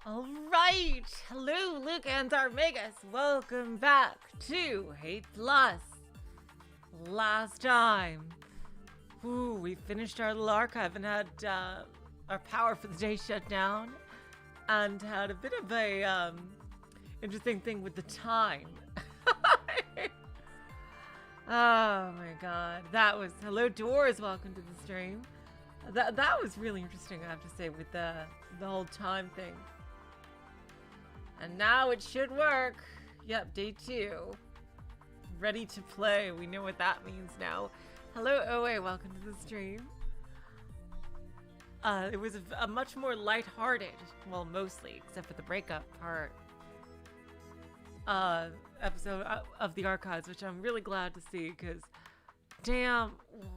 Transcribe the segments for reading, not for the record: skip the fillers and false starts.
Alright, hello Luke and Armagus, welcome back to Hate Plus. Last time, we finished our little archive and had our power for the day shut down, and had a bit of a interesting thing with the time. Oh my god, that was, hello Doors, welcome to the stream. That was really interesting, I have to say, with the whole time thing. And now it should work. Yep, day 2. Ready to play. We know what that means now. Hello, OA. Welcome to the stream. It was a much more lighthearted, well, mostly, except for the breakup part, episode of the archives, which I'm really glad to see, because, damn,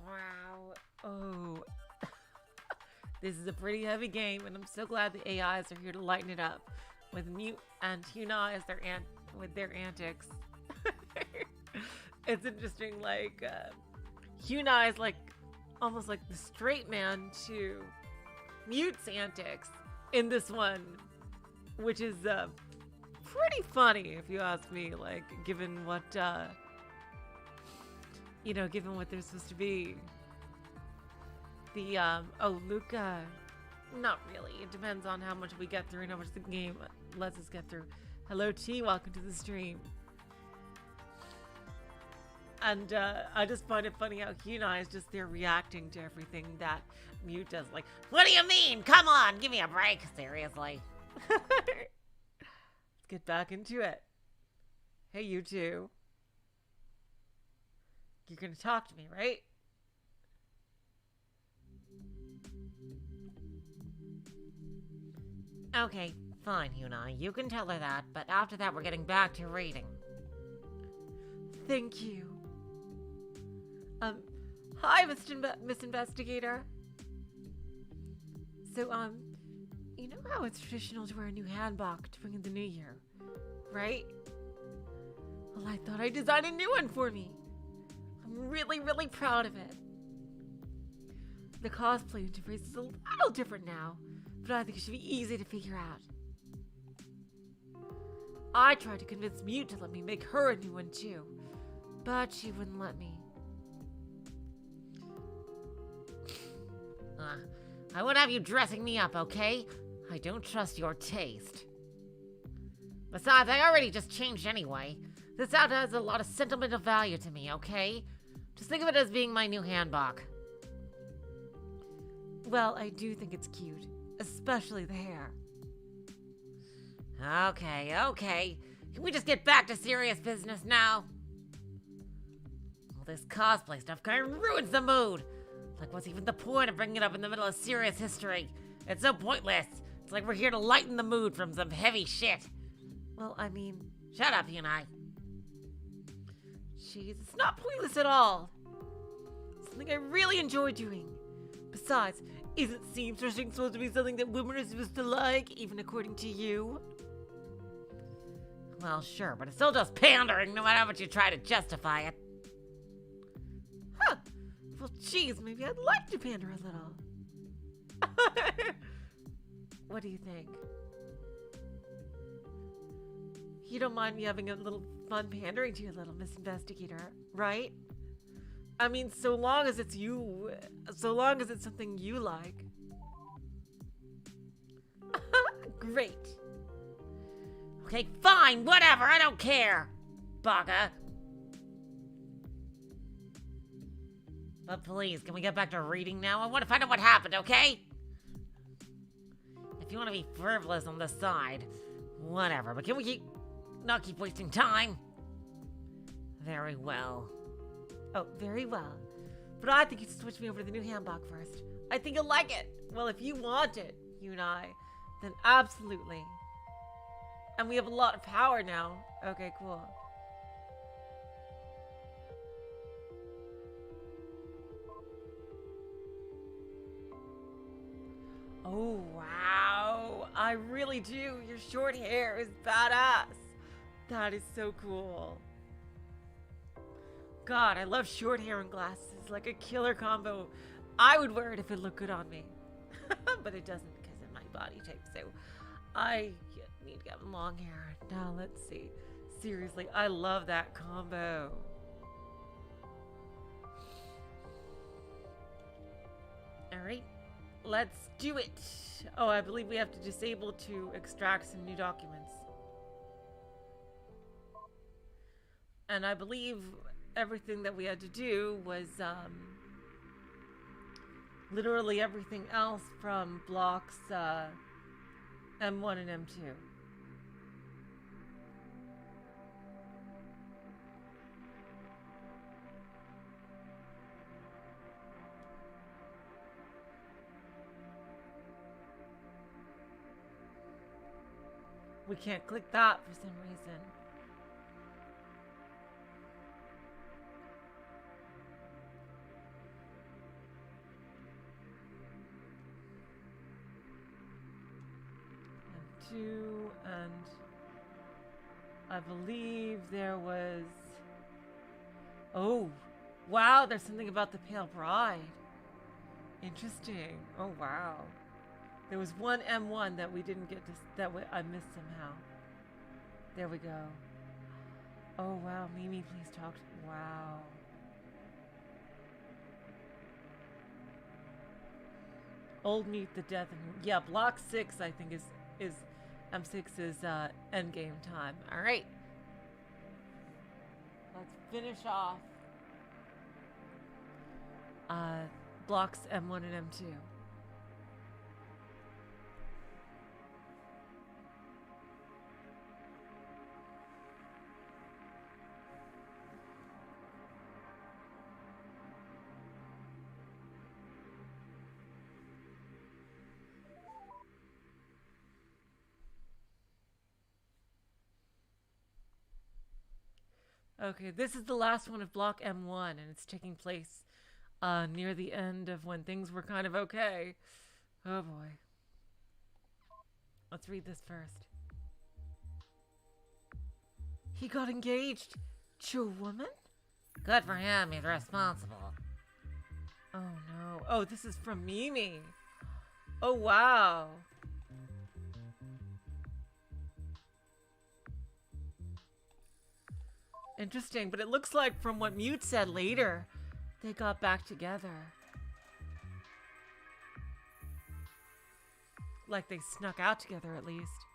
wow, oh. This is a pretty heavy game, and I'm so glad the AIs are here to lighten it up. With Mute and Huna as with their antics. It's interesting, like, Huna is like, almost like the straight man to Mute's antics in this one, which is, pretty funny, if you ask me, like, given what, given what they're supposed to be. The, Luca, not really. It depends on how much we get through and how much the game lets us get through. Hello, T. Welcome to the stream. And I just find it funny how Hyuna is just there reacting to everything that Mute does. Like, what do you mean? Come on, give me a break. Seriously. Let's get back into it. Hey, you two. You're gonna talk to me, right? Okay, fine, Hyuna. You can tell her that, but after that we're getting back to reading. Thank you. Hi, Miss Investigator. So, you know how it's traditional to wear a new hanbok to bring in the new year, right? Well, I thought I'd design a new one for me. I'm really, really proud of it. The cosplay interface is a little different now, but I think it should be easy to figure out. I tried to convince Mute to let me make her a new one too, but she wouldn't let me. I won't have you dressing me up, okay? I don't trust your taste. Besides, I already just changed anyway. This outfit has a lot of sentimental value to me, okay? Just think of it as being my new hanbok. Well, I do think it's cute. Especially the hair. Okay. Can we just get back to serious business now? All this cosplay stuff kind of ruins the mood. Like, what's even the point of bringing it up in the middle of serious history? It's so pointless. It's like we're here to lighten the mood from some heavy shit. Well, I mean... Shut up, Hyuna. Jeez, it's not pointless at all. It's something I really enjoy doing. Besides, isn't seamstressing supposed to be something that women are supposed to like, even according to you? Well, sure, but it's still just pandering, no matter how much you try to justify it. Huh. Well, geez, maybe I'd like to pander a little. What do you think? You don't mind me having a little fun pandering to you, little Miss Investigator, right? I mean, so long as it's you, so long as it's something you like. Great. Okay, fine, whatever, I don't care, Baka. But please, can we get back to reading now? I want to find out what happened, okay? If you want to be frivolous on the side, whatever, but can we not keep wasting time? Very well. Oh, very well. But I think you should switch me over to the new hanbok first. I think you'll like it. Well, if you want it, you and I, then absolutely. And we have a lot of power now. Okay, cool. Oh, wow. I really do. Your short hair is badass. That is so cool. God, I love short hair and glasses. Like a killer combo. I would wear it if it looked good on me. But it doesn't because of my body type. So I need to get long hair. Now, let's see. Seriously, I love that combo. Alright, let's do it. Oh, I believe we have to disable to extract some new documents. And I believe everything that we had to do was literally everything else from blocks M1 and M2. We can't click that for some reason. And 2, and I believe there was... Oh, wow, there's something about the Pale Bride. Interesting. Oh, wow. There was one M1 that we didn't get to, I missed somehow. There we go. Oh, wow. Mimi, please talk to, wow. Old Mute the Death. And, yeah, block 6, I think, is M6's endgame time. All right. Let's finish off blocks M1 and M2. Okay, this is the last one of block M1, and it's taking place near the end of when things were kind of okay. Oh boy. Let's read this first. He got engaged to a woman? Good for him, he's responsible. Oh no. Oh, this is from Mimi. Oh wow. Interesting, but it looks like from what Mute said later, they got back together. Like they snuck out together at least.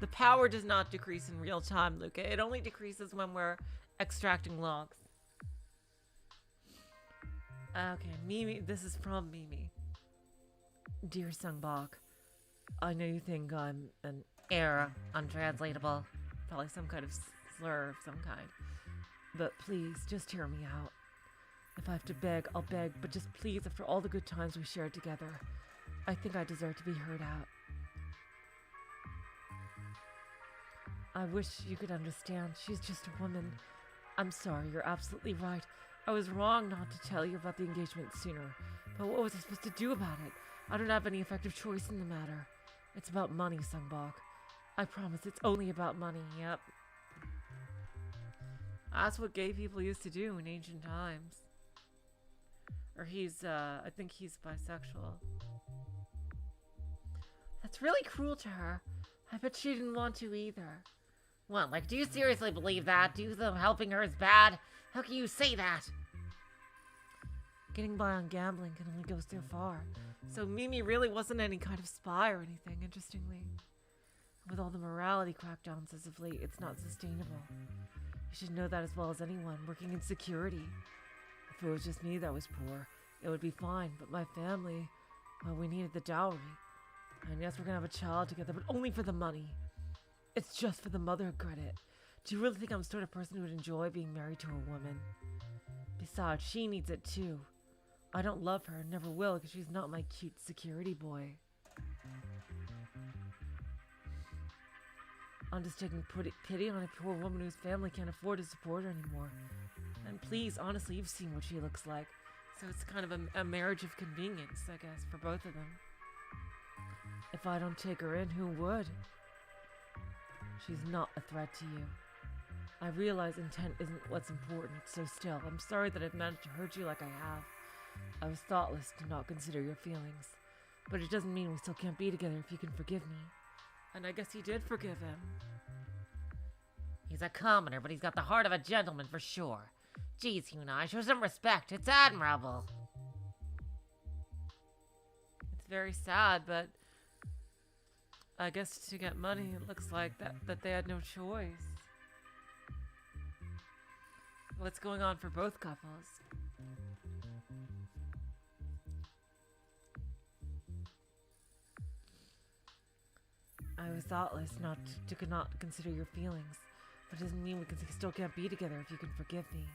The power does not decrease in real time, Luca. It only decreases when we're extracting logs. Okay, Mimi, this is from Mimi. Dear Sungbok, I know you think I'm an error, untranslatable, probably some kind of slur of some kind. But please, just hear me out. If I have to beg, I'll beg, but just please, after all the good times we shared together, I think I deserve to be heard out. I wish you could understand. She's just a woman. I'm sorry, you're absolutely right. I was wrong not to tell you about the engagement sooner. But what was I supposed to do about it? I don't have any effective choice in the matter. It's about money, Sungbok. I promise it's only about money, yep. That's what gay people used to do in ancient times. Or I think he's bisexual. That's really cruel to her. I bet she didn't want to either. What, like, do you seriously believe that? Do you think helping her is bad? How can you say that? Getting by on gambling can only go so far. So Mimi really wasn't any kind of spy or anything, interestingly. With all the morality crackdowns as of late, it's not sustainable. You should know that as well as anyone working in security. If it was just me that was poor, it would be fine, but my family, well, we needed the dowry. And yes, we're gonna have a child together, but only for the money. It's just for the mother credit. Do you really think I'm the sort of person who would enjoy being married to a woman? Besides, she needs it too. I don't love her and never will because she's not my cute security boy. I'm just taking pity on a poor woman whose family can't afford to support her anymore. And please, honestly, you've seen what she looks like. So it's kind of a marriage of convenience, I guess, for both of them. If I don't take her in, who would? She's not a threat to you. I realize intent isn't what's important, so still, I'm sorry that I've managed to hurt you like I have. I was thoughtless to not consider your feelings. But it doesn't mean we still can't be together if you can forgive me. And I guess he did forgive him. He's a commoner, but he's got the heart of a gentleman for sure. Geez, Hyuna, show some respect. It's admirable. It's very sad, but I guess to get money, it looks like that they had no choice. What's going on for both couples? I was thoughtless not consider your feelings, but it doesn't mean we still can't be together if you can forgive me.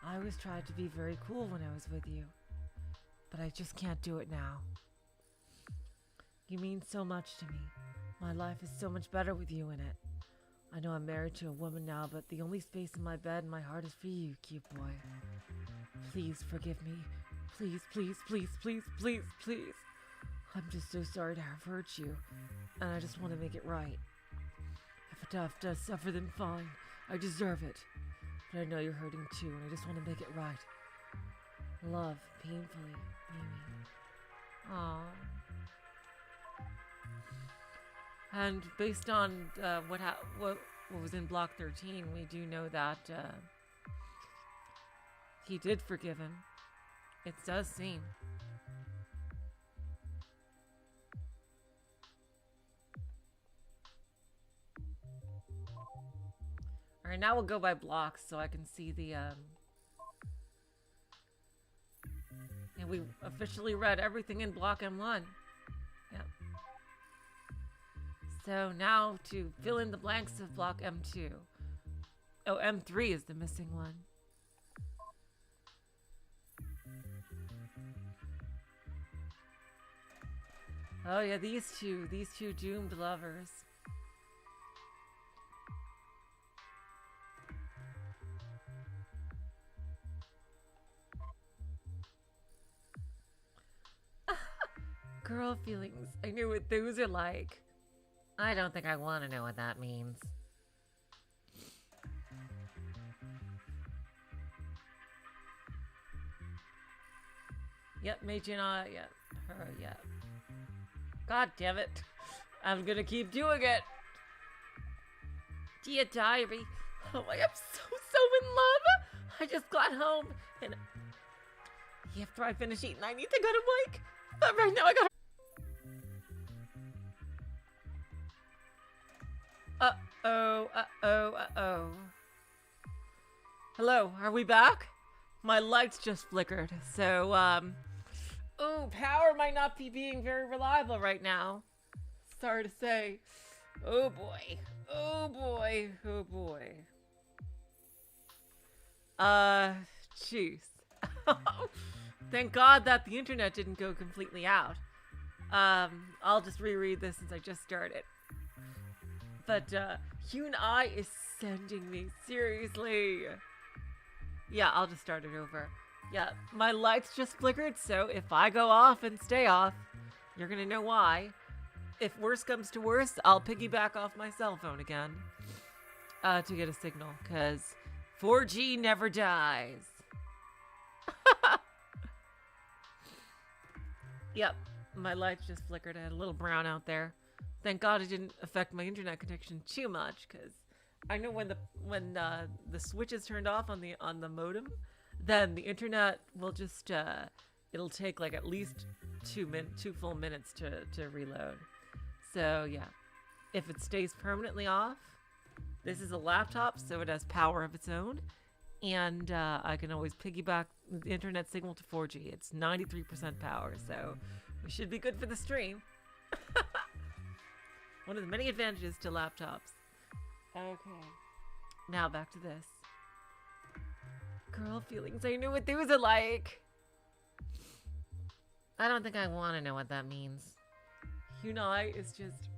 I always tried to be very cool when I was with you, but I just can't do it now. You mean so much to me. My life is so much better with you in it. I know I'm married to a woman now, but the only space in my bed and my heart is for you, cute boy. Please forgive me. Please, please, please, please, please, please. I'm just so sorry to have hurt you, and I just want to make it right. If a tough does suffer, then fine. I deserve it. But I know you're hurting too, and I just want to make it right. Love, painfully, Mimi. Aww. And based on what was in Block 13, we do know that he did forgive him. It does seem. Alright, now we'll go by blocks so I can see the, and we officially read everything in Block M1. Yep. So now to fill in the blanks of Block M2. Oh, M3 is the missing one. Oh yeah, these two doomed lovers. Girl feelings. I knew what those are like. I don't think I want to know what that means. Yep, Meijin, yep. Her, yep. God damn it. I'm gonna keep doing it. Dear Diary. Oh, I am so in love. I just got home and after I finish eating, I need to go to work. But right now I gotta. Uh-oh. Hello, are we back? My lights just flickered, so, ooh, power might not be being very reliable right now. Sorry to say. Oh boy. Oh boy. Oh boy. Jeez. Thank God that the internet didn't go completely out. I'll just reread this since I just started. But, Hyun-ai is sending me, seriously. Yeah, I'll just start it over. Yeah, my lights just flickered, so if I go off and stay off, you're gonna know why. If worse comes to worse, I'll piggyback off my cell phone again, to get a signal, because 4G never dies. Yep, my lights just flickered. I had a little brown out there. Thank God it didn't affect my internet connection too much, because I know when the switch is turned off on the modem, then the internet will just it'll take like at least 2 full minutes to reload. So yeah, if it stays permanently off, this is a laptop, so it has power of its own, and I can always piggyback the internet signal to 4G. It's 93% power, so we should be good for the stream. One of the many advantages to laptops. Okay. Now back to this. Girl feelings. I knew what those are like. I don't think I want to know what that means. Hyun-ai is just...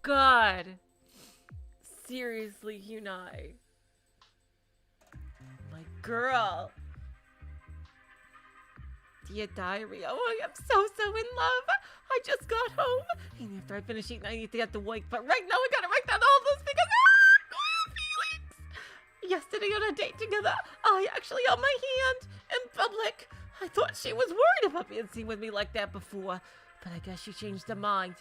God. Seriously, Hyun-ai. My girl. Dear Diary. Oh, I'm so in love. I just got home. And after I finish eating, I need to get to work. But right now, I gotta write down all those because feelings. Yesterday on a date together, I actually held my hand. And public. I thought she was worried about being seen with me like that before, but I guess she changed her mind.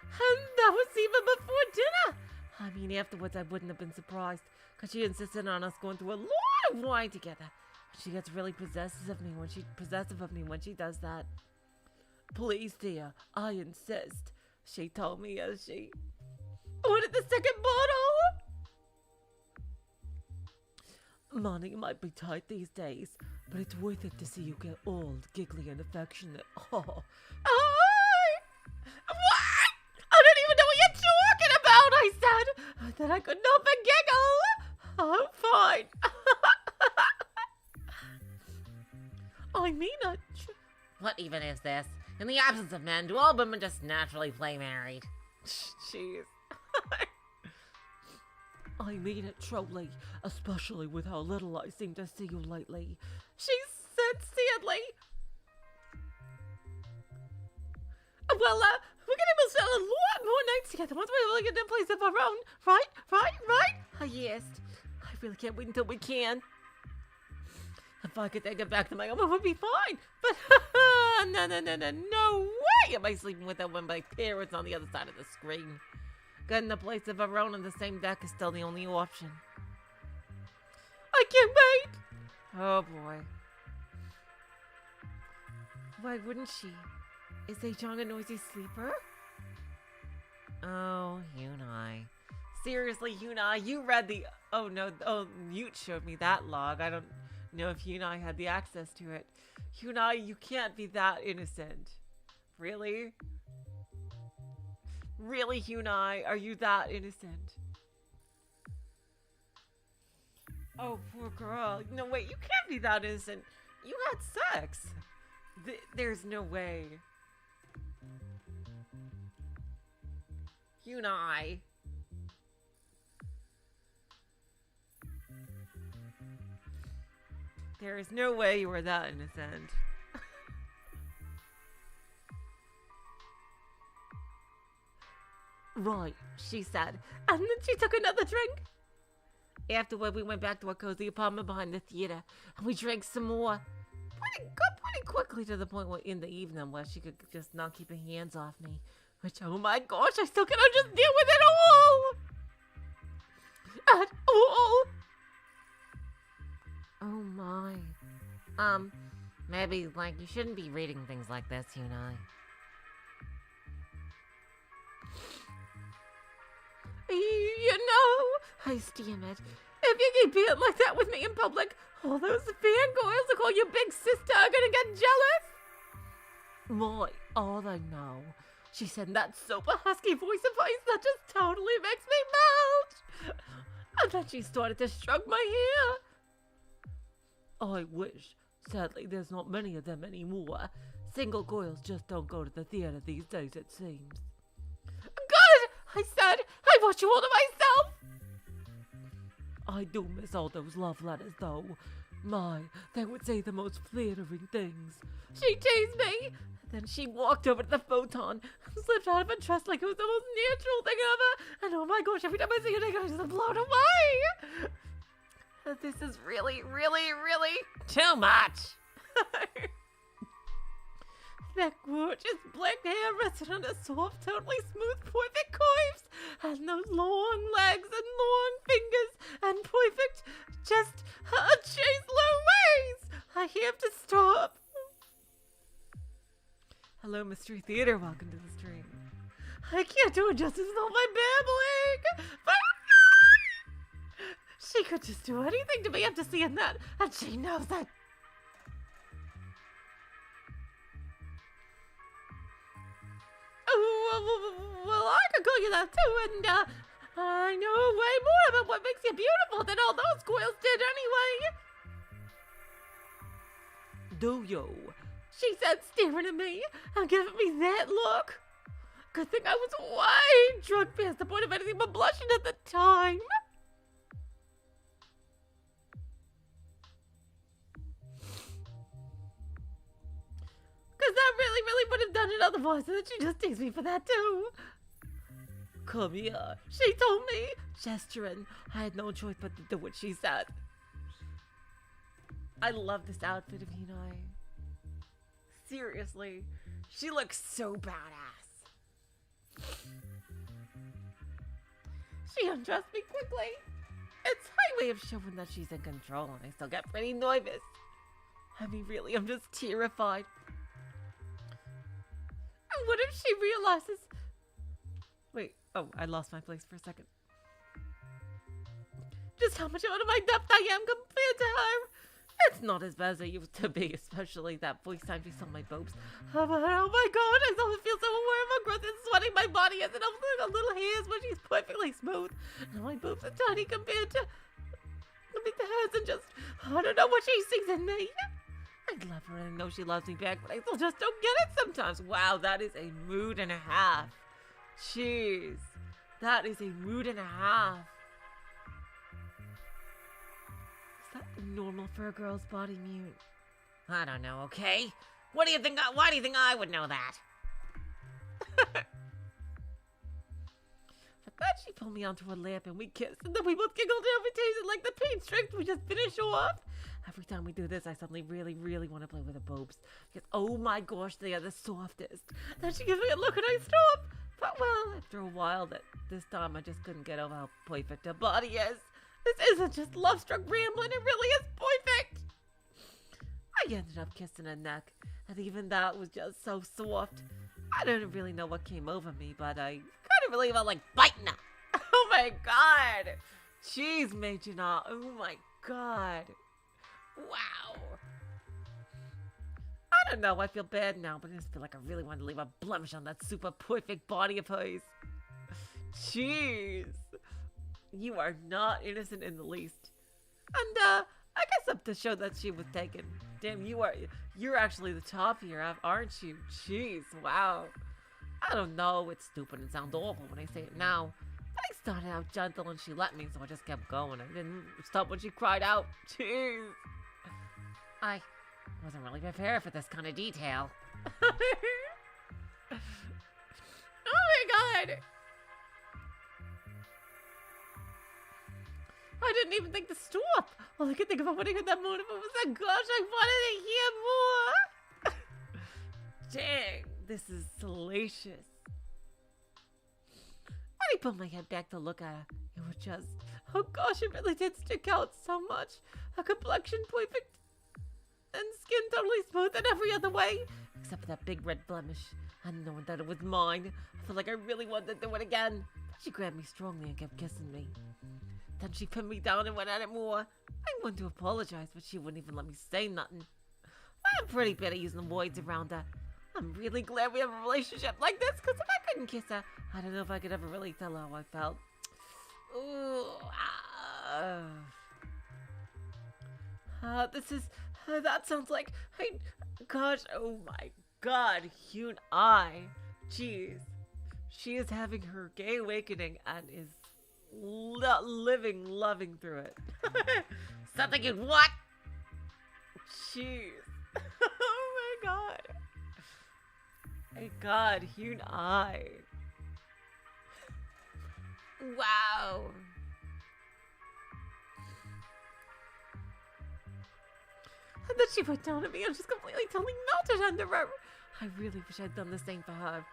And that was even before dinner. I mean, afterwards I wouldn't have been surprised, because she insisted on us going through a lot of wine together. She gets really possessive of me when she does that. Please, dear, I insist, she told me as she ordered the second bottle. Money might be tight these days, but it's worth it to see you get old, giggly, and affectionate. Oh. What? I don't even know what you're talking about, I said. That I could not but giggle. Oh, fine. I mean it. What even is this? In the absence of men, do all women just naturally play married? Jeez. I mean it truly, especially with how little I seem to see you lately. She said sadly. Well, we're gonna spend a lot more nights together once we really get to a place of our own, right? Yes. I really can't wait until we can. If I could take it back to my home, it would be fine. But no way am I sleeping with that one of my parents on the other side of the screen. Getting a place of our own on the same deck is still the only option. I can't wait! Oh boy. Why wouldn't she? Is Sejong a noisy sleeper? Oh, Hyunai. Seriously, Hyunai, you read the... Oh no, Mute showed me that log. I don't know if Hyunai had the access to it. Hyunai, you can't be that innocent. Really? Really, Hyunai? Are you that innocent? Oh, poor girl. No, wait, you can't be that innocent. You had sex. There's no way. Hyunai. There is no way you were that innocent. Right, she said, and then she took another drink. Afterward, we went back to our cozy apartment behind the theater, and we drank some more. Pretty quickly to the point where in the evening where she could just not keep her hands off me. Which, oh my gosh, I still cannot just deal with it all! At all! Oh my. Maybe, like, you shouldn't be reading things like this, Hyunai. You know, I stammered. If you keep being like that with me in public, all those fangirls who call you big sister are gonna get jealous. My, all I know, she said in that super husky voice of hers that just totally makes me melt. And then she started to stroke my hair. I wish. Sadly, there's not many of them anymore. Single girls just don't go to the theater these days, it seems. Good, I said. I watch you all to myself. I do miss all those love letters, though. My, they would say the most flattering things. She teased me. Then she walked over to the futon and slipped out of her dress like it was the most natural thing ever. And oh my gosh, every time I see her, I just blown away. This is really, really, really too much. That gorgeous black hair rested on her soft, totally smooth, perfect curves, and those long legs and long fingers, and perfect, just chase low waist. I have to stop. Hello, Mystery Theater. Welcome to the stream. I can't do it justice with all my babbling. But she could just do anything to me after seeing that, and she knows it. Well, I could call you that too, and I know way more about what makes you beautiful than all those girls did anyway. Do you? She said, staring at me and giving me that look. Good thing I was way drunk past the point of anything but blushing at the time. Because I really would have done it otherwise, and then she just teased me for that too. Come here, she told me, gesturing. I had no choice but to do what she said. I love this outfit of Hinai. Seriously, she looks so badass. She undressed me quickly. It's her way of showing that she's in control, and I still get pretty nervous. I mean, really, I'm just terrified. And what if she realizes... Wait, oh, I lost my place for a second. Just how much out of my depth I am compared to her. It's not as bad as I used to be, especially that voice time she saw my boobs. Oh my god, I still feel so aware of her growth and sweating my body as it a little hairs, but she's perfectly smooth. And my boobs are tiny compared to the hers, and just, I don't know what she sees in me. I love her and I know she loves me back, but I still just don't get it sometimes. Wow, that is a mood and a half. Jeez, that is a mood and a half. Is that normal for a girl's body mute? I don't know, okay? What do you think? Why do you think I would know that? I'm glad she pulled me onto her lap and we kissed, and then we both giggled and it tasted like the paint strips we just finished off. Every time we do this, I suddenly really want to play with her boobs. Because, oh my gosh, they are the softest. Then she gives me a look and I stop. But, well, after a while, this time I just couldn't get over how perfect her body is. This isn't just love-struck rambling, it really is perfect. I ended up kissing her neck, and even that was just so soft. I don't really know what came over me, but I kind of really felt like biting her. Oh my god. Jeez, Major. Oh my god. Wow. I don't know, I feel bad now, but I just feel like I really want to leave a blemish on that super perfect body of hers. Jeez. You are not innocent in the least. And, I guess up to show that she was taken. Damn, you're actually the top here, aren't you? Jeez, wow. I don't know, it's stupid and sounds awful when I say it now. But I started out gentle and she let me, so I just kept going. I didn't stop when she cried out. Jeez. I wasn't really prepared for this kind of detail. Oh my god. I didn't even think to stop. All I could think about when I heard that motive was that, gosh, I wanted to hear more. Dang, this is salacious. I pulled my head back to look at her. It was just, oh gosh, it really did stick out so much. Her complexion perfect and skin totally smooth in every other way, except for that big red blemish. And knowing that it was mine, I felt like I really wanted to do it again. She grabbed me strongly and kept kissing me. Then she pinned me down and went at it more. I wanted to apologize, but she wouldn't even let me say nothing. I'm pretty bad at using words around her. I'm really glad we have a relationship like this, because if I couldn't kiss her, I don't know if I could ever really tell her how I felt. Ooh, that sounds like, gosh, oh my god, Hyun I. Jeez. She is having her gay awakening and is loving through it. Something you what? Jeez. Oh my god. My god, Hyun I. Wow. And then she went down at me and just completely totally melted under her. I really wish I'd done the same for her.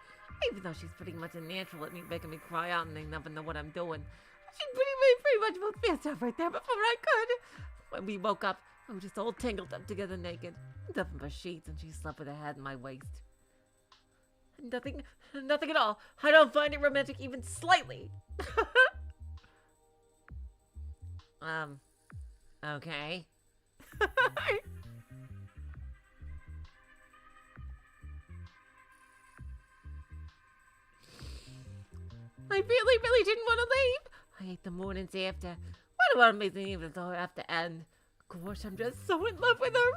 Even though she's pretty much a natural at me making me cry out and they never know what I'm doing. She pretty much both fast out right there before I could. When we woke up, we were just all tangled up together naked. Nothing but sheets, and she slept with her head in my waist. Nothing at all. I don't find it romantic even slightly. Okay. I really didn't want to leave. I hate the mornings after. What about amazing evenings all have to end? Gosh, I'm just so in love with her.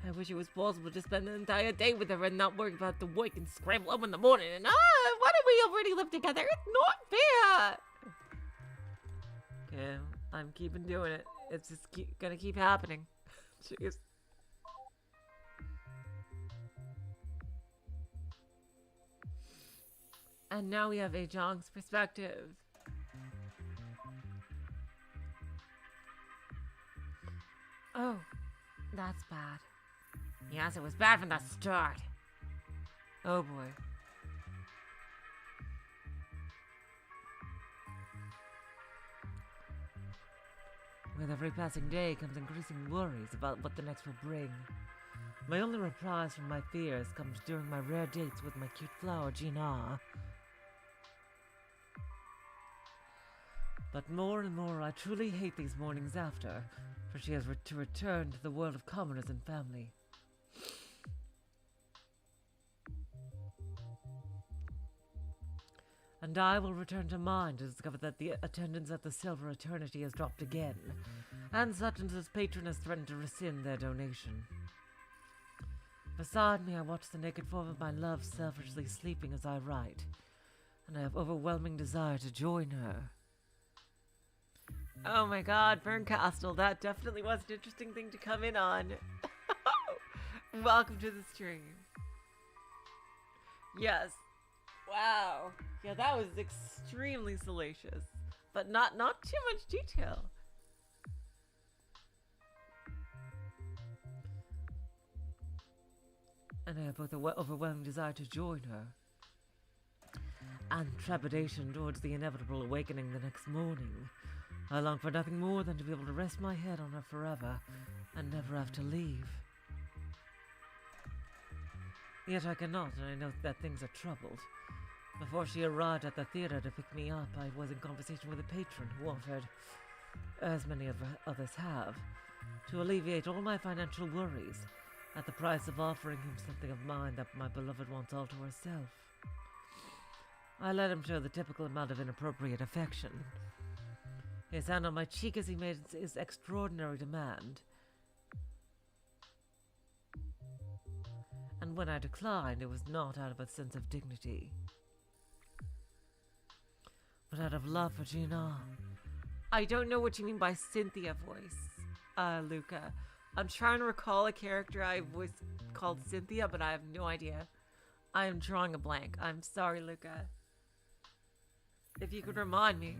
I wish it was possible to spend an entire day with her and not worry about the work and scramble up in the morning. And why do we already live together? It's not fair. Yeah, I'm keeping doing it. It's just gonna keep happening. Jeez. And now we have Ajong's perspective. Oh, That's bad. Yes, it was bad from the start. Oh boy. With every passing day comes increasing worries about what the next will bring. My only reprise from my fears comes during my rare dates with my cute flower, Gina. But more and more I truly hate these mornings after, for she has to return to the world of commoners and family. And I will return to mine to discover that the attendance at the Silver Eternity has dropped again, and Sutton's patron has threatened to rescind their donation. Beside me I watch the naked form of my love selfishly sleeping as I write, and I have overwhelming desire to join her. Oh my god, Berncastle, that definitely was an interesting thing to come in on. Welcome to the stream. Yes. Wow. Yeah, that was extremely salacious, but not too much detail. And I have both an overwhelming desire to join her and trepidation towards the inevitable awakening the next morning. I long for nothing more than to be able to rest my head on her forever and never have to leave. Yet I cannot, and I know that things are troubled. Before she arrived at the theater to pick me up, I was in conversation with a patron who offered, as many of others have, to alleviate all my financial worries at the price of offering him something of mine that my beloved wants all to herself. I let him show the typical amount of inappropriate affection. His hand on my cheek as he made his extraordinary demand. And when I declined, it was not out of a sense of dignity, but out of love for Gina. I don't know what you mean by Cynthia voice, Luca. I'm trying to recall a character I voiced called Cynthia, but I have no idea. I am drawing a blank. I'm sorry, Luca. If you could remind me.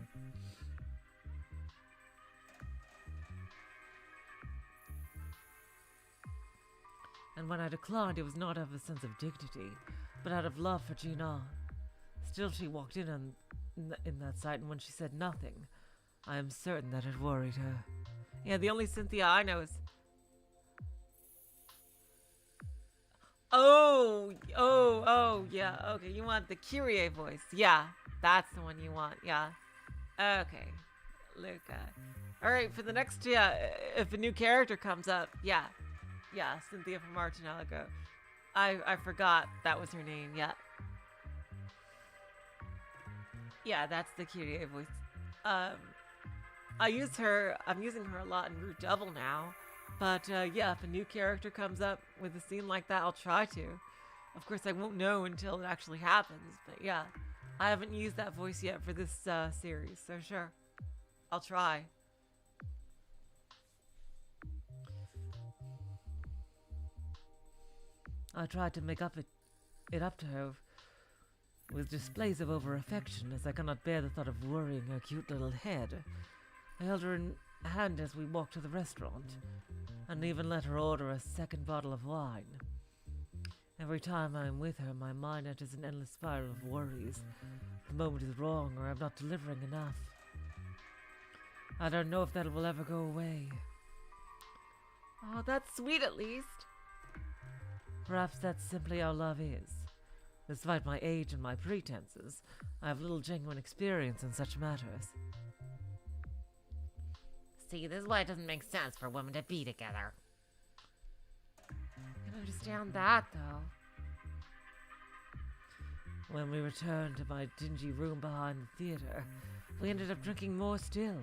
And when I declined, it was not out of a sense of dignity, but out of love for Gina. Still, she walked in that sight, and when she said nothing, I am certain that it worried her. Yeah, the only Cynthia I know is... Oh, yeah, okay, you want the Kyrie voice. Yeah, that's the one you want, yeah. Okay, Luca. Alright, for the next, if a new character comes up, yeah, Cynthia from Archipelago. I forgot that was her name, yeah. Yeah, that's the Kyrie voice. I'm using her a lot in Root Devil now. But, yeah, if a new character comes up with a scene like that, I'll try to. Of course, I won't know until it actually happens, but yeah. I haven't used that voice yet for this, series, so sure. I'll try. I tried to make it up to her with displays of over-affection, as I cannot bear the thought of worrying her cute little head. I held her in hand as we walked to the restaurant, and even let her order a second bottle of wine. Every time I am with her, my mind enters an endless spiral of worries. The moment is wrong, or I'm not delivering enough. I don't know if that will ever go away. Oh, that's sweet at least. Perhaps that's simply how love is. Despite my age and my pretenses, I have little genuine experience in such matters. See, this is why it doesn't make sense for women to be together. I can understand that, though. When we returned to my dingy room behind the theater, we ended up drinking more still.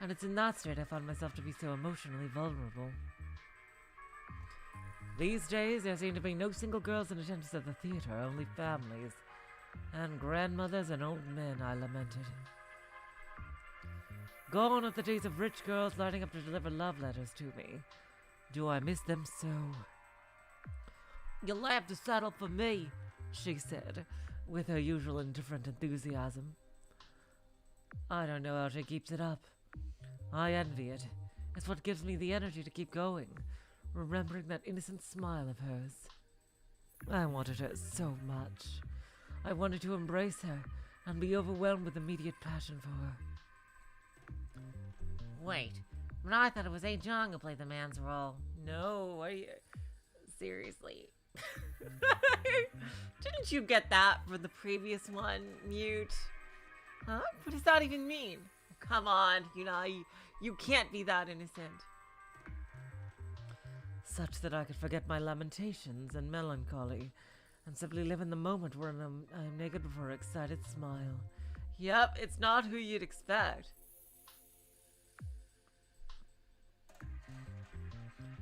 And it's in that state I found myself to be so emotionally vulnerable. These days, there seem to be no single girls in attendance at the theater, only families. And grandmothers and old men, I lamented. Gone are the days of rich girls lining up to deliver love letters to me. Do I miss them so? You'll have to settle for me, she said, with her usual indifferent enthusiasm. I don't know how she keeps it up. I envy it. It's what gives me the energy to keep going. remembering that innocent smile of hers. I wanted her so much. I wanted to embrace her and be overwhelmed with immediate passion for her. Wait, but I thought it was Jong who played the man's role. No, are you... Seriously. Didn't you get that from the previous one, Mute? Huh? What does that even mean? Come on, you can't be that innocent. Such that I could forget my lamentations and melancholy and simply live in the moment where I am naked before her excited smile. Yep, it's not who you'd expect.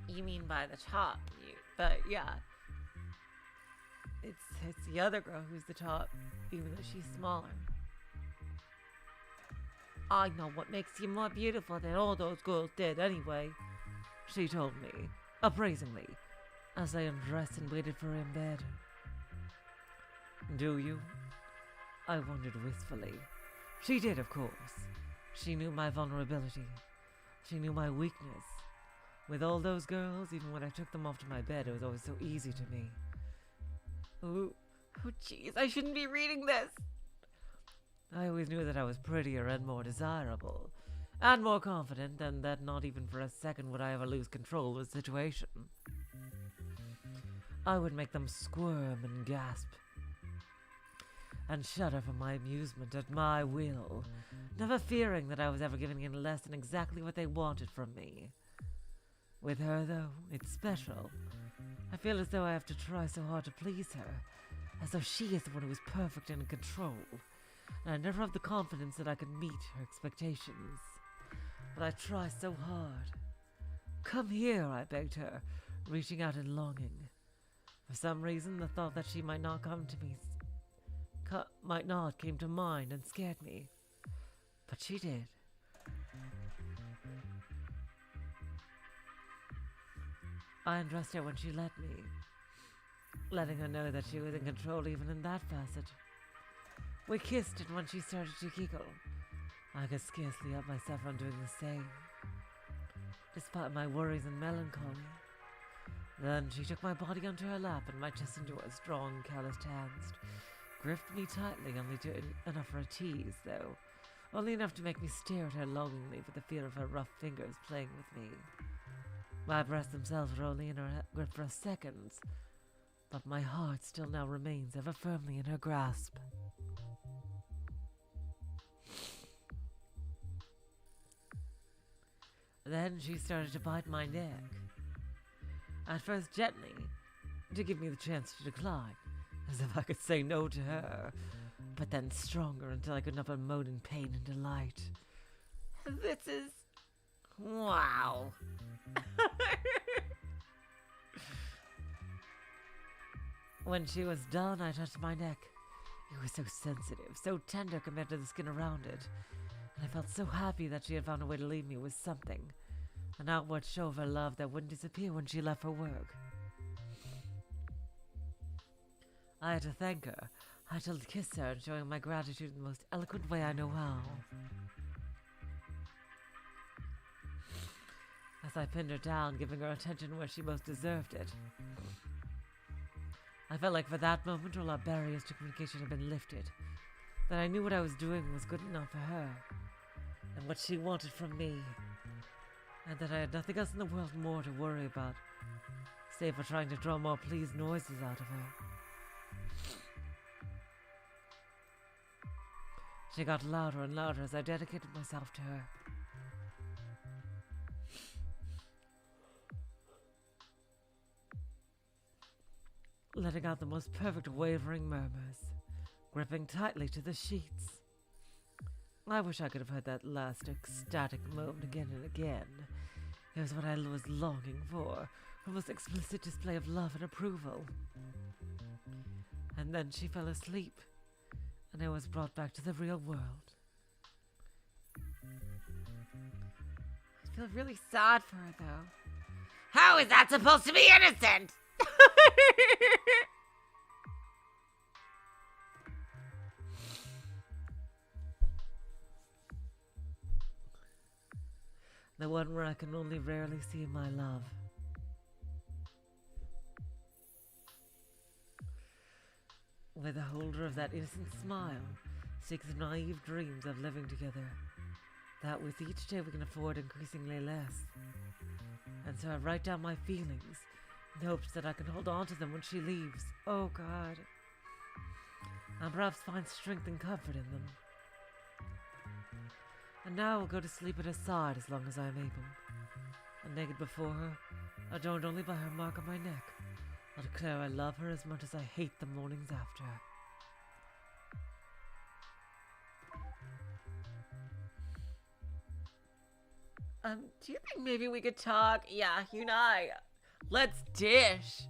You mean by the top, Mute, but yeah. It's the other girl who's the top, even though she's smaller. I know what makes you more beautiful than all those girls did anyway, she told me, appraisingly, as I undressed and waited for her in bed. Do you? I wondered wistfully. She did, of course. She knew my vulnerability. She knew my weakness. With all those girls, even when I took them off to my bed, it was always so easy to me. Oh, jeez, I shouldn't be reading this. I always knew that I was prettier and more desirable, and more confident, and that not even for a second would I ever lose control of the situation. I would make them squirm and gasp, and shudder for my amusement at my will, never fearing that I was ever giving in less than exactly what they wanted from me. With her, though, it's special. I feel as though I have to try so hard to please her, as though she is the one who is perfect and in control, and I never have the confidence that I can meet her expectations. But I try so hard. Come here, I begged her, reaching out in longing. For some reason, the thought that she might not come to me came to mind and scared me. But she did. I undressed her when she let me, letting her know that she was in control even in that facet. We kissed, and when she started to giggle, I could scarcely help myself from doing the same, despite my worries and melancholy. Then she took my body onto her lap and my chest into her strong, calloused hands, gripped me tightly, only to enough for a tease, though, only enough to make me stare at her longingly for the feel of her rough fingers playing with me. My breasts themselves were only in her grip for seconds, but my heart still now remains ever firmly in her grasp. Then she started to bite my neck. At first gently, to give me the chance to decline, as if I could say no to her, but then stronger until I could not but moan in pain and delight. This is... wow. When she was done, I touched my neck. It was so sensitive, so tender compared to the skin around it, and I felt so happy that she had found a way to leave me with something, an outward show of her love that wouldn't disappear when she left for work. I had to thank her. I had to kiss her and show her my gratitude in the most eloquent way I know how. As I pinned her down, giving her attention where she most deserved it, I felt like for that moment all our barriers to communication had been lifted, that I knew what I was doing was good enough for her, and what she wanted from me, and that I had nothing else in the world more to worry about, save for trying to draw more pleased noises out of her. She got louder and louder as I dedicated myself to her. Letting out the most perfect wavering murmurs, gripping tightly to the sheets. I wish I could have heard that last ecstatic moan again and again. It was what I was longing for, a most explicit display of love and approval. And then she fell asleep, and I was brought back to the real world. I feel really sad for her, though. How is that supposed to be innocent? The one where I can only rarely see my love. by the holder of that innocent smile, seeks naive dreams of living together, that with each day we can afford increasingly less. And so I write down my feelings in hopes that I can hold on to them when she leaves. Oh God. And perhaps find strength and comfort in them. And now I'll go to sleep at her side as long as I am able. And naked before her, adorned only by her mark on my neck, I'll declare I love her as much as I hate the mornings after. Do you think maybe we could talk? Yeah, you and I. Let's dish.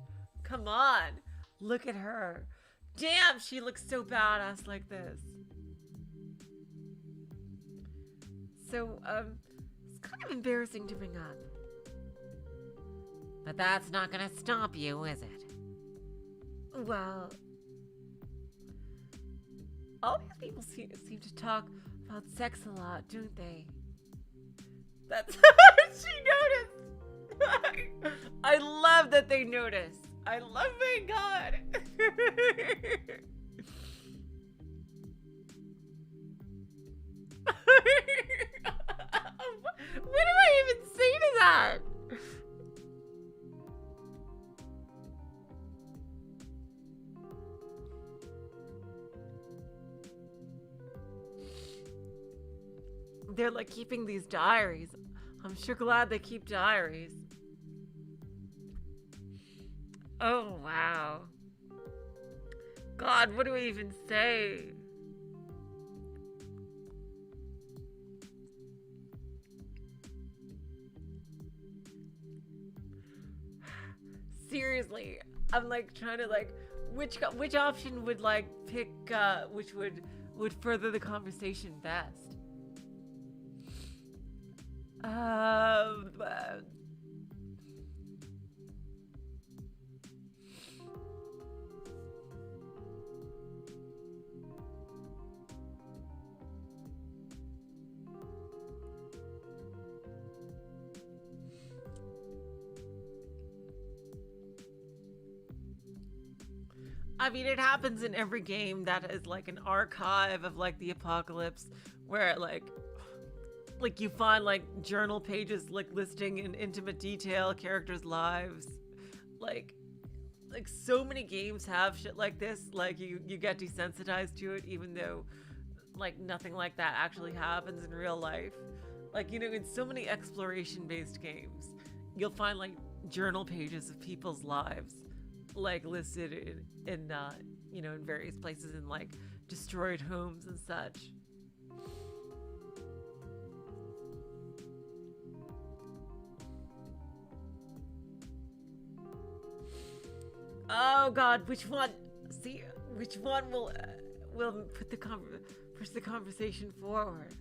Come on. Look at her. Damn, she looks so badass like this. So, it's kind of embarrassing to bring up. But that's not gonna stop you, is it? Well, all these people seem to talk about sex a lot, don't they? That's she noticed. I love that they noticed. I love my God. What do I even say to that? They're like keeping these diaries. I'm sure glad they keep diaries. Oh, wow. God, what do we even say? Seriously, I'm like trying to like, which option would like pick, which would further the conversation best? I mean, it happens in every game that is like an archive of like the apocalypse, where like you find like journal pages like listing in intimate detail characters' lives. Like so many games have shit like this. Like you get desensitized to it, even though like nothing like that actually happens in real life. Like, you know, in so many exploration-based games, you'll find like journal pages of people's lives like listed in you know, in various places in like destroyed homes and such. Oh God, which one? See, which one will put push the conversation forward?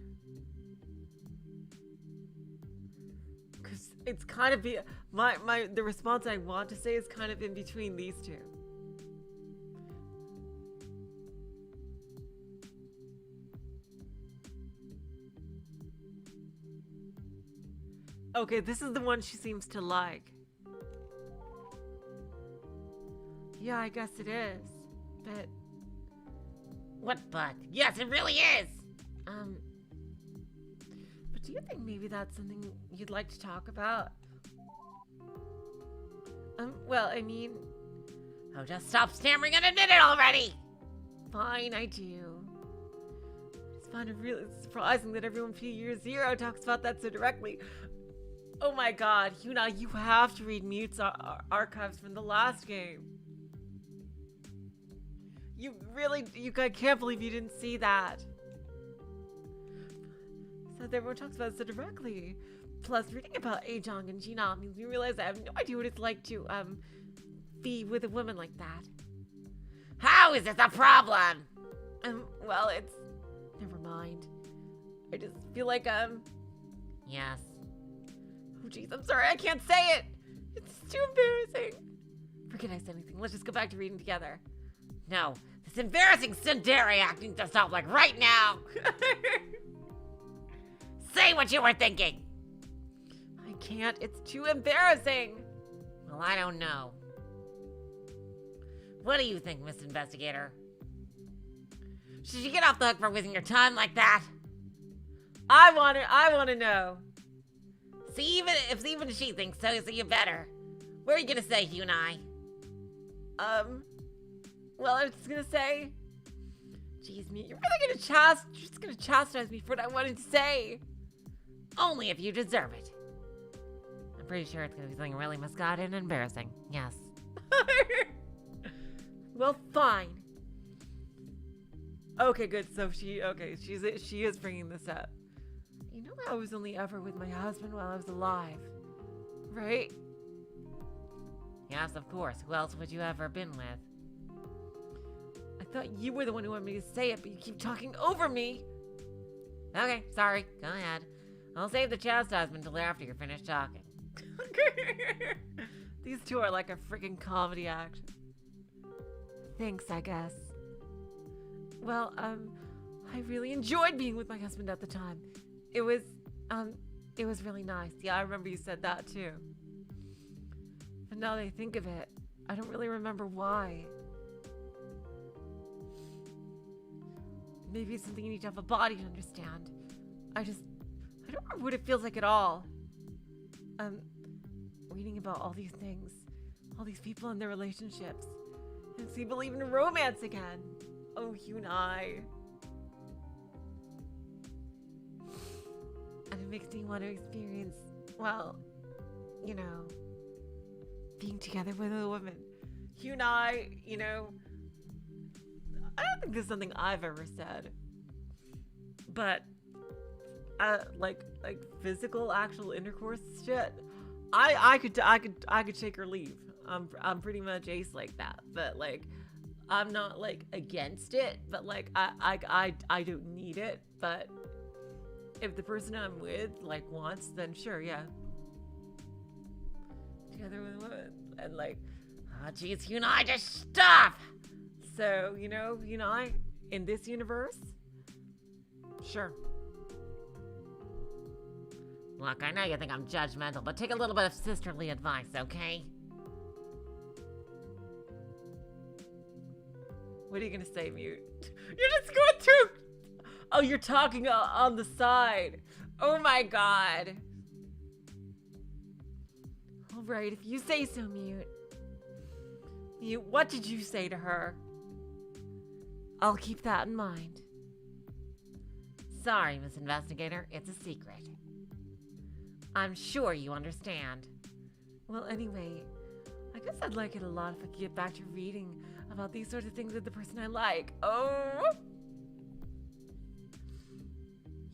Because it's kind of the response I want to say is kind of in between these two. Okay, this is the one she seems to like. Yeah, I guess it is. But... What but? Yes, it really is! But do you think maybe that's something you'd like to talk about? Well, I mean... Oh, just stop stammering and admit it already! Fine, I do. I just find it really surprising that everyone from Year Zero talks about that so directly. Oh my God, Yuna, you have to read Mute's archives from the last game. I can't believe you didn't see that. So everyone talks about it so directly. Plus, reading about Ajong and Gina means you realize I have no idea what it's like to, be with a woman like that. How is this a problem? Well, it's... Never mind. I just feel like, Yes. Oh, jeez, I'm sorry, I can't say it! It's too embarrassing. Forget I said anything. Let's just go back to reading together. No, this embarrassing tsundere act needs to stop, like, right now! Say what you were thinking! I can't, it's too embarrassing! Well, I don't know. What do you think, Miss Investigator? Should you get off the hook for wasting your time like that? I want to know. See, even she thinks so you better. What are you gonna say, Hugh and I? Well, I was just gonna say, jeez, me, you're just gonna chastise me for what I wanted to say. Only if you deserve it. I'm pretty sure it's gonna be something really misguided and embarrassing. Yes. Well, fine. Okay, good. So she is bringing this up. You know, I was only ever with my husband while I was alive, right? Yes, of course. Who else would you ever been with? I thought you were the one who wanted me to say it, but you keep talking over me. Okay, sorry. Go ahead. I'll save the chastisement until after you're finished talking. These two are like a freaking comedy act. Thanks, I guess. Well, I really enjoyed being with my husband at the time. It was really nice. Yeah, I remember you said that too. But now that I think of it, I don't really remember why. Maybe it's something you need to have a body to understand. I don't remember what it feels like at all. Reading about all these things, all these people and their relationships. It makes me believe in romance again. Oh, you and I. And it makes me want to experience, well, you know, being together with a woman. You and I, you know, I don't think this is something I've ever said. But, like physical, actual intercourse shit, I could take or leave. I'm pretty much ace like that. But like, I'm not like against it. But like, I don't need it. But if the person I'm with like wants, then sure, yeah. Together with a woman, and like, oh geez, you and I just stop. So you know, in this universe, sure. Look, I know you think I'm judgmental, but take a little bit of sisterly advice, okay? What are you gonna say, Mute? You're just going through. Oh, you're talking on the side. Oh my god. All right, if you say so, Mute. Mute, what did you say to her? I'll keep that in mind. Sorry, Miss Investigator, it's a secret. I'm sure you understand. Well, anyway, I guess I'd like it a lot if I could get back to reading about these sorts of things with the person I like. Oh!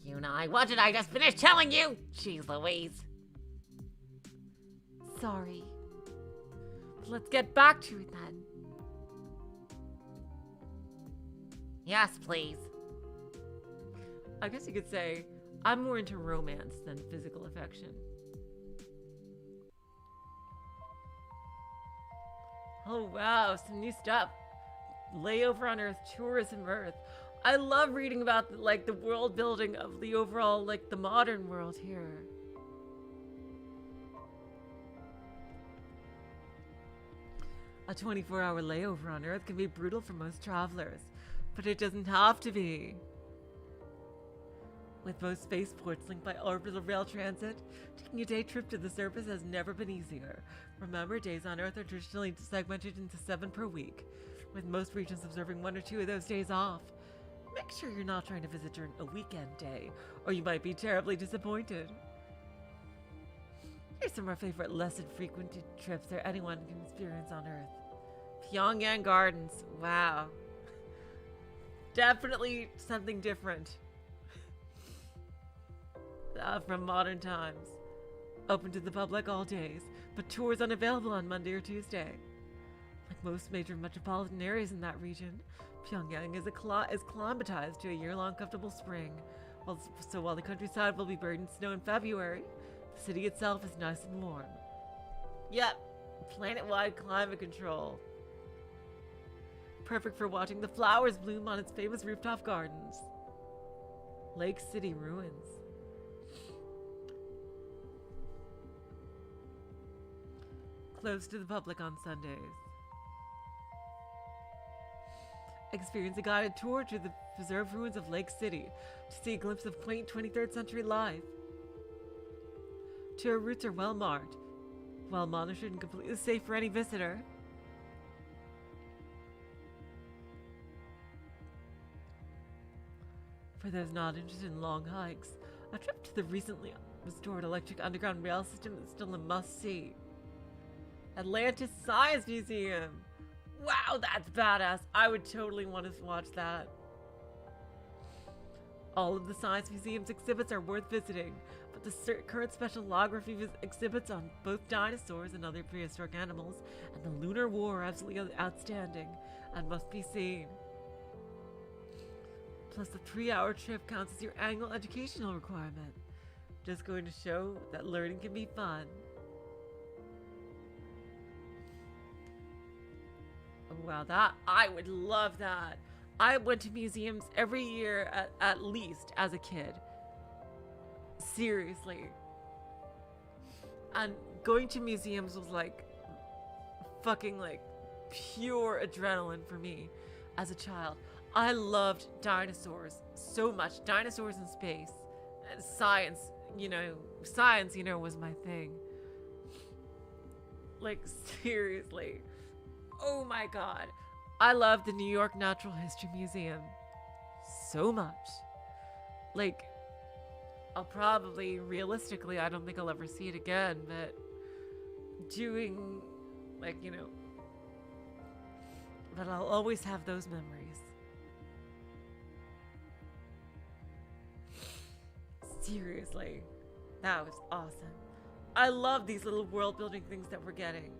You and I, what did I just finish telling you? Jeez Louise. Sorry. But let's get back to it then. Yes, please. I guess you could say I'm more into romance than physical affection. Oh wow, some new stuff. Layover on Earth, Tourism Earth. I love reading about like the world building of the overall like the modern world here. A 24-hour layover on Earth can be brutal for most travelers, but it doesn't have to be. With most spaceports linked by orbital rail transit, taking a day trip to the surface has never been easier. Remember, days on Earth are traditionally segmented into 7 per week, with most regions observing 1 or 2 of those days off. Make sure you're not trying to visit during a weekend day, or you might be terribly disappointed. Here's some of our favorite less frequented trips that anyone can experience on Earth. Pyongyang Gardens. Wow. Definitely something different. From modern times. Open to the public all days, but tours unavailable on Monday or Tuesday. Like most major metropolitan areas in that region, Pyongyang is acclimatized to a year-long comfortable spring. While the countryside will be buried in snow in February, the city itself is nice and warm. Yep, planet-wide climate control. Perfect for watching the flowers bloom on its famous rooftop gardens. Lake City ruins. Closed to the public on Sundays. Experience a guided tour to the preserved ruins of Lake City to see a glimpse of quaint 23rd century life. Tour routes are well marked, well monitored, and completely safe for any visitor. For those not interested in long hikes, a trip to the recently restored electric underground rail system is still a must-see. Atlantis Science Museum! Wow, that's badass. I would totally want to watch that. All of the Science Museum's exhibits are worth visiting, but the current specialography exhibits on both dinosaurs and other prehistoric animals and the Lunar War are absolutely outstanding and must be seen. Plus, the 3-hour trip counts as your annual educational requirement. Just going to show that learning can be fun. Oh, wow, I would love that. I went to museums every year at least as a kid. Seriously. And going to museums was like fucking like pure adrenaline for me as a child. I loved dinosaurs so much. Dinosaurs in space. Science, was my thing. Like, seriously. Oh my god. I love the New York Natural History Museum so much. Like, I'll probably, realistically, I don't think I'll ever see it again, but doing, but I'll always have those memories. Seriously, that was awesome. I love these little world building things that we're getting.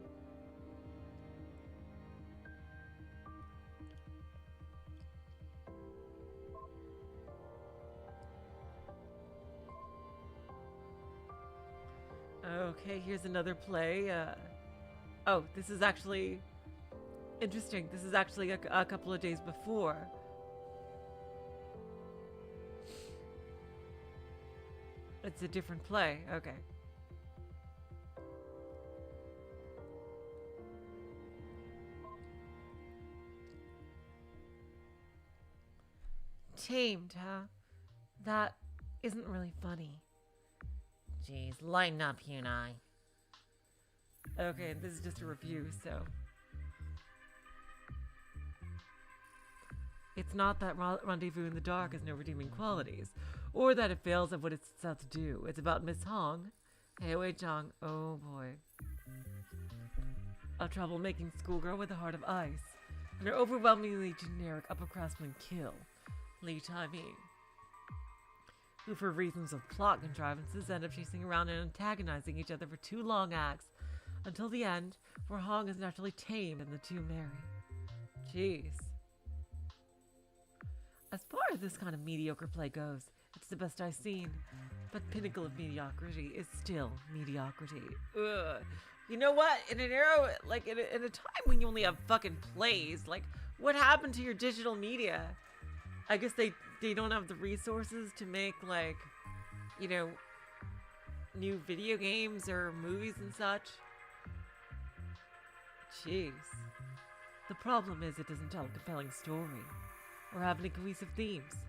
Okay, here's another play. Oh, this is actually interesting. This is actually a couple of days before. It's a different play. Okay. Tamed, huh? That isn't really funny. Jeez, lighten up, Hyunai. Okay, this is just a review, so... It's not that Rendezvous in the Dark has no redeeming qualities, or that it fails at what it sets out to do. It's about Miss Hong, Hei Chang, oh boy, a troublemaking schoolgirl with a heart of ice, and her overwhelmingly generic upperclassman kill, Lee Tai-ming, who for reasons of plot contrivances end up chasing around and antagonizing each other for 2 long acts, until the end, where Hong is naturally tamed and the two marry. Jeez. As far as this kind of mediocre play goes, it's the best I've seen. But pinnacle of mediocrity is still mediocrity. Ugh. You know what? In an era, like, in a time when you only have fucking plays, like, what happened to your digital media? I guess they don't have the resources to make, like, new video games or movies and such. Jeez. The problem is it doesn't tell a compelling story. Or have any cohesive themes.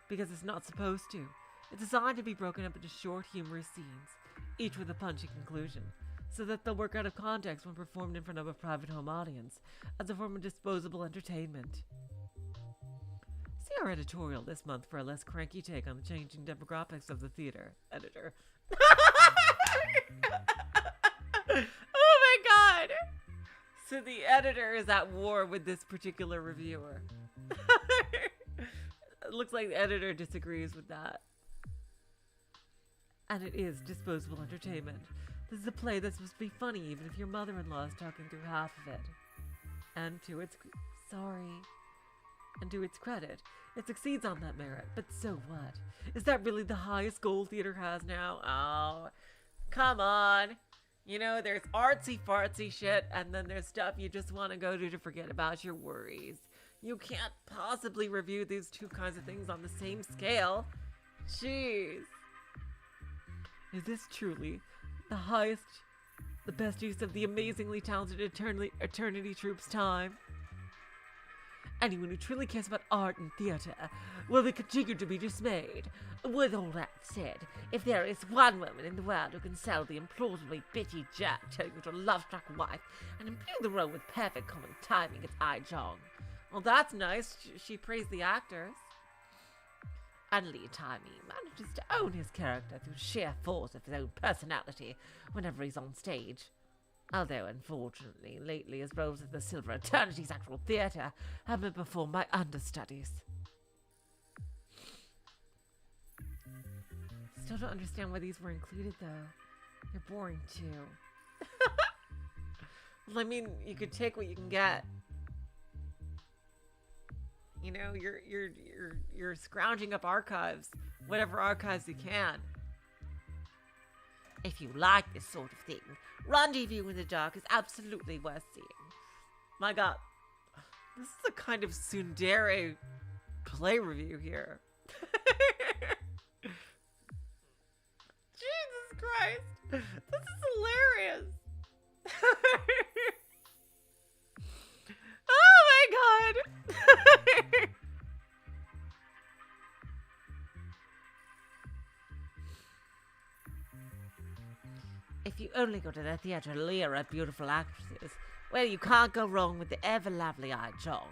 Because it's not supposed to. It's designed to be broken up into short, humorous scenes, each with a punchy conclusion, so that they'll work out of context when performed in front of a private home audience, as a form of disposable entertainment. See our editorial this month for a less cranky take on the changing demographics of the theater. Editor. Oh my god! So the editor is at war with this particular reviewer. It looks like the editor disagrees with that. And it is disposable entertainment. This is a play that's supposed to be funny, even if your mother-in-law is talking through half of it. And to its credit, it succeeds on that merit. But so what? Is that really the highest goal theater has now? Oh, come on. There's artsy-fartsy shit, and then there's stuff you just want to go to forget about your worries. You can't possibly review these two kinds of things on the same scale. Jeez. Is this truly the best use of the amazingly talented Eternity Troop's time? Anyone who truly cares about art and theatre will be continue to be dismayed. With all that said, if there is one woman in the world who can sell the implausibly bitchy jerk telling you to love-struck wife and imbue the role with perfect comic timing, it's Ai Zhong. Well, that's nice. She praised the actors. And Li Taimi manages to own his character through sheer force of his own personality whenever he's on stage. Although, unfortunately, lately his roles at the Silver Eternity's actual theatre have been performed by understudies. Still don't understand why these were included, though. They're boring, too. Well, I mean, you could take what you can get. You know, you're scrounging up archives, whatever archives you can. If you like this sort of thing, Rendezvous in the Dark is absolutely worth seeing. My God, this is a kind of tsundere play review here. Jesus Christ, this is hilarious. Oh my God. If you only go to the theatre to leer at beautiful actresses, well, you can't go wrong with the ever-lovely Ai Zhong.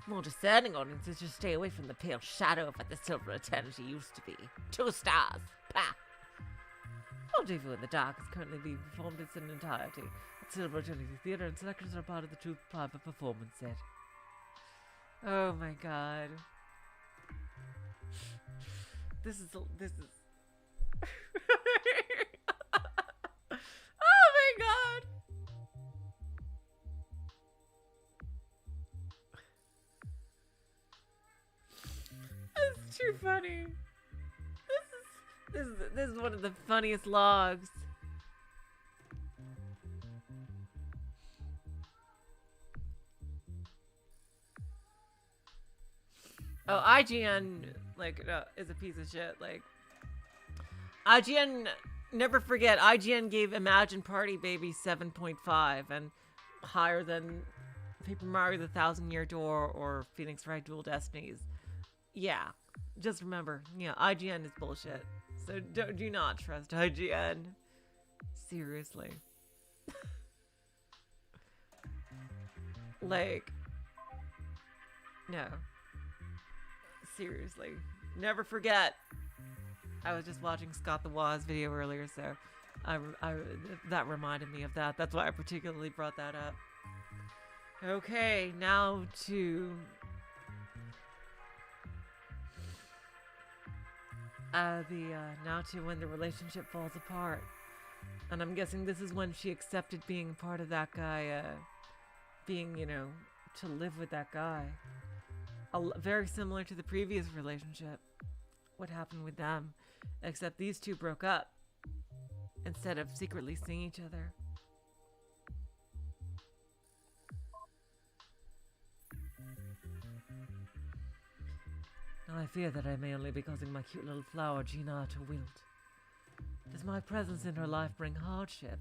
More discerning audiences should stay away from the pale shadow of what the Silver Eternity used to be. 2 stars. Pah! Rendezvous in the Dark is currently being performed in its entirety at Silver Eternity Theatre, and selections are part of the Truth private performance set. Oh my God. This is oh my God. That's too funny. This is one of the funniest logs. Oh, IGN, is a piece of shit. IGN, never forget, IGN gave Imagine Party Baby 7.5 and higher than Paper Mario the Thousand Year Door or Phoenix Wright Dual Destinies. Yeah, just remember, IGN is bullshit. So do not trust IGN. Seriously. No. Seriously. Never forget. I was just watching Scott the Waz video earlier, so that reminded me of that. That's why I particularly brought that up. Okay, now to when the relationship falls apart. And I'm guessing this is when she accepted being part of that guy, to live with that guy. Very similar to the previous relationship. What happened with them? Except these two broke up instead of secretly seeing each other. Now I fear that I may only be causing my cute little flower Gina to wilt. Does my presence in her life bring hardship?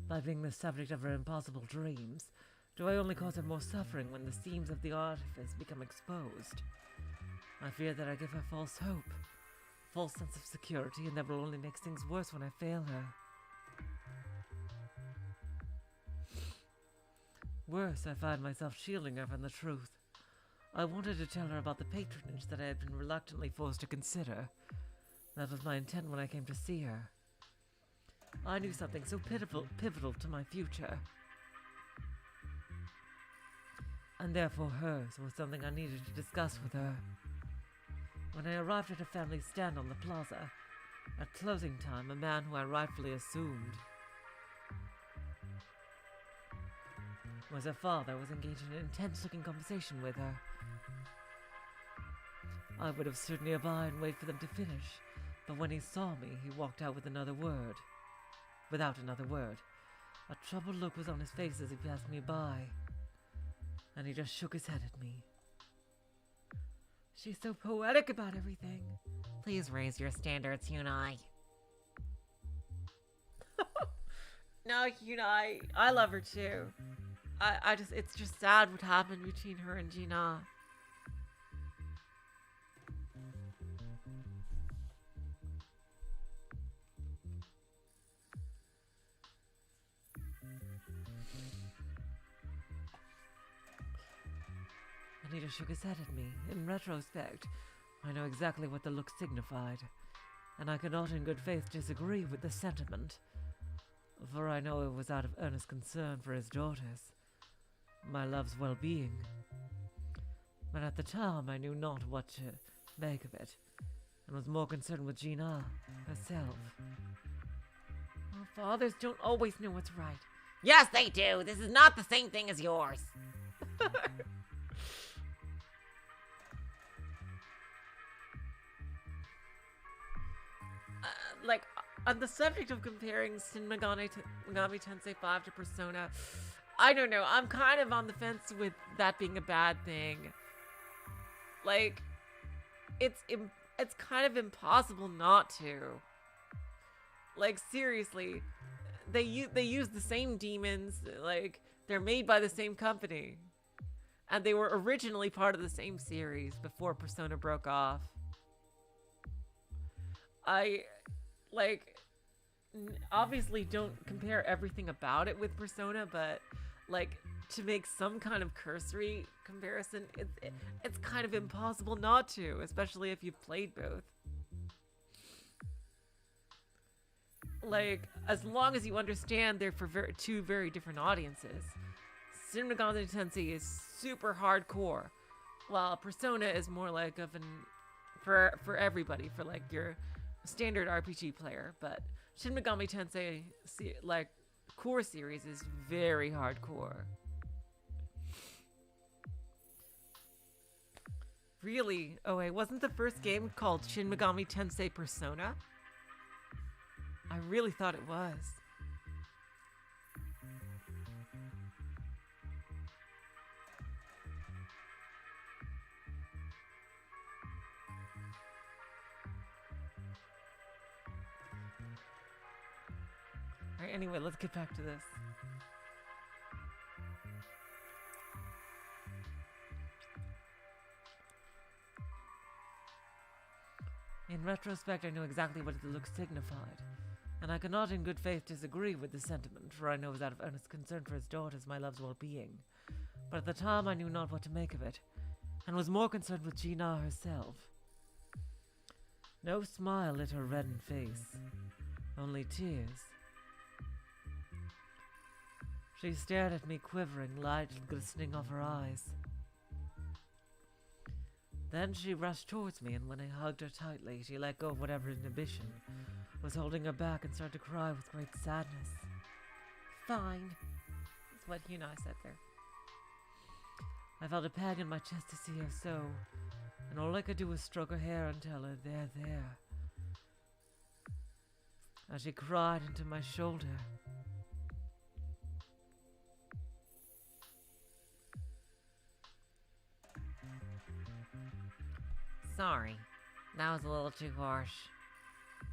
By being the subject of her impossible dreams, do I only cause her more suffering when the seams of the artifice become exposed? I fear that I give her false hope, false sense of security, and that will only make things worse when I fail her. Worse, I find myself shielding her from the truth. I wanted to tell her about the patronage that I had been reluctantly forced to consider. That was my intent when I came to see her. I knew something so pivotal to my future. And therefore hers was something I needed to discuss with her. When I arrived at her family stand on the plaza, at closing time, a man who I rightfully assumed was her father was engaged in an intense-looking conversation with her. I would have stood nearby and waited for them to finish, but when he saw me, he walked out without another word. A troubled look was on his face as he passed me by, and he just shook his head at me. She's so poetic about everything. Please raise your standards, Yunai. No, Yunai, I love her too. it's just sad what happened between her and Gina. Anita shook his head at me. In retrospect, I know exactly what the look signified, and I cannot in good faith disagree with the sentiment, for I know it was out of earnest concern for his daughters, my love's well-being. But at the time I knew not what to make of it, and was more concerned with Gina herself. Well, fathers don't always know what's right. Yes, they do. This is not the same thing as yours. Like, on the subject of comparing Shin Megami Tensei 5 to Persona, I don't know. I'm kind of on the fence with that being a bad thing. Like, it's kind of impossible not to. Like, seriously, they use the same demons. Like, they're made by the same company, and they were originally part of the same series before Persona broke off. Obviously don't compare everything about it with Persona, but, like, to make some kind of cursory comparison, it's kind of impossible not to, especially if you've played both. Like, as long as you understand they're for two very different audiences. Shin Megami Tensei is super hardcore, while Persona is more like of an for everybody, for like your standard RPG player. But Shin Megami Tensei, like, core series is very hardcore. Really? Oh wait, wasn't the first game called Shin Megami Tensei Persona? I really thought it was. Alright, anyway, let's get back to this. In retrospect, I knew exactly what the look signified, and I cannot in good faith disagree with the sentiment, for I know it was out of earnest concern for his daughters, my love's well-being. But at the time I knew not what to make of it, and was more concerned with Gina herself. No smile lit her reddened face, only tears. She stared at me, quivering, light glistening of her eyes. Then she rushed towards me, and when I hugged her tightly, she let go of whatever inhibition was holding her back and started to cry with great sadness. Fine, is what you and I said there. I felt a pang in my chest to see her so, and all I could do was stroke her hair and tell her, there. As she cried into my shoulder. Sorry, that was a little too harsh.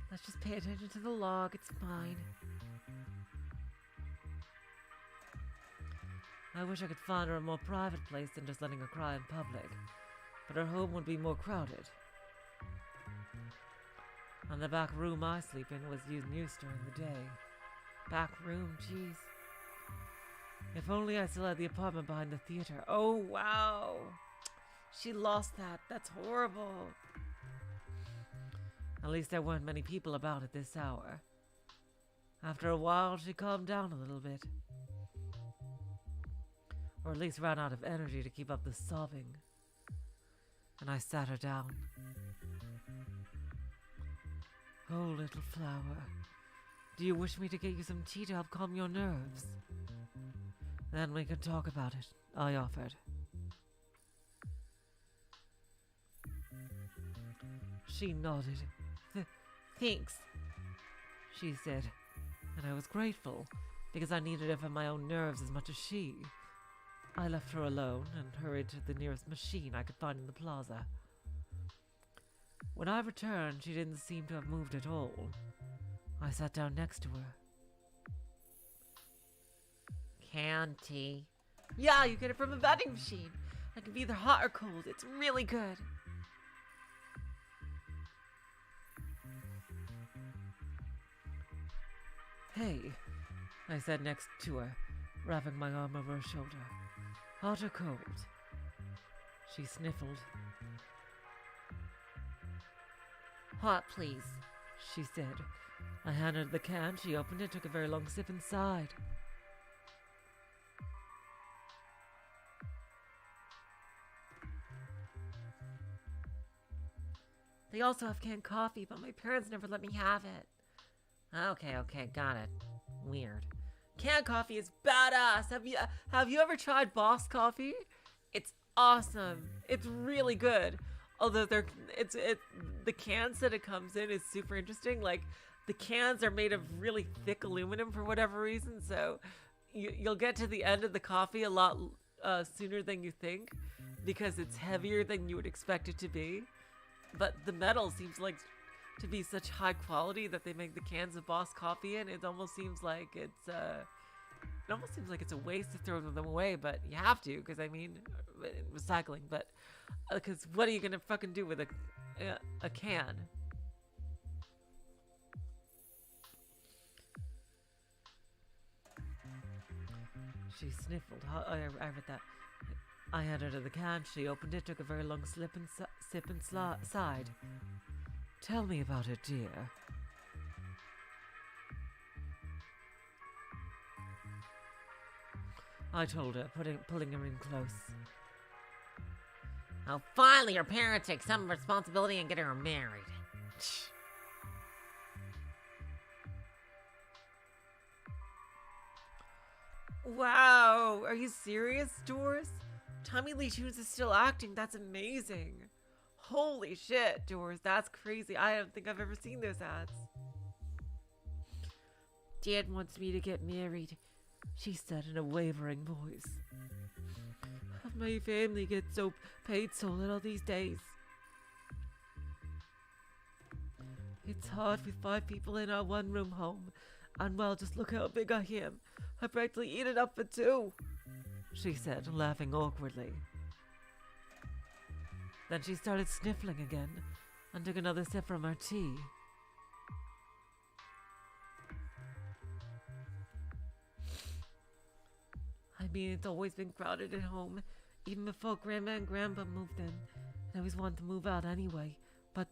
Let's just pay attention to the log, it's fine. I wish I could find her a more private place than just letting her cry in public, but her home would be more crowded. And the back room I sleep in was used during the day. Back room, jeez. If only I still had the apartment behind the theater. Oh, wow! She lost that. That's horrible. At least there weren't many people about at this hour. After a while, she calmed down a little bit. Or at least ran out of energy to keep up the sobbing. And I sat her down. Oh, little flower. Do you wish me to get you some tea to help calm your nerves? Then we can talk about it, I offered. She nodded. Thanks, she said, and I was grateful, because I needed it for my own nerves as much as she. I left her alone and hurried to the nearest machine I could find in the plaza. When I returned, she didn't seem to have moved at all. I sat down next to her. Canty, Yeah, you get it from a vending machine. It can be either hot or cold. It's really good. Hey, I said next to her, wrapping my arm over her shoulder. Hot or cold? She sniffled. Hot, please, she said. I handed her the can. She opened it, took a very long sip, and sighed. They also have canned coffee, but my parents never let me have it. Okay, got it. Weird. Canned coffee is badass. Have you ever tried Boss Coffee? It's awesome. It's really good. Although the cans that it comes in is super interesting. Like, the cans are made of really thick aluminum for whatever reason, so you'll get to the end of the coffee a lot sooner than you think because it's heavier than you would expect it to be. But the metal seems like to be such high quality that they make the cans of Boss Coffee in. It almost seems like it's a waste to throw them away, but you have to because I mean, recycling. But because what are you gonna fucking do with a can? She sniffled. I read that. I handed her the can. She opened it, took a very long sip and sighed. Tell me about it, dear. I told her, pulling her in close. Oh, finally your parents take some responsibility and get her married. Wow, are you serious, Doris? Tommy Lee Jones is still acting. That's amazing. Holy shit, Doris, that's crazy. I don't think I've ever seen those ads. Dad wants me to get married, she said in a wavering voice. My family gets so paid so little these days. It's hard with 5 people in our one-room home. And well, just look how big I am. I practically eat it up for 2, she said, laughing awkwardly. Then she started sniffling again and took another sip from her tea. I mean, it's always been crowded at home, even before Grandma and Grandpa moved in. I always wanted to move out anyway, but...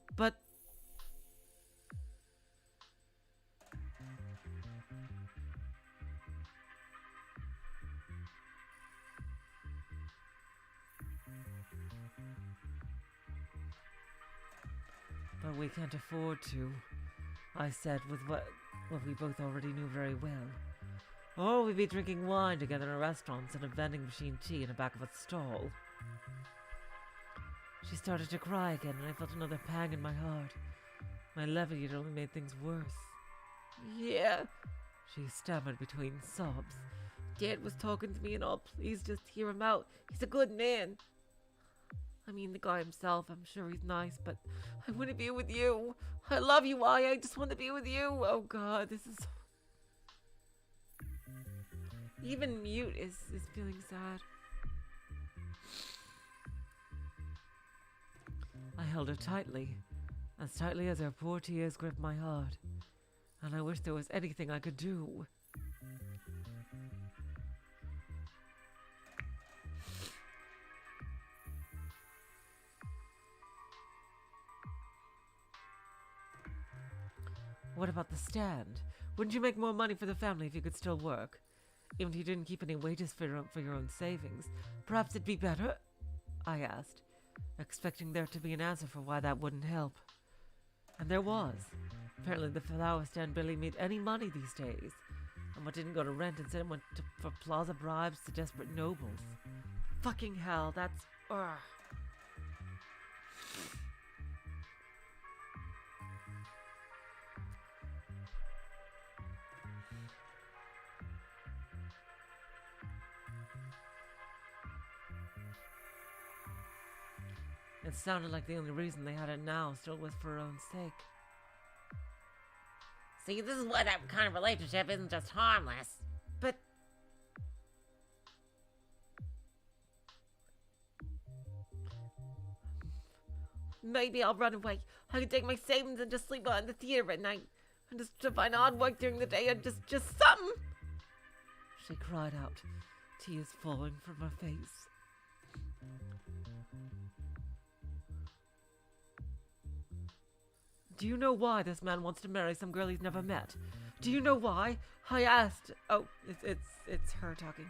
But we can't afford to, I said with what we both already knew very well. Or we'd be drinking wine together in restaurants and a vending machine tea in the back of a stall. She started to cry again, and I felt another pang in my heart. My levity had only made things worse. Yeah, she stammered between sobs. Dad was talking to me and all. Please just hear him out. He's a good man. I mean, the guy himself, I'm sure he's nice, but I want to be with you. I love you, I just want to be with you. Oh God, this is... Even Mute is feeling sad. I held her tightly as her poor tears gripped my heart, and I wished there was anything I could do. What about the stand? Wouldn't you make more money for the family if you could still work? Even if you didn't keep any wages for your own savings. Perhaps it'd be better? I asked, expecting there to be an answer for why that wouldn't help. And there was. Apparently the flower stand barely made any money these days. And what didn't go to rent instead went for plaza bribes to desperate nobles. Fucking hell, that's... Ugh. It sounded like the only reason they had it now still was for her own sake. See, this is why that kind of relationship isn't just harmless. But... Maybe I'll run away. I can take my savings and just sleep behind the theater at night. And just to find odd work during the day and just something. She cried out, tears falling from her face. Do you know why this man wants to marry some girl he's never met? Do you know why? I asked. Oh, it's her talking.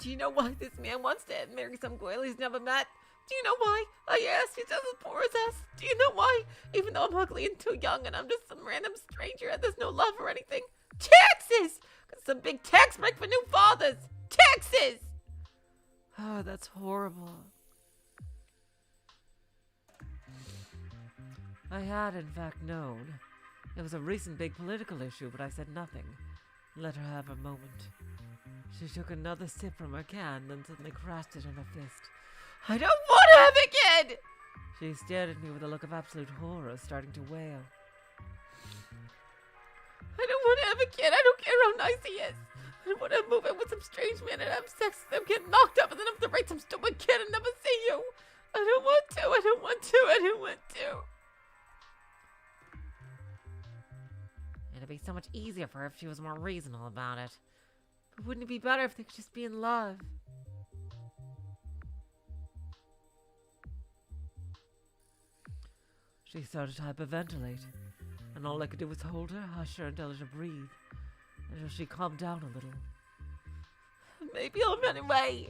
Do you know why this man wants to marry some girl he's never met? Do you know why? I asked. He's just as poor as us. Do you know why? Even though I'm ugly and too young and I'm just some random stranger and there's no love or anything. Taxes! Some big tax break for new fathers. Taxes! Oh, that's horrible. I had, in fact, known. It was a recent big political issue, but I said nothing. Let her have her moment. She took another sip from her can, then suddenly crashed it in her fist. I don't want to have a kid! She stared at me with a look of absolute horror, starting to wail. I don't want to have a kid. I don't care how nice he is. I don't want to move in with some strange man and have sex with him, get knocked up, and then have to rape some stupid kid and never see you. I don't want to. I don't want to. I don't want to. It'd be so much easier for her if she was more reasonable about it. But wouldn't it be better if they could just be in love? She started to hyperventilate, and all I could do was hold her, hush her, and tell her to breathe, until she calmed down a little. Maybe I'll run away,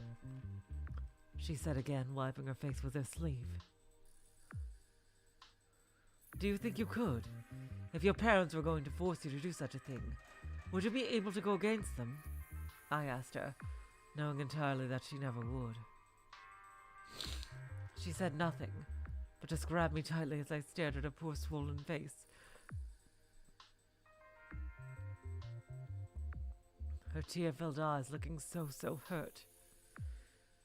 she said again, wiping her face with her sleeve. Do you think you could? If your parents were going to force you to do such a thing, would you be able to go against them? I asked her, knowing entirely that she never would. She said nothing, but just grabbed me tightly as I stared at her poor swollen face. Her tear-filled eyes looking so hurt.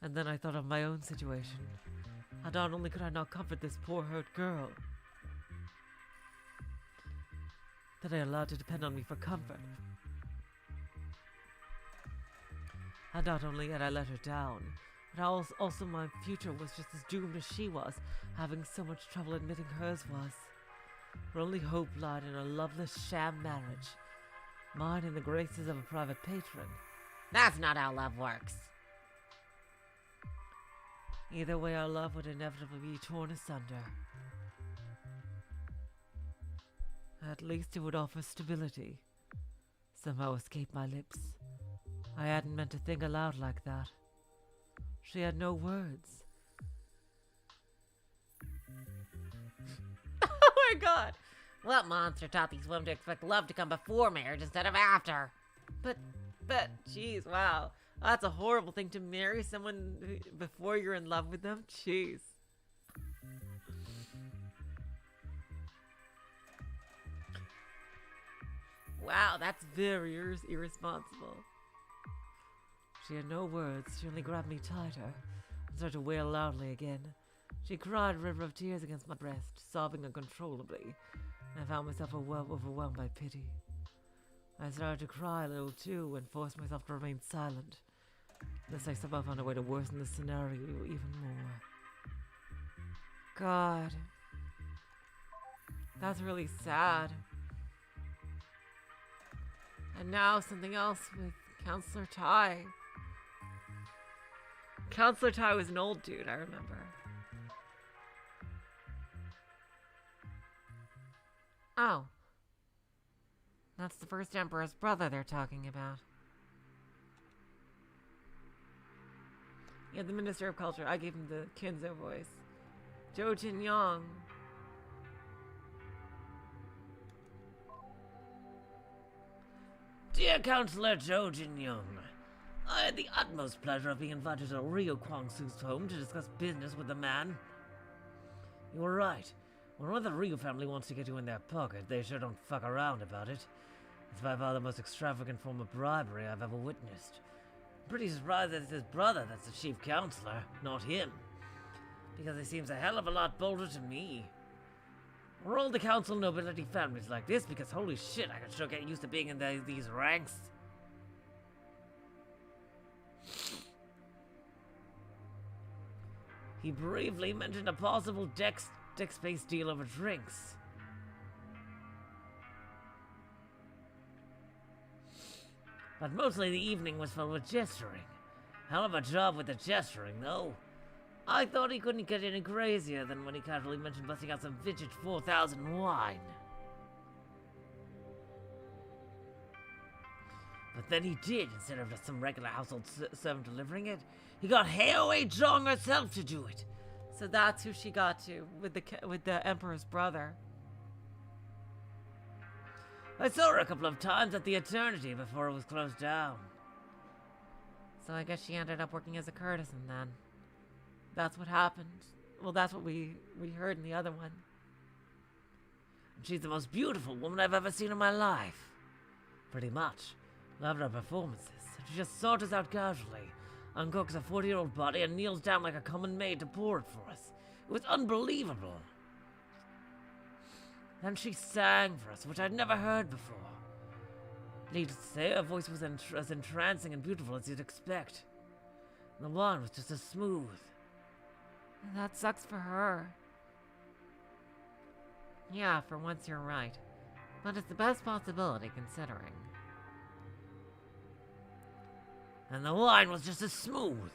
And then I thought of my own situation. And not only could I not comfort this poor hurt girl, that I allowed to depend on me for comfort. And not only had I let her down, but also my future was just as doomed as she was, having so much trouble admitting hers was. Her only hope lied in a loveless sham marriage, mine in the graces of a private patron. That's not how love works. Either way, our love would inevitably be torn asunder. At least it would offer stability. Somehow escaped my lips. I hadn't meant to think aloud like that. She had no words. Oh my god! What monster taught these women to expect love to come before marriage instead of after? But, jeez, wow. That's a horrible thing to marry someone before you're in love with them. Jeez. Wow, that's very irresponsible. She had no words. She only grabbed me tighter and started to wail loudly again. She cried a river of tears against my breast, sobbing uncontrollably, and I found myself overwhelmed by pity. I started to cry a little too and forced myself to remain silent, lest I somehow found a way to worsen the scenario even more. God. That's really sad. And now something else with Counselor Ty. Counselor Ty was an old dude, I remember. Oh. That's the first Emperor's brother they're talking about. Yeah, the Minister of Culture. I gave him the Kinzo voice. Zhou Jinyang. Dear Counselor Zhou Jinyang, I had the utmost pleasure of being invited to Ryo Kwangsu's home to discuss business with the man. You were right. When the Ryu family wants to get you in their pocket, they sure don't fuck around about it. It's by far the most extravagant form of bribery I've ever witnessed. I'm pretty surprised that it's his brother that's the chief counselor, not him. Because he seems a hell of a lot bolder to me. We're all the council nobility families like this because holy shit, I could sure get used to being in these ranks. He briefly mentioned a possible deck space deal over drinks. But mostly the evening was filled with gesturing. Hell of a job with the gesturing, though. I thought he couldn't get any crazier than when he casually mentioned busting out some vintage 4000 wine. But then he did, instead of just some regular household servant delivering it. He got Hayway Jong herself to do it. So that's who she got to, with the Emperor's brother. I saw her a couple of times at the Eternity before it was closed down. So I guess she ended up working as a courtesan then. That's what happened. Well, that's what we heard in the other one. She's the most beautiful woman I've ever seen in my life. Pretty much. Loved her performances. She just saunters out casually, uncooks a 40-year-old body, and kneels down like a common maid to pour it for us. It was unbelievable. Then she sang for us, which I'd never heard before. Needless to say, her voice was as entrancing and beautiful as you'd expect. And the wine was just as smooth. That sucks for her. Yeah, for once you're right. But it's the best possibility, considering. And the wine was just as smooth.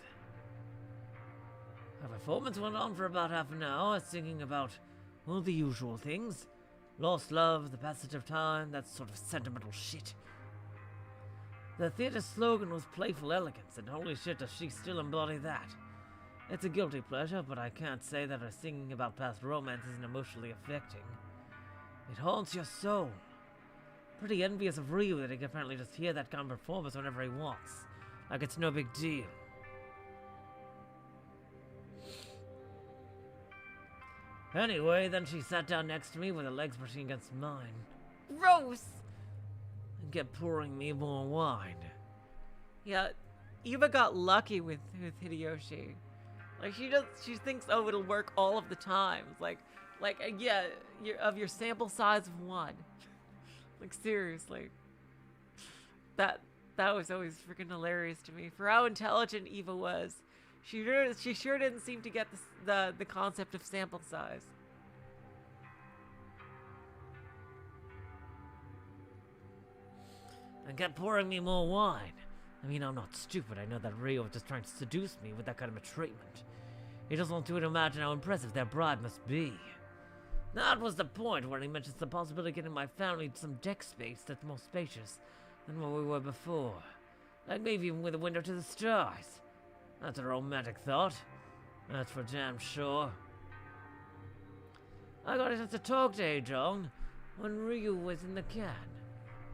Our performance went on for about half an hour, singing about all the usual things. Lost love, the passage of time, that sort of sentimental shit. The theater's slogan was playful elegance, and holy shit does she still embody that. It's a guilty pleasure, but I can't say that her singing about past romance isn't emotionally affecting. It haunts your soul. Pretty envious of Ryu that he can apparently just hear that kind of performance whenever he wants. Like it's no big deal. Anyway, then she sat down next to me with her legs brushing against mine. Gross! And kept pouring me more wine. Yeah, Eva got lucky with Hideyoshi. Like, she thinks, oh, it'll work all of the times. Yeah, of your sample size of one. Like, seriously. That was always freaking hilarious to me. For how intelligent Eva was, she sure didn't seem to get the concept of sample size. And kept pouring me more wine. I mean, I'm not stupid. I know that Rio was just trying to seduce me with that kind of a treatment. He just wants you to imagine how impressive their bride must be. That was the point where he mentions the possibility of getting my family some deck space that's more spacious than where we were before. Like maybe even with a window to the stars. That's a romantic thought. That's for damn sure. I got a chance to talk to Ajong when Ryu was in the can.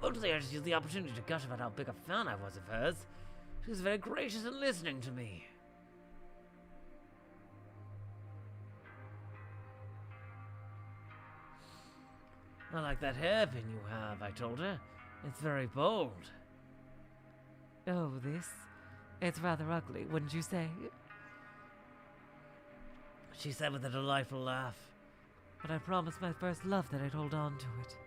Mostly I just used the opportunity to gush about how big a fan I was of hers. She was very gracious in listening to me. I like that hairpin you have, I told her. It's very bold. Oh, this? It's rather ugly, wouldn't you say? She said with a delightful laugh. But I promised my first love that I'd hold on to it.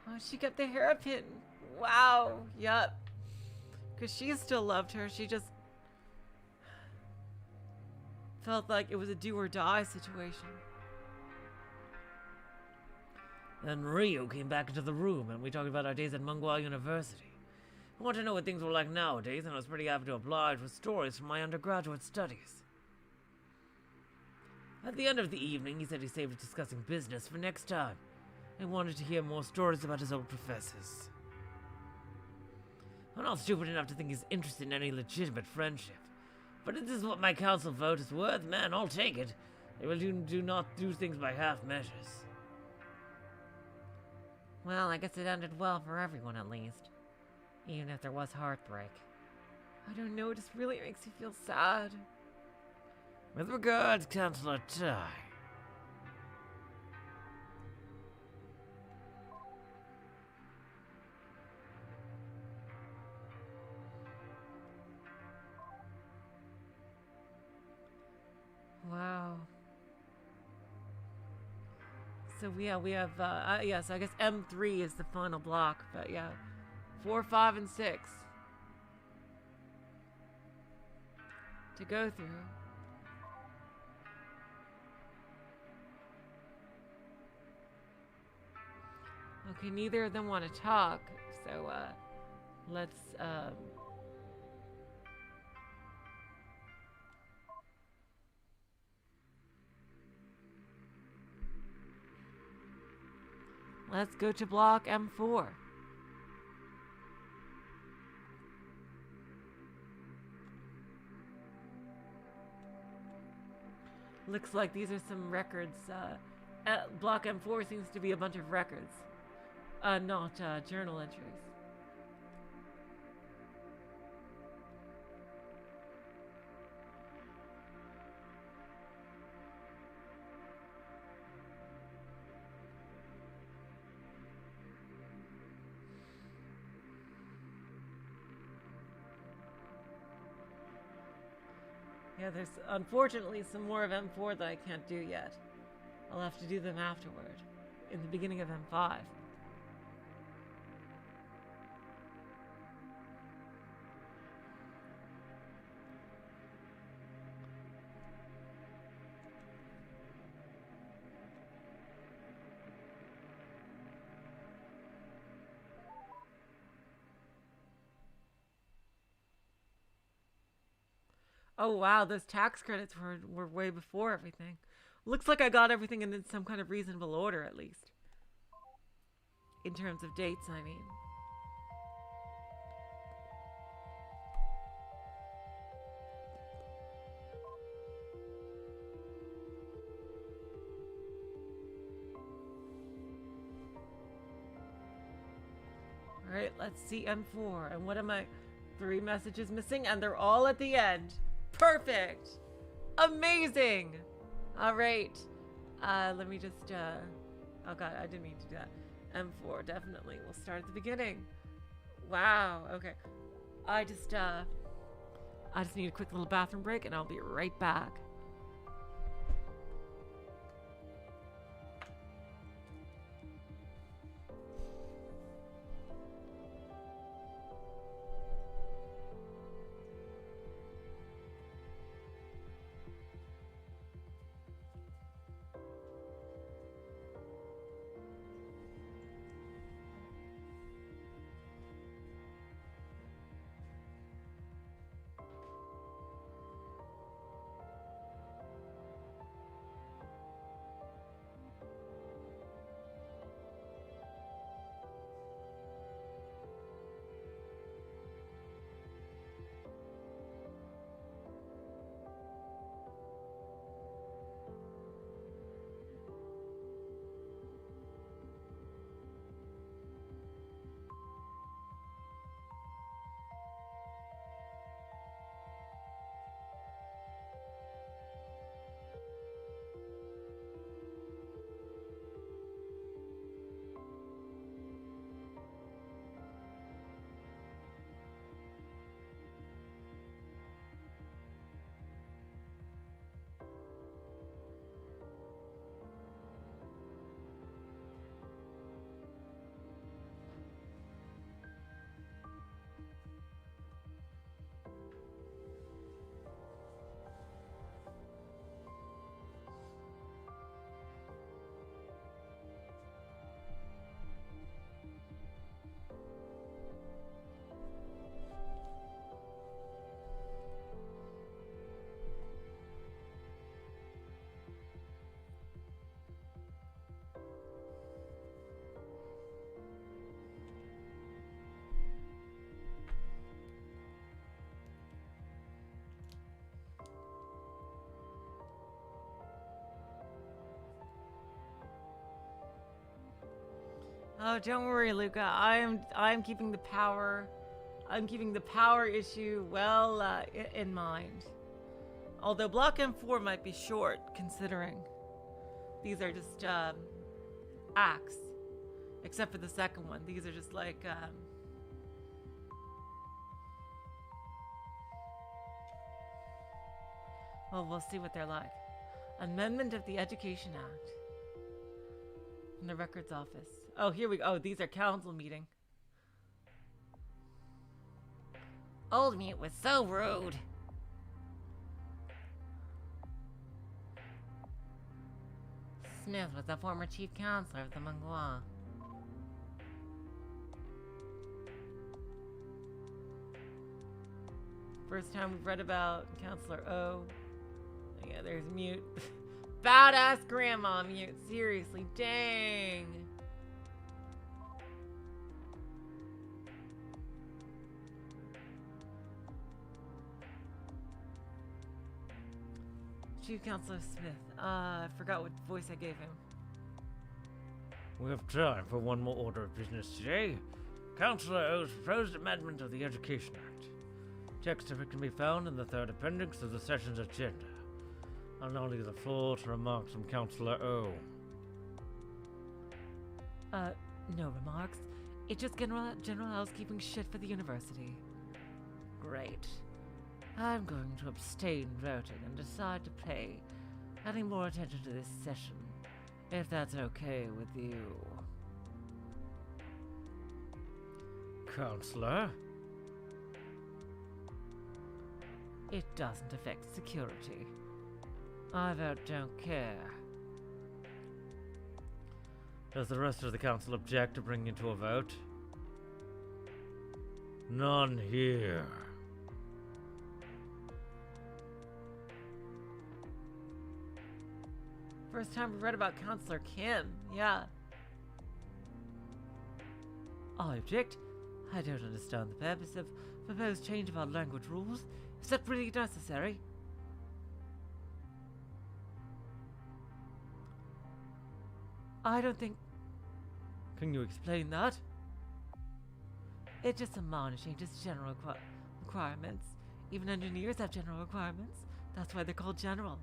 Oh, she kept the hairpin. Wow. Yup. Because she still loved her. She just felt like it was a do or die situation. Then Ryu came back into the room and we talked about our days at Munghwa University. I wanted to know what things were like nowadays, and I was pretty happy to oblige with stories from my undergraduate studies. At the end of the evening, he said he saved discussing business for next time. I wanted to hear more stories about his old professors. I'm not stupid enough to think he's interested in any legitimate friendship. But if this is what my council vote is worth, man, I'll take it. They will do not do things by half measures. Well, I guess it ended well for everyone at least. Even if there was heartbreak. I don't know, it just really makes me feel sad. With regards, Councillor Tai. Wow. So we have yeah, so I guess M3 is the final block, but yeah. 4, 5, and 6. to go through. Okay, neither of them want to talk, so let's let's go to block M4. Looks like these are some records. Block M4 seems to be a bunch of records. Not journal entries. Yeah, there's unfortunately some more of M4 that I can't do yet. I'll have to do them afterward, in the beginning of M5. Oh wow, those tax credits were way before everything. Looks like I got everything in some kind of reasonable order, at least. In terms of dates, I mean. Alright, let's see M4. And what am I? 3 messages missing, and they're all at the end. Perfect! Amazing! Alright. Let me just, oh god, I didn't mean to do that. M4, definitely. We'll start at the beginning. Wow, okay. I just need a quick little bathroom break, and I'll be right back. Oh, don't worry, Luca. I'm keeping the power. I'm keeping the power issue well in mind. Although block M4 might be short, considering these are just acts, except for the second one. These are just like well, we'll see what they're like. Amendment of the Education Act. From the records office. Oh, here we go. Oh, these are council meeting. Old Mute was so rude. Smith was the former chief counselor of the Mengua. First time we've read about Counselor O. Yeah, there's Mute. Badass grandma Mute. Seriously, dang. Chief Counselor Smith. I forgot what voice I gave him. We have time for one more order of business today. Councillor O's proposed amendment of the Education Act. Text of it can be found in the third appendix of the session's agenda. I'll now leave the floor to remarks from Councillor O. No remarks. It's just general housekeeping shit for the university. Great. I'm going to abstain voting and decide to pay any more attention to this session, if that's okay with you. Councillor? It doesn't affect security. I vote don't care. Does the rest of the council object to bringing it to a vote? None here. First time we read about Counselor Kim. Yeah. I object. I don't understand the purpose of proposed change of our language rules. Is that really necessary? I don't think... Can you explain that? It's just a minor change to general requirements. Even engineers have general requirements. That's why they're called general.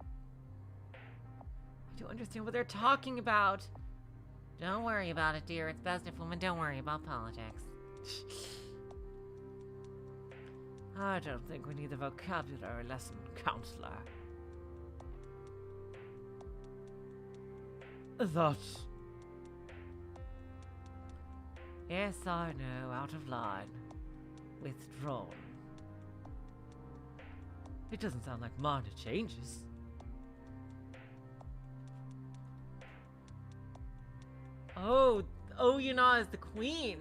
I don't understand what they're talking about. Don't worry about it, dear. It's best if women don't worry about politics. I don't think we need a vocabulary lesson, Counselor. That's... Yes, I know, out of line. Withdrawn. It doesn't sound like minor changes. Oh, Yuna is the queen.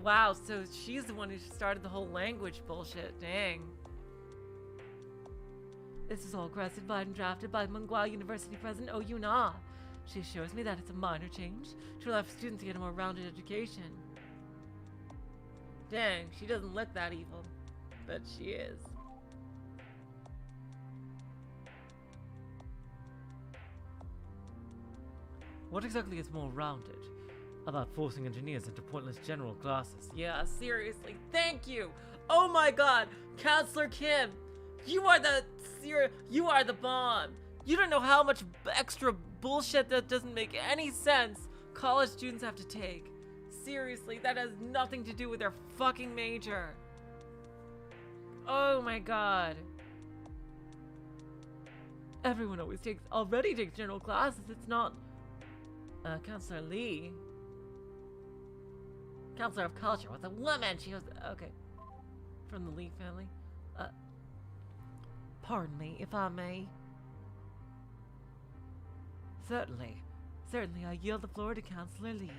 Wow, so she's the one who started the whole language bullshit. Dang. This is all requested by and drafted by Mengua University President Oh Yuna. She assures me that it's a minor change to allow students to get a more rounded education. Dang, she doesn't look that evil, but she is. What exactly is more rounded about forcing engineers into pointless general classes? Yeah, seriously, thank you! Oh my god, Counselor Kim! You are the bomb! You don't know how much extra bullshit that doesn't make any sense college students have to take. Seriously, that has nothing to do with their fucking major. Oh my god. Everyone already takes general classes. It's not Counselor Lee. Counselor of Culture was a woman. She was okay. From the Lee family. Pardon me, if I may. Certainly. I yield the floor to Counselor Lee.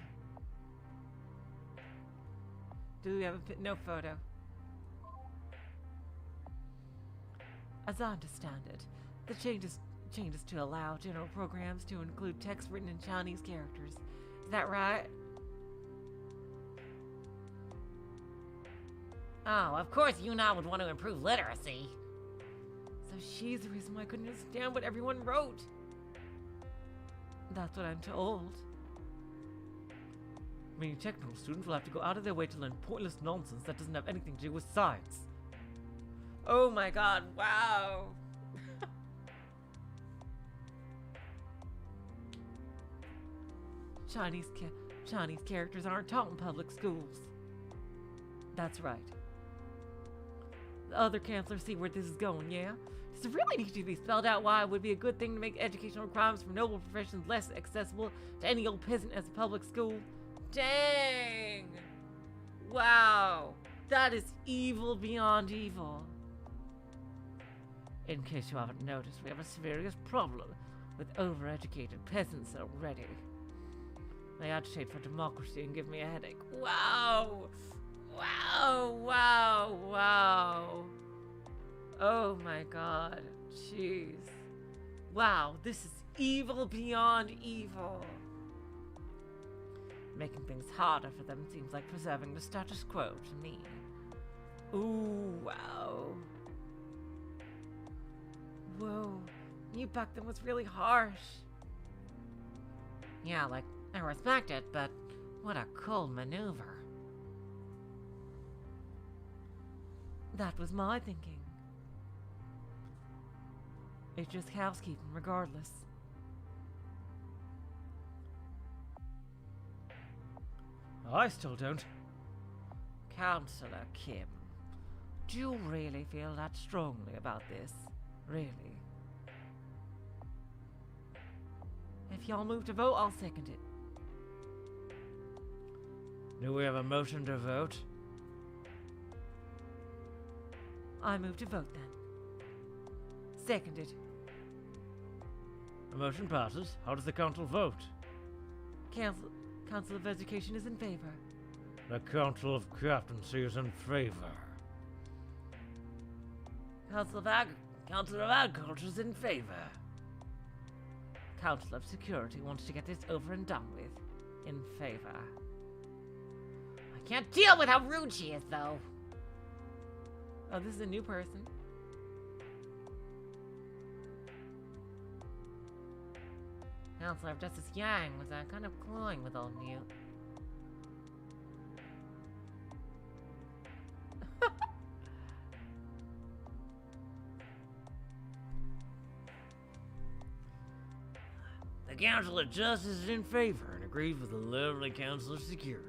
Do we have no photo? As I understand it, the changes to allow general programs to include text written in Chinese characters. Is that right? Oh, of course Yuna would want to improve literacy. So she's the reason why I couldn't understand what everyone wrote. That's what I'm told. Meaning technical students will have to go out of their way to learn pointless nonsense that doesn't have anything to do with science. Oh my god, wow. Chinese characters aren't taught in public schools. That's right. The other counselors see where this is going, yeah? Does it really need to be spelled out why it would be a good thing to make educational requirements for noble professions less accessible to any old peasant as a public school? Dang! Wow! That is evil beyond evil. In case you haven't noticed, we have a serious problem with overeducated peasants already. They agitate for democracy and give me a headache. Wow! Wow! Wow! Wow! Oh my god. Jeez. Wow, this is evil beyond evil. Making things harder for them seems like preserving the status quo to me. Ooh, wow. Whoa, you back then was really harsh. Yeah, like, I respect it, but what a cold maneuver. That was my thinking. It's just housekeeping regardless. I still don't. Counselor Kim, do you really feel that strongly about this? Really? If y'all move to vote, I'll second it. Do we have a motion to vote? I move to vote then. Seconded. The motion passes. How does the council vote? Council of Education is in favor. The Council of Captaincy is in favor. Council of Agriculture is in favor. Council of Security wants to get this over and done with. In favor. I can't deal with how rude she is, though. Oh, this is a new person. Counselor of Justice Yang was kind of clawing with old Newt. The Council of Justice is in favor and agrees with the lovely Council of Security.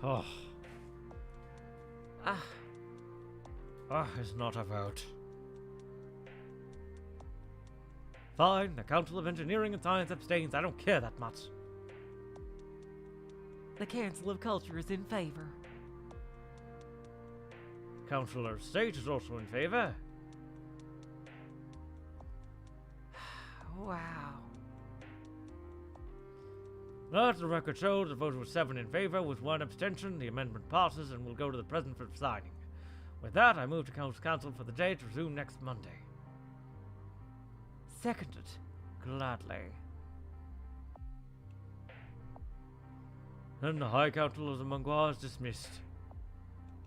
Oh. It's not a vote. Fine, the Council of Engineering and Science abstains. I don't care that much. The Council of Culture is in favor. Council of State is also in favor. Wow. Let the record show the vote was 7 in favor with 1 abstention. The amendment passes and will go to the President for signing. With that, I move to Council for the day to resume next Monday. Seconded. Gladly. Then the High Council of the Mongois is dismissed.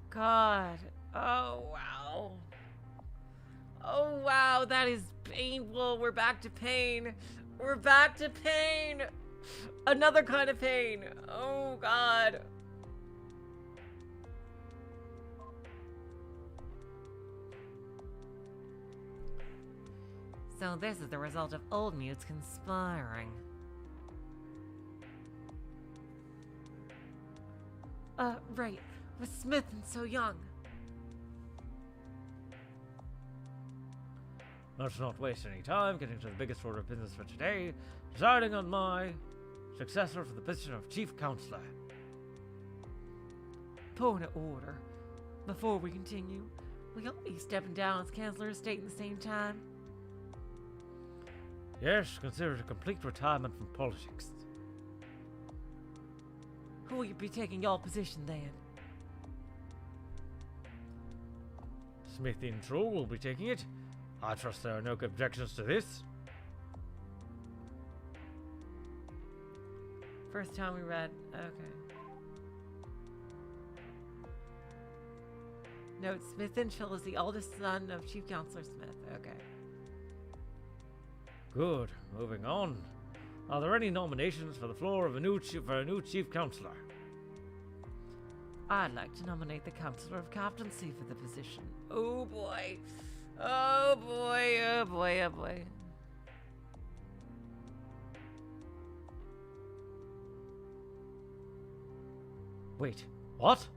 God. Oh, wow. Oh, wow, that is painful. We're back to pain. We're back to pain. Another kind of pain. Oh, God. So this is the result of old mutes conspiring. Right. With Smith and so young. Let's not waste any time getting to the biggest order of business for today, deciding on my successor for the position of Chief Counselor. Point of order. Before we continue, will y'all be stepping down as Chancellor of State at the same time? Yes, consider it a complete retirement from politics. Who will you be taking y'all position then? Smithy and Troll will be taking it. I trust there are no objections to this. First time we read. Okay. Note, Smith and Chill is the eldest son of Chief Counselor Smith. Okay. Good. Moving on. Are there any nominations for the floor of a new Chief Counselor? I'd like to nominate the Counselor of Captaincy for the position. Oh boy. Oh boy, oh boy, oh boy. Wait, what?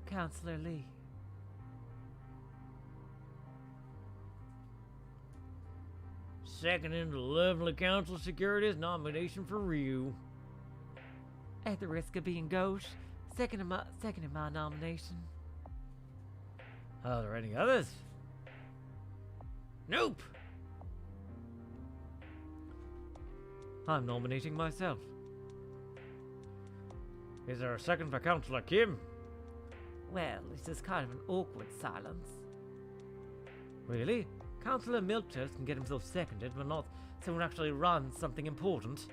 Counselor Lee. Seconding the lovely Council of Security's nomination for Ryu. At the risk of being gauche, seconding my nomination. Are there any others? Nope. I'm nominating myself. Is there a second for Councillor Kim? Well, this is kind of an awkward silence. Really? Councillor Milktoast can get himself seconded, but not someone actually runs something important.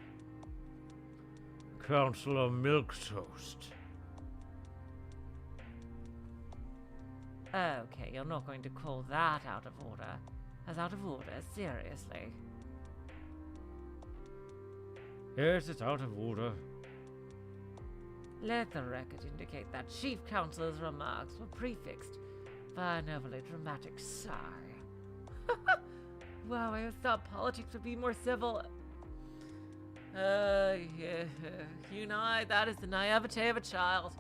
Councillor Milktoast. Okay, you're not going to call that out of order. As out of order, seriously. Yes, it's out of order. Let the record indicate that Chief Counselor's remarks were prefixed by an overly dramatic sigh. Wow, I thought politics would be more civil. Yeah, that is the naivete of a child.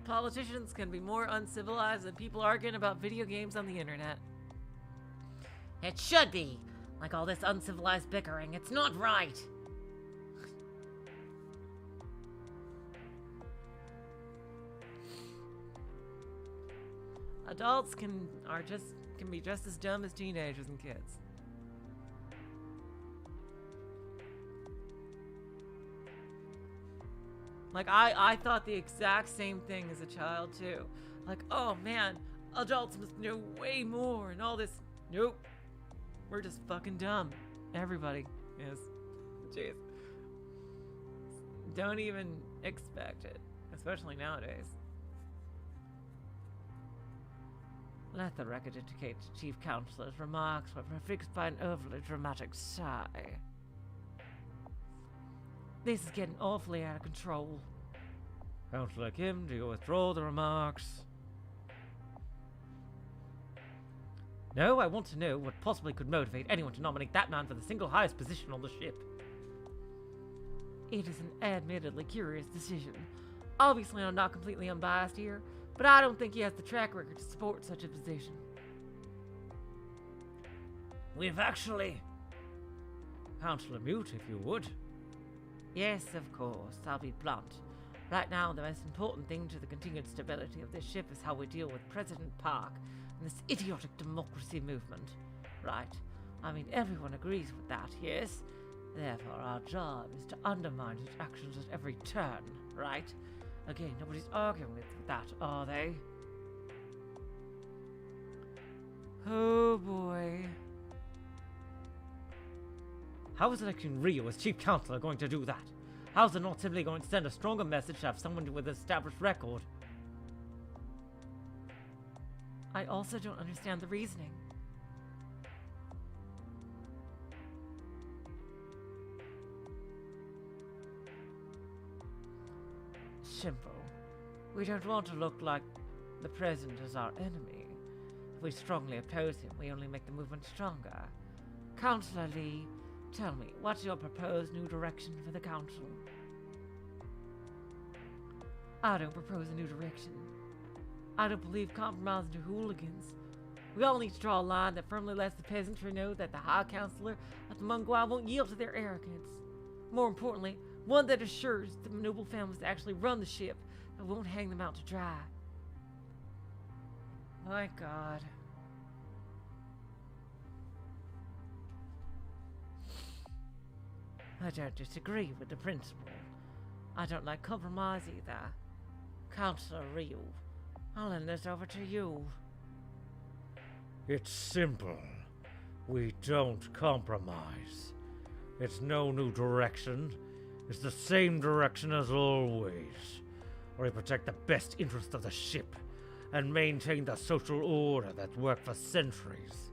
Politicians can be more uncivilized than people arguing about video games on the internet. It should be. Like all this uncivilized bickering. It's not right. Adults can be just as dumb as teenagers and kids. Like, I thought the exact same thing as a child, too. Like, oh man, adults must know way more and all this. Nope. We're just fucking dumb. Everybody is. Jeez. Don't even expect it. Especially nowadays. Let the record indicate Chief Counselor's remarks were prefixed by an overly dramatic sigh. This is getting awfully out of control. Councillor Kim, do you withdraw the remarks? No, I want to know what possibly could motivate anyone to nominate that man for the single highest position on the ship. It is an admittedly curious decision. Obviously, I'm not completely unbiased here, but I don't think he has the track record to support such a position. We've actually... Councillor Mute, if you would. Yes, of course, I'll be blunt. Right now, the most important thing to the continued stability of this ship is how we deal with President Park and this idiotic democracy movement. Right. I mean, everyone agrees with that, yes? Therefore, our job is to undermine his actions at every turn, right? Again, nobody's arguing with that, are they? Oh boy. How is electing Rio as Chief Counselor going to do that? How is it not simply going to send a stronger message to have someone with an established record? I also don't understand the reasoning. Simple. We don't want to look like the President is our enemy. If we strongly oppose him, we only make the movement stronger. Councillor Lee, tell me, what's your proposed new direction for the Council? I don't propose a new direction. I don't believe compromising to hooligans. We all need to draw a line that firmly lets the peasantry know that the High Counselor of the Mongwa won't yield to their arrogance. More importantly, one that assures the noble families that actually run the ship and won't hang them out to dry. My God. I don't disagree with the principle. I don't like compromise either. Councillor Rio, I'll hand this over to you. It's simple. We don't compromise. It's no new direction. It's the same direction as always. We protect the best interest of the ship and maintain the social order that's worked for centuries.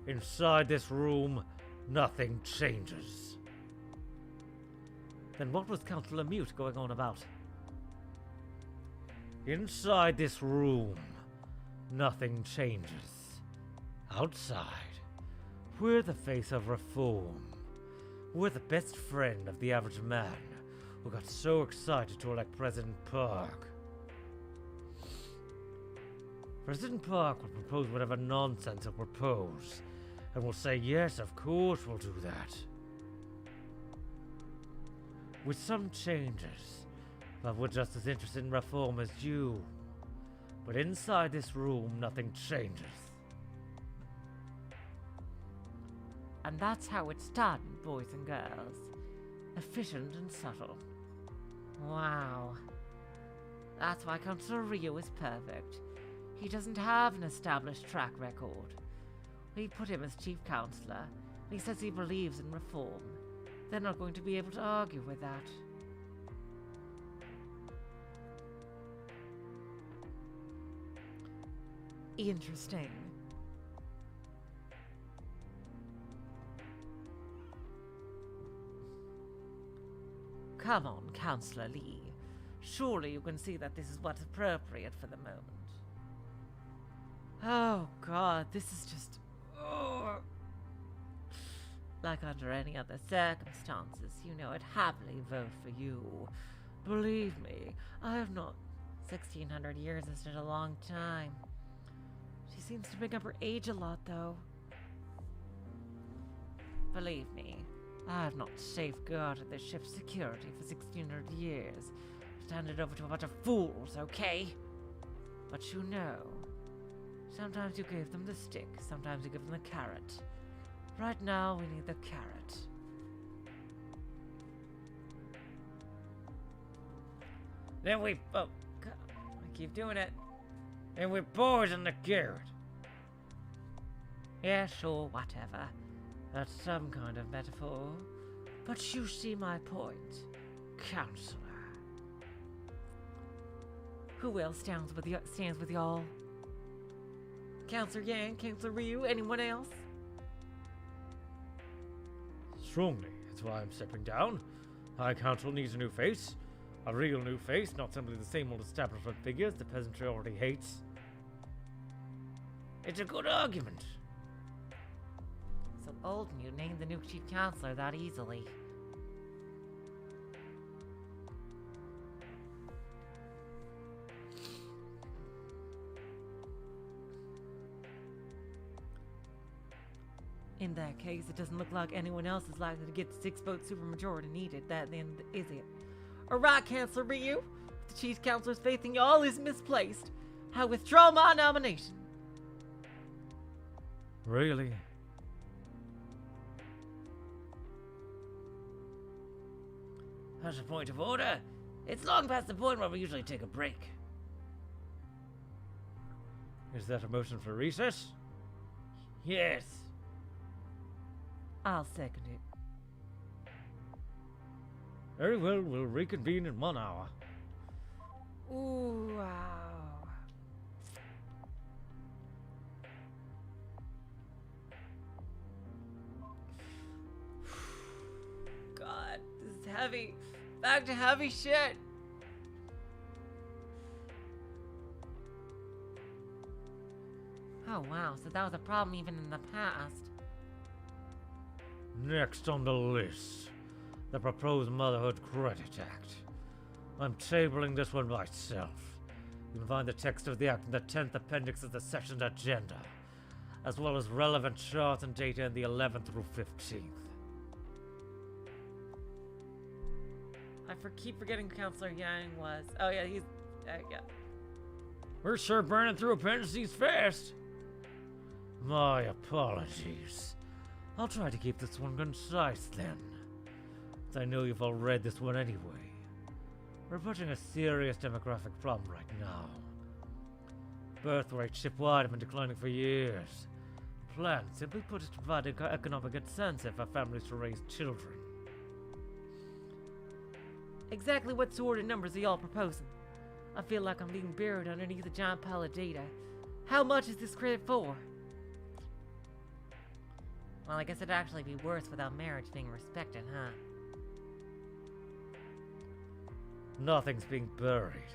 Inside this room, nothing changes. Then what was Councillor Mute going on about? Inside this room, nothing changes. Outside, we're the face of reform. We're the best friend of the average man who got so excited to elect President Park. President Park will propose whatever nonsense he'll propose, and we'll say, yes, of course we'll do that. With some changes, but we're just as interested in reform as you. But inside this room, nothing changes. And that's how it's done, boys and girls. Efficient and subtle. Wow. That's why Counselor Rio is perfect. He doesn't have an established track record. We put him as chief counselor, and he says he believes in reform. They're not going to be able to argue with that. Interesting. Come on, Counselor Lee. Surely you can see that this is what's appropriate for the moment. Oh god, this is just... Oh. Like under any other circumstances, you know I'd happily vote for you. Believe me, I have not... 1600 years isn't a long time. She seems to bring up her age a lot, though. Believe me, I have not safeguarded this ship's security for 1600 years. Just handed over to a bunch of fools, okay? But you know, sometimes you give them the stick, sometimes you give them the carrot. Right now, we need the carrot. Then we... Oh, God, I keep doing it. Then we poison the carrot. Yeah, sure, whatever. That's some kind of metaphor. But you see my point, Counselor. Who else stands with y'all? Counselor Yang, Counselor Ryu, anyone else? Strongly. That's why I'm stepping down. High Council needs a new face. A real new face, not simply the same old establishment figures the peasantry already hates. It's a good argument. So old and you named the new chief counselor that easily. In that case, it doesn't look like anyone else is likely to get the 6-vote supermajority needed. That then is it. Alright, Counselor Ryu. The chief counselor's faith in y'all is misplaced. I withdraw my nomination. Really? That's a point of order. It's long past the point where we usually take a break. Is that a motion for recess? Yes. I'll second it. Very well, we'll reconvene in 1 hour. Ooh, wow. God, this is heavy. Back to heavy shit. Oh wow, so that was a problem even in the past. Next on the list, the proposed Motherhood Credit Act. I'm tabling this one myself. You can find the text of the act in the 10th appendix of the session agenda, as well as relevant charts and data in the 11th through 15th. Keep forgetting Counselor Yang was. Oh yeah, he's. Yeah. We're sure burning through appendices fast. My apologies. I'll try to keep this one concise then. As I know you've all read this one anyway. We're pushing a serious demographic problem right now. Birth rates shipwide have been declining for years. The plan, simply put, is to provide economic incentive for families to raise children. Exactly what sort of numbers are y'all proposing? I feel like I'm being buried underneath a giant pile of data. How much is this credit for? Well, I guess it'd actually be worse without marriage being respected, huh? Nothing's being buried.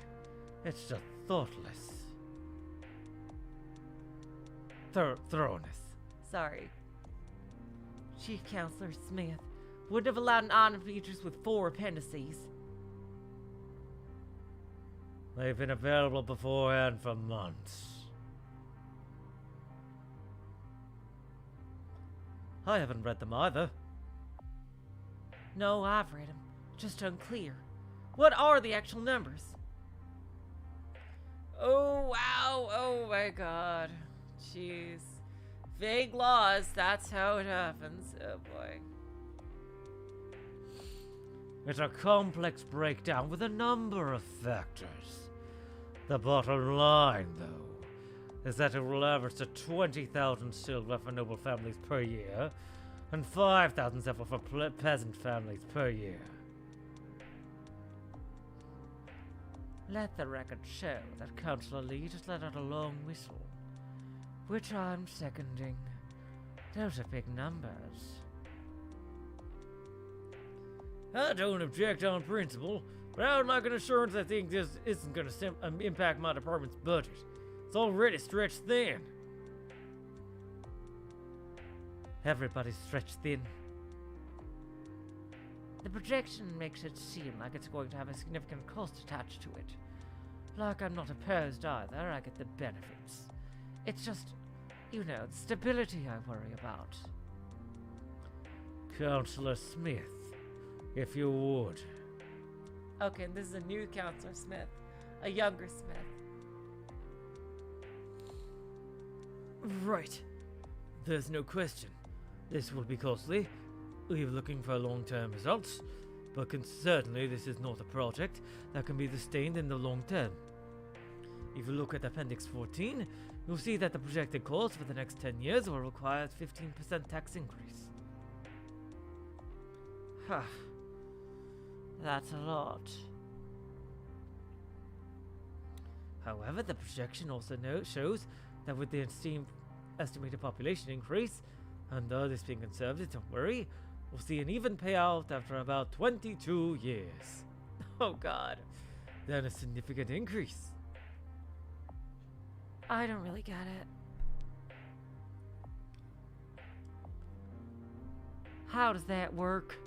It's just thoughtless. Thoroughness. Sorry. Chief Counselor Smith wouldn't have allowed an item features with 4 appendices. They've been available beforehand for months. I haven't read them either. No, I've read them. Just unclear. What are the actual numbers? Oh, wow. my god. Jeez. Vague laws, that's how it happens. Oh boy. It's a complex breakdown with a number of factors. The bottom line, though, is that it will average to 20,000 silver for noble families per year, and 5,000 silver for peasant families per year. Let the record show that Councillor Lee just let out a long whistle, which I'm seconding. Those are big numbers. I don't object on principle, but I would like an assurance that things isn't going to impact my department's budget. It's already stretched thin. Everybody's stretched thin. The projection makes it seem like it's going to have a significant cost attached to it. Like I'm not opposed either, I get the benefits. It's just, you know, the stability I worry about. Councillor Smith, if you would. Okay, and this is a new Counselor Smith. A younger Smith. Right. There's no question. This will be costly. We're looking for long-term results, but certainly this is not a project that can be sustained in the long term. If you look at Appendix 14, you'll see that the projected cost for the next 10 years will require a 15% tax increase. Huh. That's a lot. However, the projection also shows that with the estimated population increase, and this being conservative, don't worry, we'll see an even payout after about 22 years. Oh god. Then a significant increase. I don't really get it. How does that work?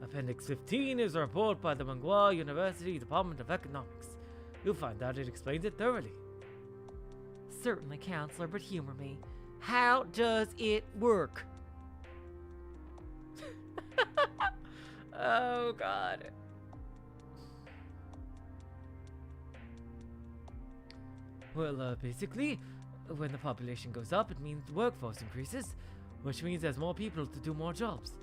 Appendix 15 is a report by the Mangwa University Department of Economics. You'll find out it explains it thoroughly. Certainly, Counselor, but humor me. How does it work? Oh god. Well, basically, when the population goes up, it means the workforce increases, which means there's more people to do more jobs.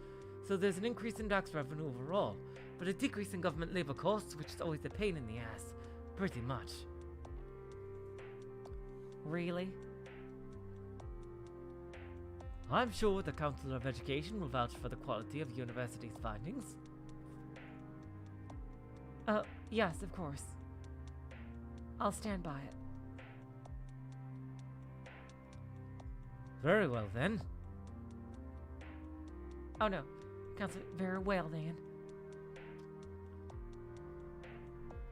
So there's an increase in tax revenue overall, but a decrease in government labor costs, which is always a pain in the ass. Pretty much. Really? I'm sure the Council of Education will vouch for the quality of the university's findings. Yes, of course. I'll stand by it. Very well, then. Oh no, Counselor, very well then.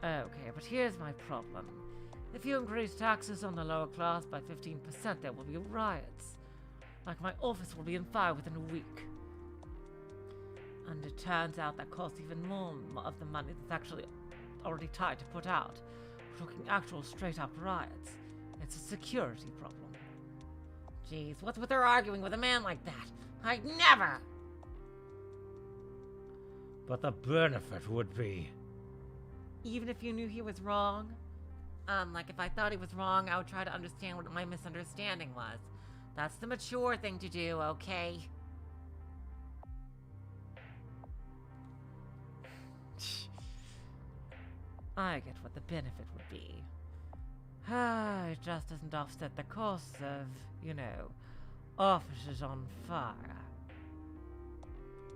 Okay, but here's my problem. If you increase taxes on the lower class by 15%, there will be riots. Like my office will be on fire within a week. And it turns out that costs even more of the money that's actually already tied to put out. We're talking actual straight-up riots. It's a security problem. Jeez, what's with her arguing with a man like that? I'd never! But the benefit would be... Even if you knew he was wrong? Like if I thought he was wrong, I would try to understand what my misunderstanding was. That's the mature thing to do, okay? I get what the benefit would be. It just doesn't offset the costs of, you know, offices on fire.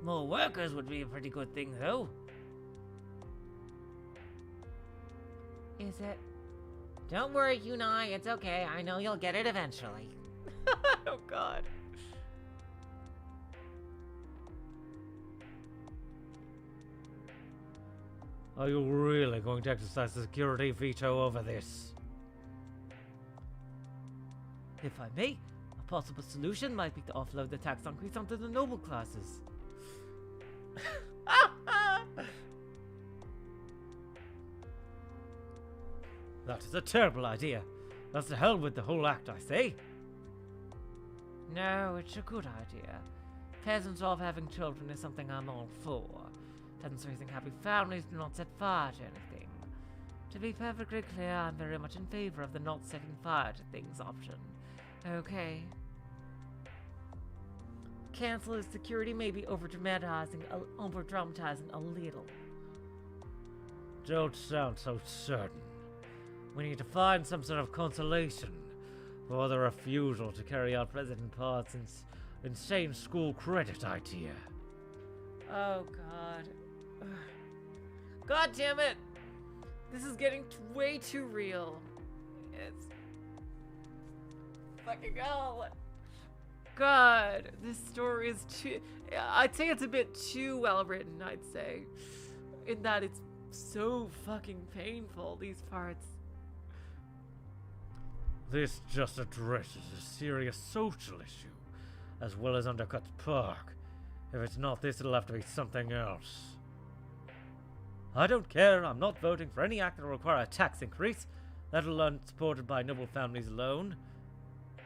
More workers would be a pretty good thing, though. Is it? Don't worry, Yunai, it's okay. I know you'll get it eventually. Oh god. Are you really going to exercise the security veto over this? If I may, a possible solution might be to offload the tax increase onto the noble classes. That is a terrible idea. That's the hell with the whole act, I say. No, it's a good idea. Peasants off having children is something I'm all for. Peasants raising happy families do not set fire to anything. To be perfectly clear, I'm very much in favor of the not setting fire to things option. Okay. Councilor's security may be over-dramatizing a little. Don't sound so certain. We need to find some sort of consolation for the refusal to carry out President Parsons' insane school credit idea. Oh, God. Ugh. God damn it! This is getting way too real. It's... fucking hell. God, this story is too... I'd say it's a bit too well written, I'd say. In that it's so fucking painful, these parts. This just addresses a serious social issue, as well as undercuts Park. If it's not this, it'll have to be something else. I don't care, I'm not voting for any act that will require a tax increase, let alone supported by noble families alone.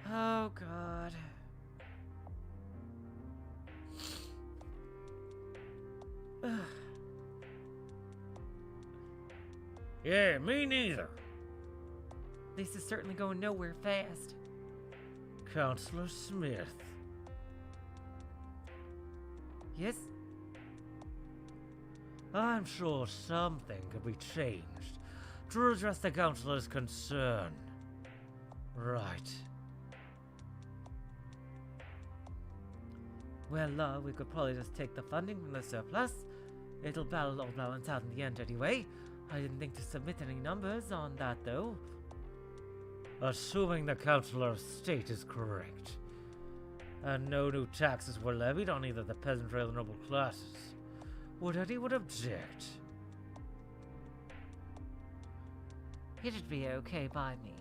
Oh, God. Yeah, me neither. This is certainly going nowhere fast. Counselor Smith. Yes? I'm sure something could be changed to address the counselor's concern. Right. Well, we could probably just take the funding from the surplus. It'll all balance out in the end anyway. I didn't think to submit any numbers on that, though. Assuming the counselor's state is correct, and no new taxes were levied on either the peasantry or the noble classes, would anyone object? It'd be okay by me.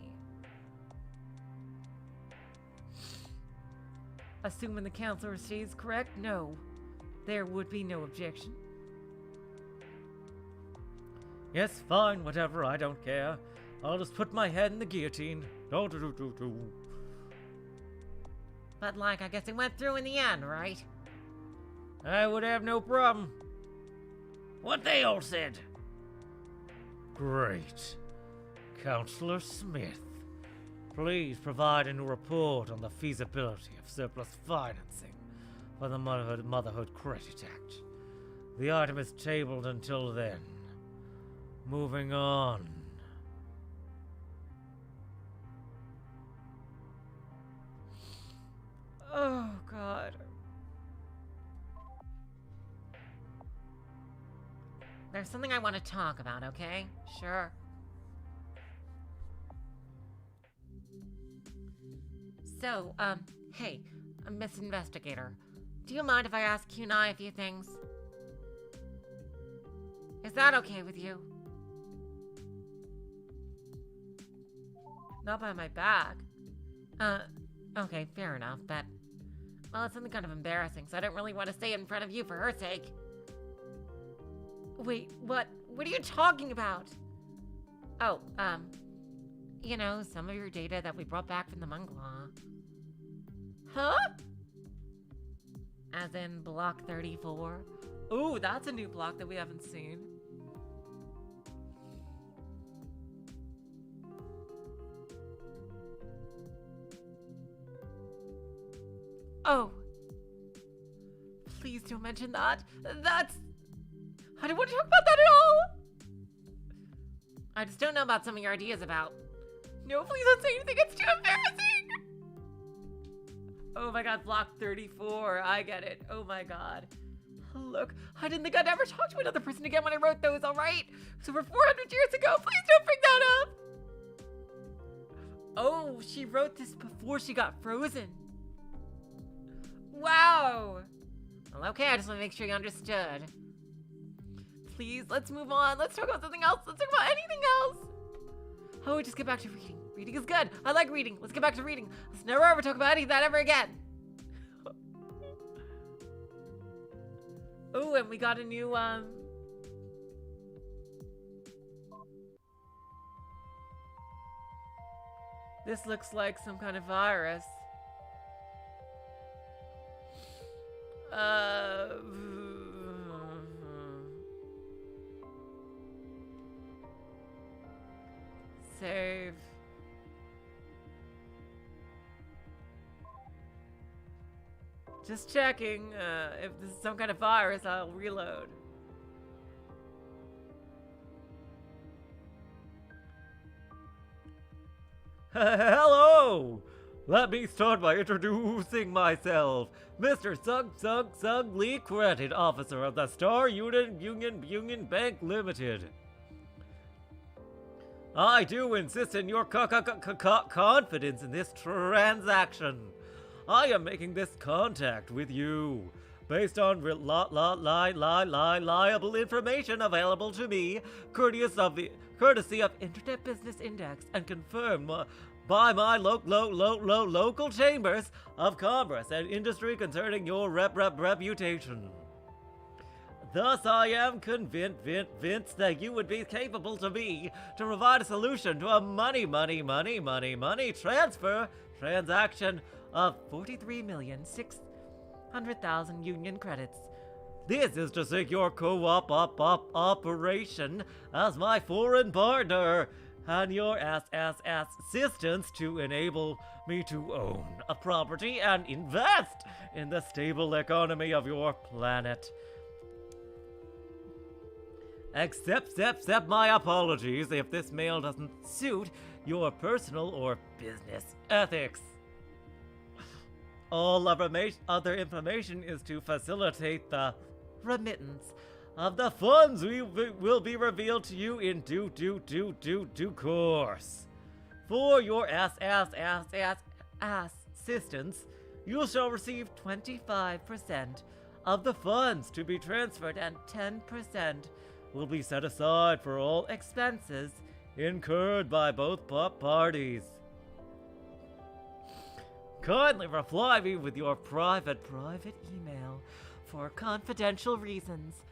Assuming the counselor stays correct, no. There would be no objection. Yes, fine, whatever, I don't care. I'll just put my head in the guillotine. Do. But like, I guess it went through in the end, right? I would have no problem. What they all said. Great. Counselor Smith, please provide a new report on the feasibility of surplus financing for the Motherhood Credit Act. The item is tabled until then. Moving on. Oh, God. There's something I want to talk about, okay? Sure. So, hey, Miss Investigator, do you mind if I ask you and I a few things? Is that okay with you? Not by my back. Okay, fair enough, but... Well, it's something kind of embarrassing, so I don't really want to say it in front of you for her sake. Wait, what? What are you talking about? Oh, you know, some of your data that we brought back from the Mungla. Huh? As in Block 34. Ooh, that's a new block that we haven't seen. Oh. Please don't mention that. That's... I don't want to talk about that at all. I just don't know about some of your ideas about... No, please don't say anything. It's too embarrassing. Oh my god, Block 34. I get it. Oh my god. Look, I didn't think I'd ever talk to another person again when I wrote those, alright? So for 400 years ago, please don't bring that up. Oh, she wrote this before she got frozen. Wow. Well, okay, I just want to make sure you understood. Please, let's move on. Let's talk about something else. Let's talk about anything else. Oh, just get back to reading. Reading is good. I like reading. Let's get back to reading. Let's never ever talk about any of that ever again. Oh, and we got a new, This looks like some kind of virus. save. Just checking. If this is some kind of virus, I'll reload. Hello! Let me start by introducing myself. Mr. Sung Lee, Credit Officer of the Star Union Bank Limited. I do insist in your confidence in this transaction. I am making this contact with you based on reliable information available to me, courtesy of Internet Business Index, and confirmed by my local chambers of commerce and industry concerning your reputation. Thus, I am convinced that you would be capable to me to provide a solution to a money transfer transaction of 43,600,000 union credits. This is to secure cooperation as my foreign partner and your assistance to enable me to own a property and invest in the stable economy of your planet. Accept my apologies if this mail doesn't suit your personal or business ethics. All other information is to facilitate the remittance of the funds will be revealed to you in due course. For your assistance, you shall receive 25% of the funds to be transferred, and 10% will be set aside for all expenses incurred by both parties. Kindly reply me with your private email for confidential reasons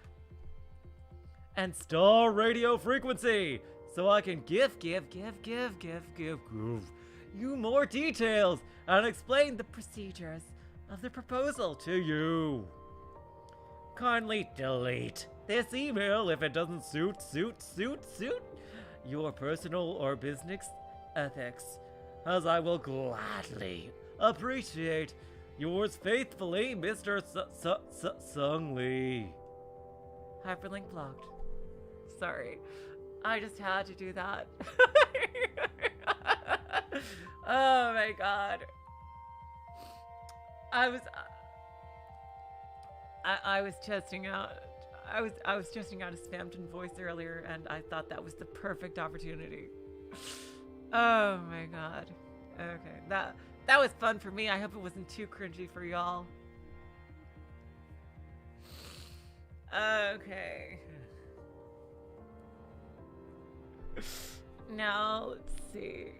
and star radio frequency so I can give you more details and explain the procedures of the proposal to you. Kindly delete this email if it doesn't suit your personal or business ethics, as I will gladly appreciate yours faithfully, Mr. Sung Lee. Hyperlink blocked. Sorry. I just had to do that. Oh my god. I was testing out I was testing out a Spamton voice earlier, and I thought that was the perfect opportunity. Oh my god. Okay. That was fun for me. I hope it wasn't too cringy for y'all. Okay. Now, let's see.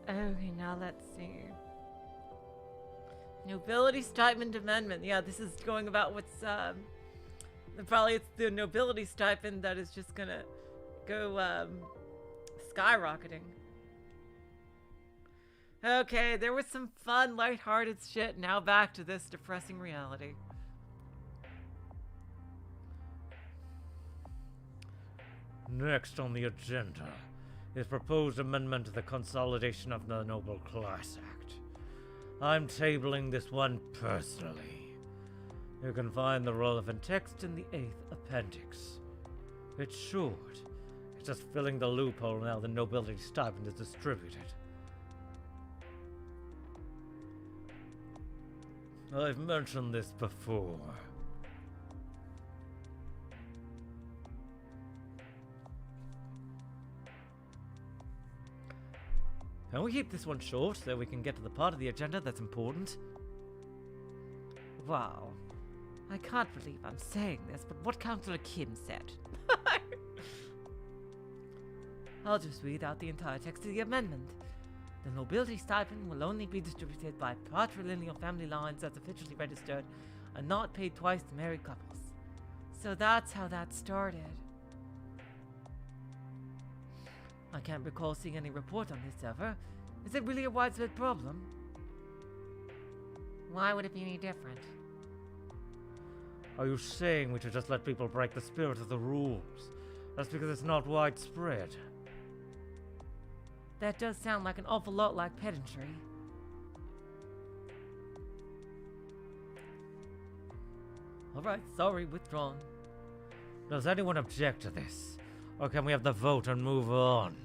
Okay, now let's see. Nobility Stipend Amendment. Yeah, this is going about what's, probably it's the nobility stipend that is just gonna go, skyrocketing. Okay, there was some fun, lighthearted shit. Now back to this depressing reality. Next on the agenda is proposed amendment to the Consolidation of the Noble Class Act. I'm tabling this one personally. You can find the relevant text in the 8th appendix. It's short. It's just filling the loophole now the nobility stipend is distributed. I've mentioned this before. Can we keep this one short so we can get to the part of the agenda that's important? Wow. I can't believe I'm saying this, but what Councillor Kim said. I'll just read out the entire text of the amendment. The nobility stipend will only be distributed by patrilineal family lines as officially registered and not paid twice to married couples. So that's how that started. I can't recall seeing any report on this ever. Is it really a widespread problem? Why would it be any different? Are you saying we should just let people break the spirit of the rules? That's because it's not widespread. That does sound like an awful lot like pedantry. Alright, sorry, withdrawn. Does anyone object to this? Or can we have the vote and move on?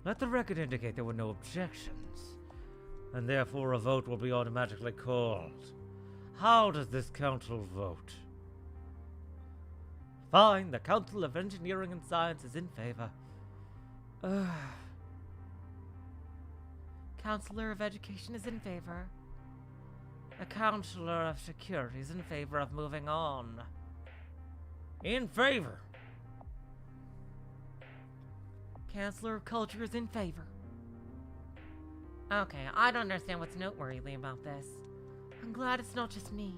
Let the record indicate there were no objections, and therefore a vote will be automatically called. How does this council vote? Fine, the Council of Engineering and Science is in favor. Counselor of Education is in favor. The Counselor of Security is in favor of moving on. In favor. Counselor of Culture is in favor. Okay, I don't understand what's noteworthy about this. I'm glad it's not just me.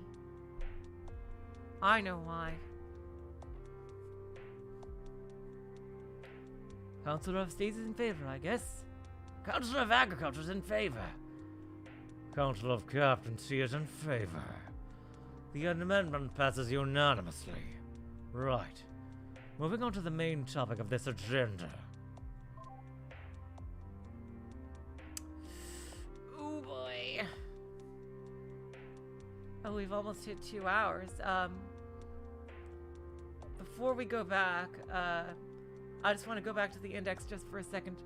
I know why. Counselor of States is in favor, I guess. Council of Agriculture is in favor. Council of Captaincy is in favor. The amendment passes unanimously. Right. Moving on to the main topic of this agenda. Oh boy. Oh, we've almost hit 2 hours. Before we go back, I just want to go back to the index just for a second.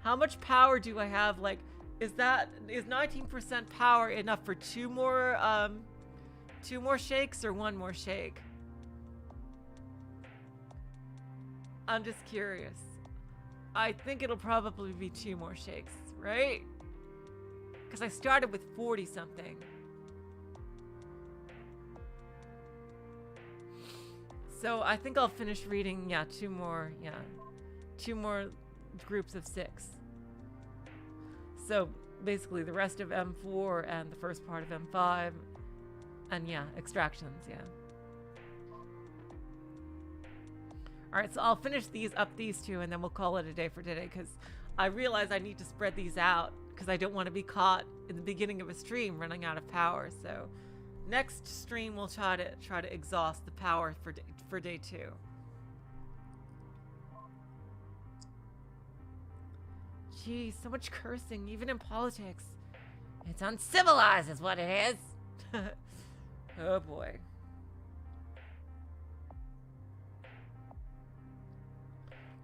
How much power do I have? Like, is 19% power enough for two more shakes or one more shake? I'm just curious. I think it'll probably be 2 more shakes, right? Because I started with 40 something. So I think I'll finish reading, 2 more groups of 6. So basically the rest of M4 and the first part of M5 and extractions, Alright, so I'll finish these 2 and then we'll call it a day for today because I realize I need to spread these out because I don't want to be caught in the beginning of a stream running out of power. So next stream we'll try to exhaust the power for day 2. Geez, so much cursing, even in politics. It's uncivilized is what it is. Oh boy.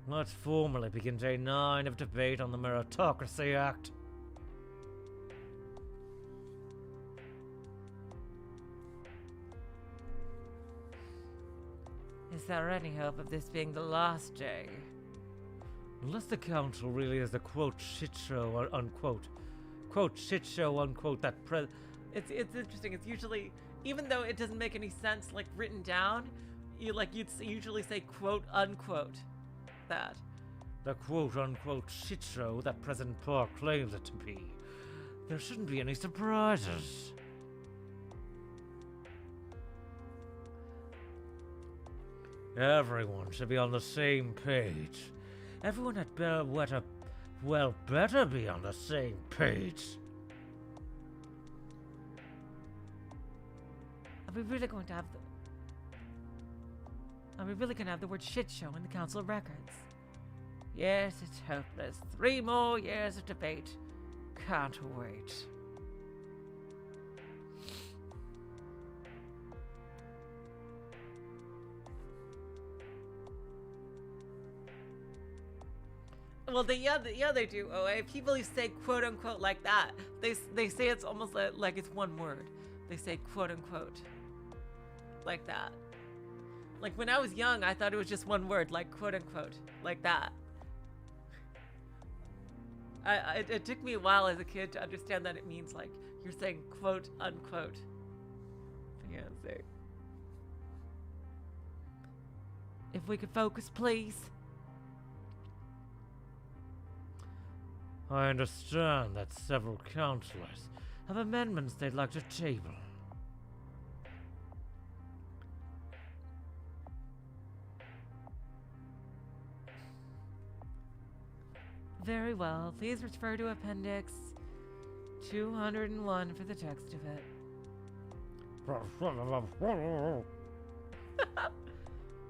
Let's formally begin day 9 of debate on the Meritocracy Act. Is there any hope of this being the last day? Unless the council really is a quote shit show unquote. Quote shit show unquote that It's interesting. It's usually, even though it doesn't make any sense like written down, you'd usually say quote unquote that. The quote unquote shit show that President Park claims it to be. There shouldn't be any surprises. Everyone should be on the same page. Everyone had better be on the same page. Are we really going to have the word shit show in the Council of Records? Yes, it's hopeless. 3 more years of debate. Can't wait. Well, they do. OA. People who say quote unquote like that, they say it's almost like it's one word. They say quote unquote like that. Like when I was young, I thought it was just one word, like quote unquote, like that. It took me a while as a kid to understand that it means like you're saying quote unquote. Yeah, so. If we could focus, please. I understand that several councillors have amendments they'd like to table. Very well. Please refer to Appendix 201 for the text of it.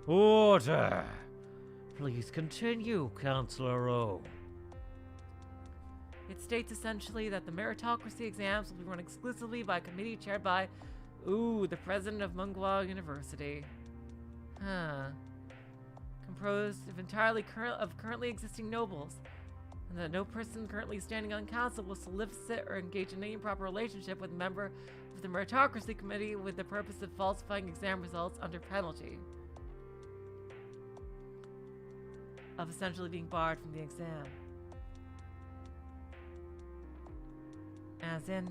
Order! Please continue, Counselor O. It states essentially that the meritocracy exams will be run exclusively by a committee chaired by, the president of Mungwa University. Composed of entirely currently existing nobles, and that no person currently standing on council will solicit or engage in any improper relationship with a member of the meritocracy committee with the purpose of falsifying exam results under penalty of essentially being barred from the exam. As in,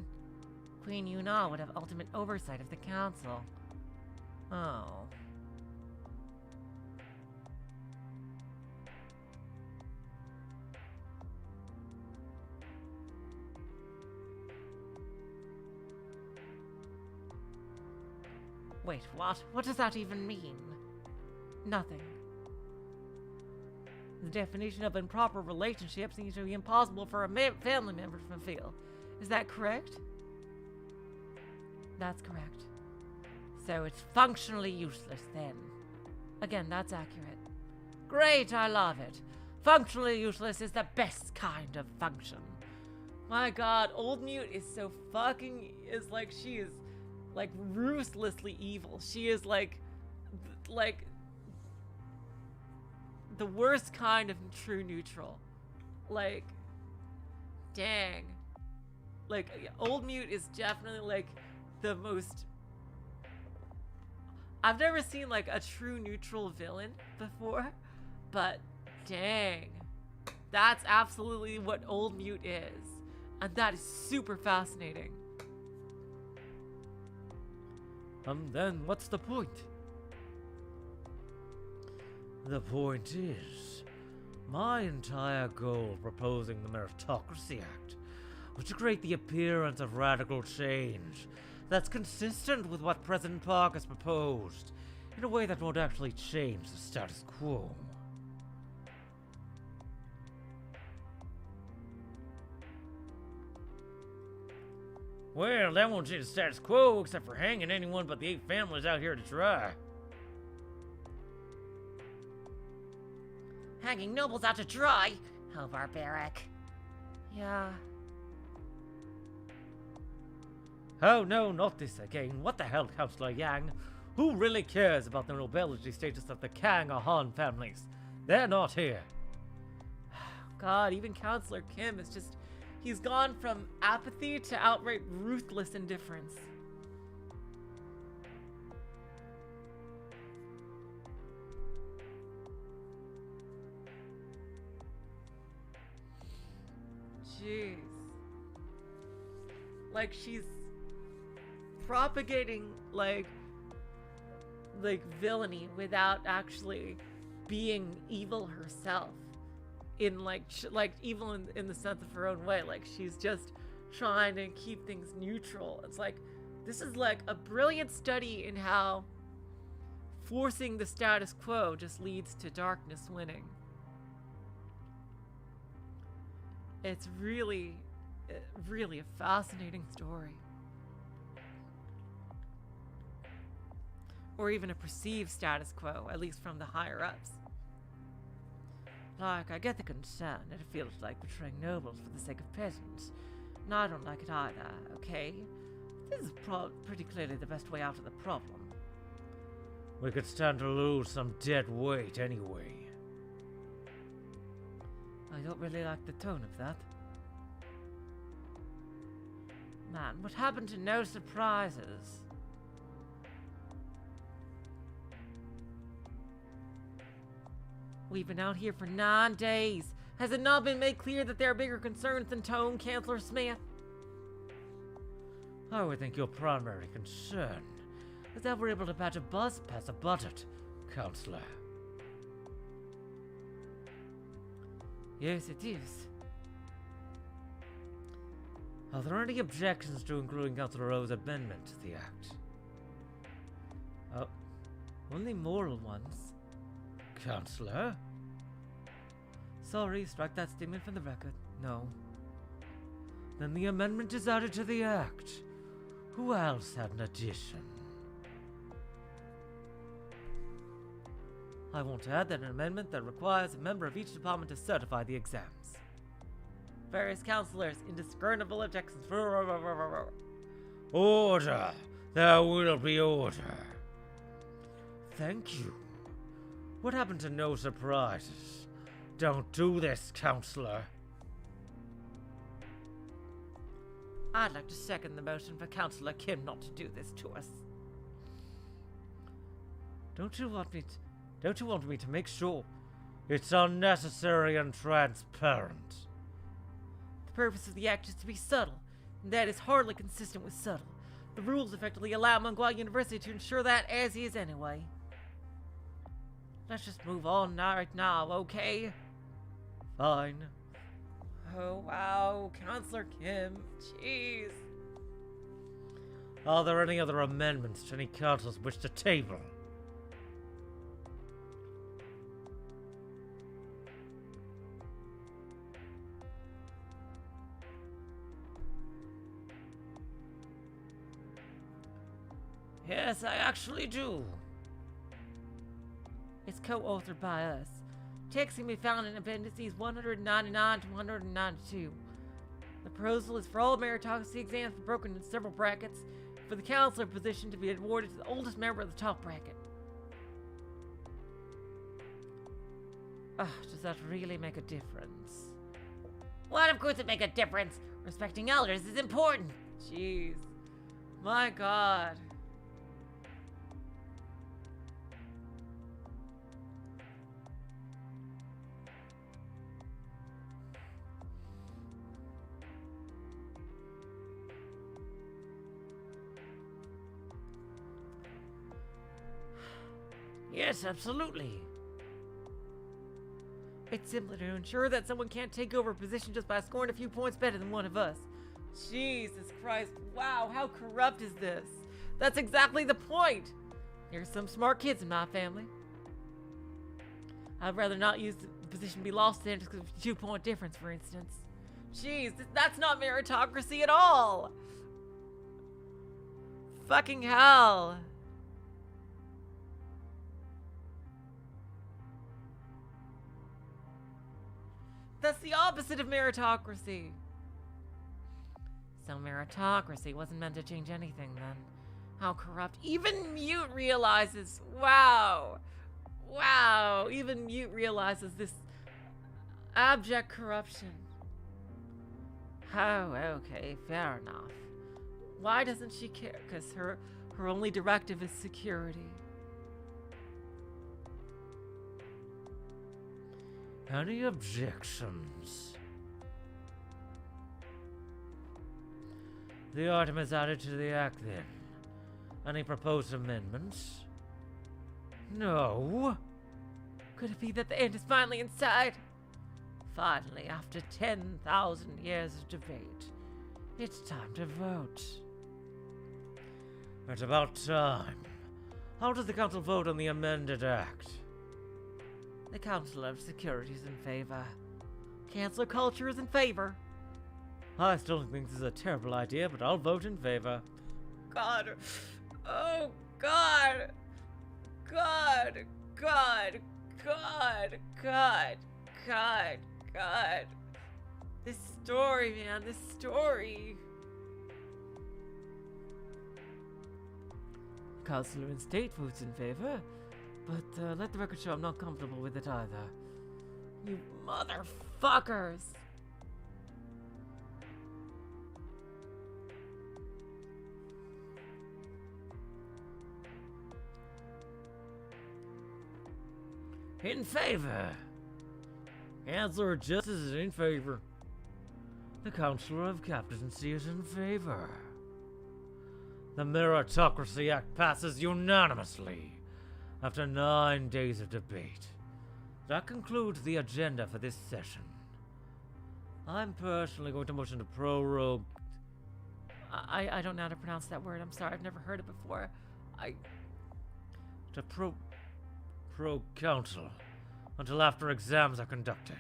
Queen Yuna would have ultimate oversight of the council. Oh. Wait, what? What does that even mean? Nothing. The definition of improper relationship seems to be impossible for a family member to fulfill. Is that correct? That's correct. So it's functionally useless then. Again, that's accurate. Great, I love it. Functionally useless is the best kind of function. My god, Old Mute is so fucking, she is like ruthlessly evil. She is like the worst kind of true neutral. Like, dang. Like, Old Mute is definitely like the most. I've never seen like a true neutral villain before, but dang. That's absolutely what Old Mute is. And that is super fascinating. Then what's the point? The point is, my entire goal proposing the Meritocracy Act was to create the appearance of radical change that's consistent with what President Park has proposed, in a way that won't actually change the status quo. Well, that won't change the status quo, except for hanging anyone but the 8 families out here to try. Hanging nobles out to dry? How barbaric. Yeah. Oh no, not this again. What the hell, Counselor Yang? Who really cares about the nobility status of the Kang or Han families? They're not here. God, even Counselor Kim is just... He's gone from apathy to outright ruthless indifference. Jeez. Like, she's propagating, like villainy without actually being evil herself. In evil in the sense of her own way. Like, she's just trying to keep things neutral. It's like, this is like a brilliant study in how forcing the status quo just leads to darkness winning. It's really a fascinating story. Or even a perceived status quo, at least from the higher ups. Like, I get the concern. It feels like betraying nobles for the sake of peasants. And I don't like it either, okay? This is pretty clearly the best way out of the problem. We could stand to lose some dead weight anyway. I don't really like the tone of that. Man, what happened to no surprises? We've been out here for 9 days. Has it not been made clear that there are bigger concerns than tone, Chancellor Smith? I would think your primary concern is that we're able to patch a buzz pass a budget, Counselor. Yes, it is. Are there any objections to including Counselor O's amendment to the Act? Only moral ones. Counselor? Sorry, strike that statement from the record. No. Then the amendment is added to the Act. Who else had an addition? I want to add that an amendment that requires a member of each department to certify the exams. Various counselors, indiscernible objections. Order! There will be order. Thank you. What happened to no surprises? Don't do this, Counselor. I'd like to second the motion for Counselor Kim not to do this to us. Don't you want me to make sure? It's unnecessary and transparent. The purpose of the act is to be subtle, and that is hardly consistent with subtle. The rules effectively allow Mongwa University to ensure that as is anyway. Let's just move on right now, okay? Fine. Oh, wow, Counselor Kim, jeez. Are there any other amendments to any councils wish to table? Yes, I actually do. It's co-authored by us. Text can be found in appendices 199 to 192. The proposal is for all meritocracy exams to be broken into several brackets, for the counselor position to be awarded to the oldest member of the top bracket. Does that really make a difference? What, of course it make a difference. Respecting elders is important. Jeez. My God. Yes, absolutely. It's simply to ensure that someone can't take over a position just by scoring a few points better than one of us. Jesus Christ, wow, how corrupt is this? That's exactly the point! There's some smart kids in my family. I'd rather not use the position to be lost in just because of a 2-point difference, for instance. Jeez, that's not meritocracy at all! Fucking hell! That's the opposite of meritocracy. So meritocracy wasn't meant to change anything then. How corrupt. Even Mute realizes. Wow. Wow. Even Mute realizes this abject corruption. Oh, okay. Fair enough. Why doesn't she care? Because her only directive is security. Any objections? The item is added to the Act then. Any proposed amendments? No. Could it be that the end is finally in sight? Finally, after 10,000 years of debate, it's time to vote. It's about time. How does the Council vote on the amended Act? The Council of Security is in favor. Chancellor Culture is in favor. I still think this is a terrible idea, but I'll vote in favor. God. Oh, God. God. God. God. God. God. God. This story, man. This story. Councilor in State votes in favor. But let the record show I'm not comfortable with it either. You motherfuckers! In favor. Chancellor Justice is in favor. The Counselor of Captaincy is in favor. The Meritocracy Act passes unanimously. After 9 days of debate. That concludes the agenda for this session. I'm personally going to motion to prorogue. I don't know how to pronounce that word. I'm sorry, I've never heard it before. To pro council until after exams are conducted.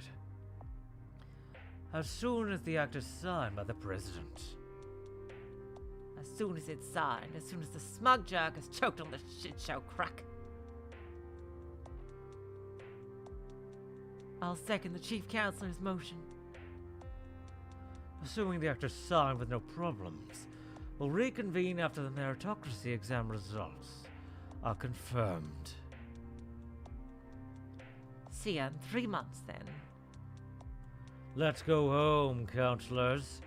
as soon as the act is signed by the President. As soon as it's signed, as soon as the smug jerk has choked on the shit show crack. I'll second the Chief Counselor's motion. Assuming the act is signed with no problems, we'll reconvene after the meritocracy exam results are confirmed. See ya in 3 months, then. Let's go home, counselors.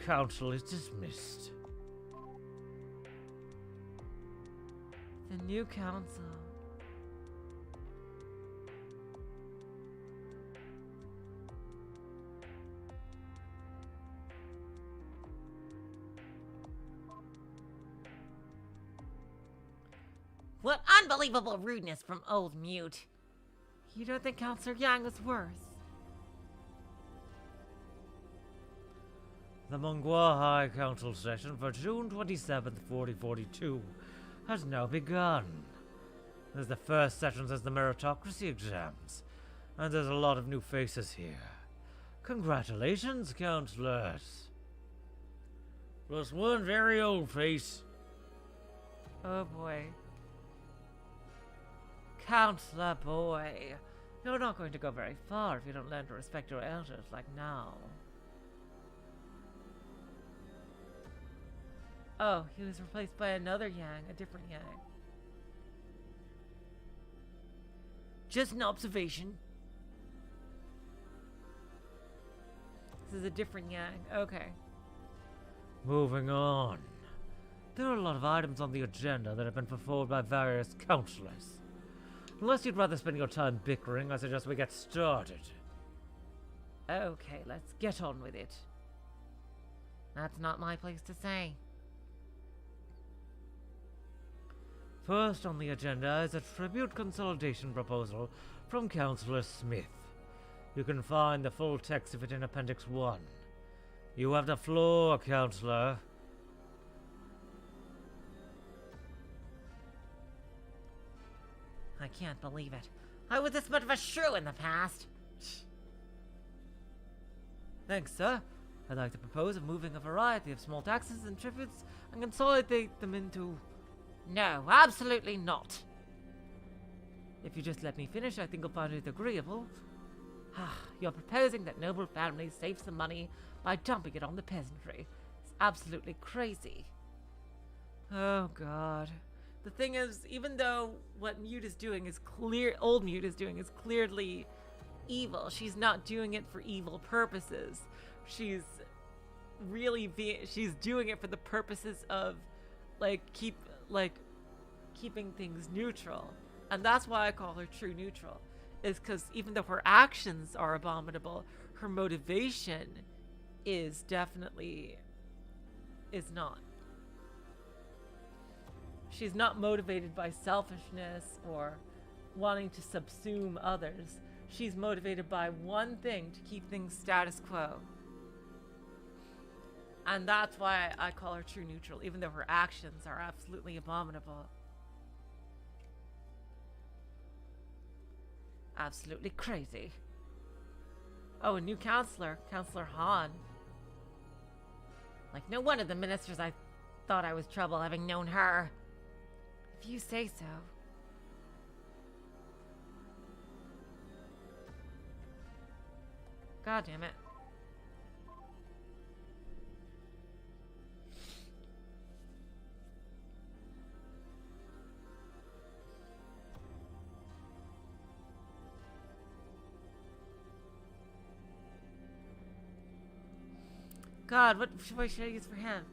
Council is dismissed. The new council. What unbelievable rudeness from old Mute. You don't think Counselor Yang was worse? The Monghua High Council session for June 27th, 4042 has now begun. There's the first session as the meritocracy exams, and there's a lot of new faces here. Congratulations, counselors. Plus one very old face. Oh boy. Counselor boy, you're not going to go very far if you don't learn to respect your elders like now. Oh, he was replaced by another Yang, a different Yang. Just an observation. This is a different Yang. Okay. Moving on. There are a lot of items on the agenda that have been put forward by various counselors. Unless you'd rather spend your time bickering, I suggest we get started. Okay, let's get on with it. That's not my place to say. First on the agenda is a tribute consolidation proposal from Councillor Smith. You can find the full text of it in Appendix 1. You have the floor, Councillor. I can't believe it. I was this much of a shrew in the past. Thanks, sir. I'd like to propose moving a variety of small taxes and tributes and consolidate them into... No, absolutely not. If you just let me finish, I think you'll find it agreeable. You're proposing that noble families save some money by dumping it on the peasantry. It's absolutely crazy. Oh, God. The thing is, even though what Mute is doing is old Mute is doing is clearly evil, she's not doing it for evil purposes. She's doing it for the purposes of, keeping things neutral. And that's why I call her true neutral. Is because even though her actions are abominable, her motivation is not. She's not motivated by selfishness or wanting to subsume others. She's motivated by one thing, to keep things status quo. And that's why I call her true neutral, even though her actions are absolutely abominable. Absolutely crazy. Oh, a new counselor, Counselor Han. Like, no wonder the ministers I thought I was trouble having known her. If you say so. God damn it. God, what voice should I use for him?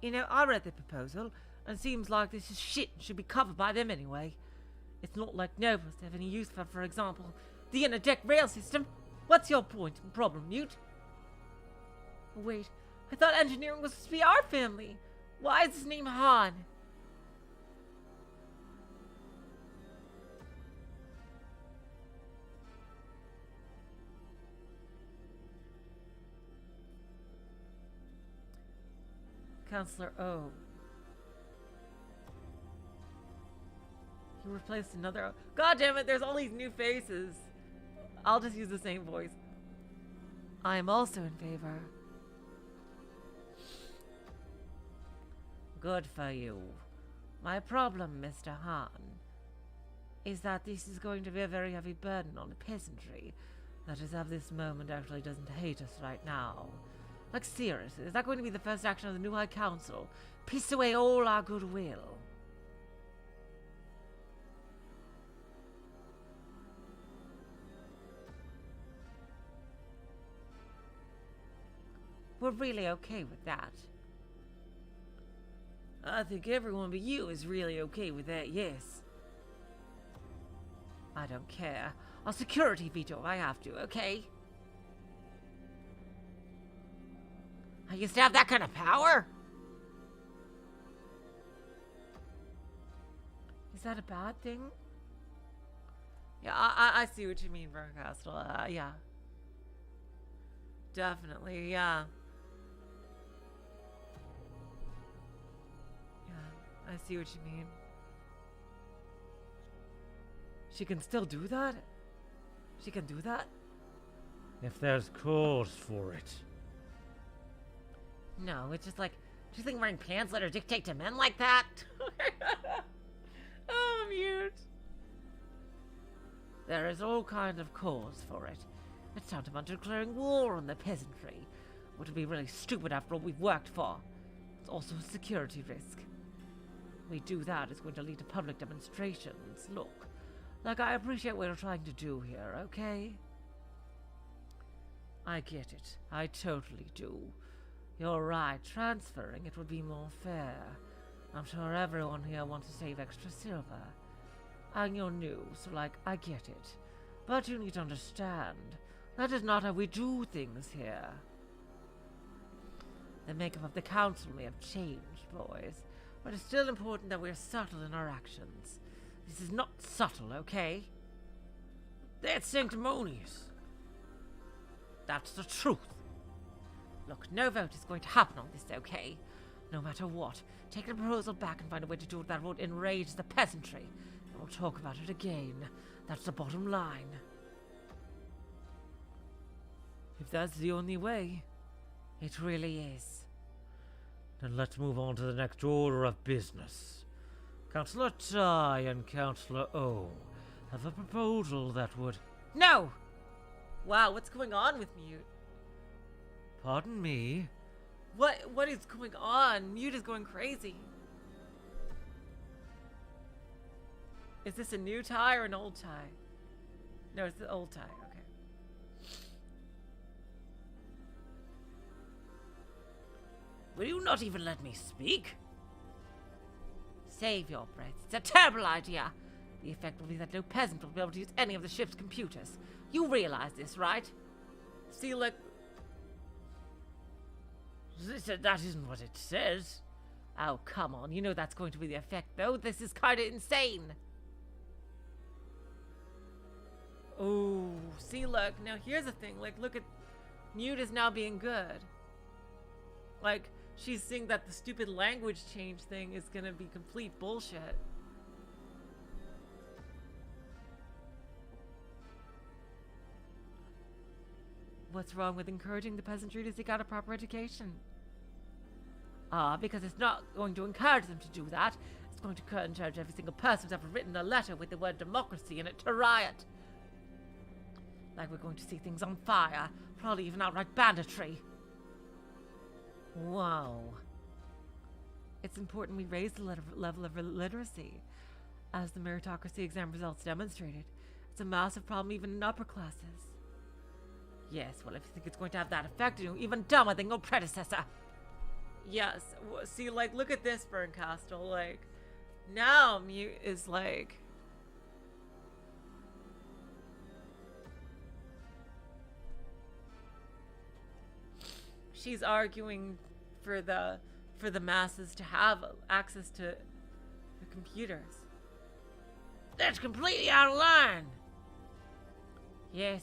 You know, I read the proposal, and it seems like this is shit and should be covered by them anyway. It's not like nobles have any use for example, the interdeck rail system. What's your point and problem, Mute? Wait, I thought engineering was supposed to be our family. Why is his name Han? Counselor O. He replaced another. God damn it, there's all these new faces. I'll just use the same voice. I am also in favor. Good for you. My problem, Mr. Hahn, is that this is going to be a very heavy burden on the peasantry that as of this moment actually doesn't hate us right now. Like seriously, is that going to be the first action of the new High Council? Piss away all our goodwill. We're really okay with that. I think everyone but you is really okay with that, yes. I don't care. I'll security veto if I have to, okay? I used to have that kind of power? Is that a bad thing? Yeah, I see what you mean, Verncastle. Yeah. Definitely, yeah. I see what you mean. She can still do that? She can do that? If there's cause for it. No, it's just like, do you think wearing pants let her dictate to men like that? Oh, mute. There is all kind of cause for it. It's tantamount to declaring war on the peasantry, which would be really stupid after all we've worked for. It's also a security risk. We do that, it's going to lead to public demonstrations. Look, like I appreciate what you're trying to do here, okay? I get it. I totally do. You're right, transferring it would be more fair. I'm sure everyone here wants to save extra silver. And you're new, so like, I get it. But you need to understand, that is not how we do things here. The makeup of the council may have changed, boys. But it's still important that we're subtle in our actions. This is not subtle, okay? That's sanctimonious. That's the truth. Look, no vote is going to happen on this, okay? No matter what, take the proposal back and find a way to do it that won't enrage the peasantry. And we'll talk about it again. That's the bottom line. If that's the only way. It really is. Then let's move on to the next order of business. Councillor Tai and Councillor O have a proposal that would... No! Wow, what's going on with Mute? Pardon me? What is going on? Mute is going crazy. Is this a new tie or an old tie? No, it's the old tie. Okay. Will you not even let me speak? Save your breath. It's a terrible idea. The effect will be that no peasant will be able to use any of the ship's computers. You realize this, right? See, look. That isn't what it says. Oh, come on. You know that's going to be the effect, though. This is kind of insane. Oh, see, look. Now, here's the thing. Like, look at... Mute is now being good. Like, she's seeing that the stupid language change thing is gonna be complete bullshit. What's wrong with encouraging the peasantry to seek out a proper education? Because it's not going to encourage them to do that. It's going to encourage every single person who's ever written a letter with the word democracy in it to riot. Like we're going to see things on fire, probably even outright banditry. Wow. It's important we raise the level of literacy. As the meritocracy exam results demonstrated, it's a massive problem even in upper classes. Yes, well, if you think it's going to have that effect, you're even dumber than your predecessor. Yes, see, like, look at this, Verncastle. Like, now Mute is like... She's arguing for the masses to have access to the computers. That's completely out of line. Yes,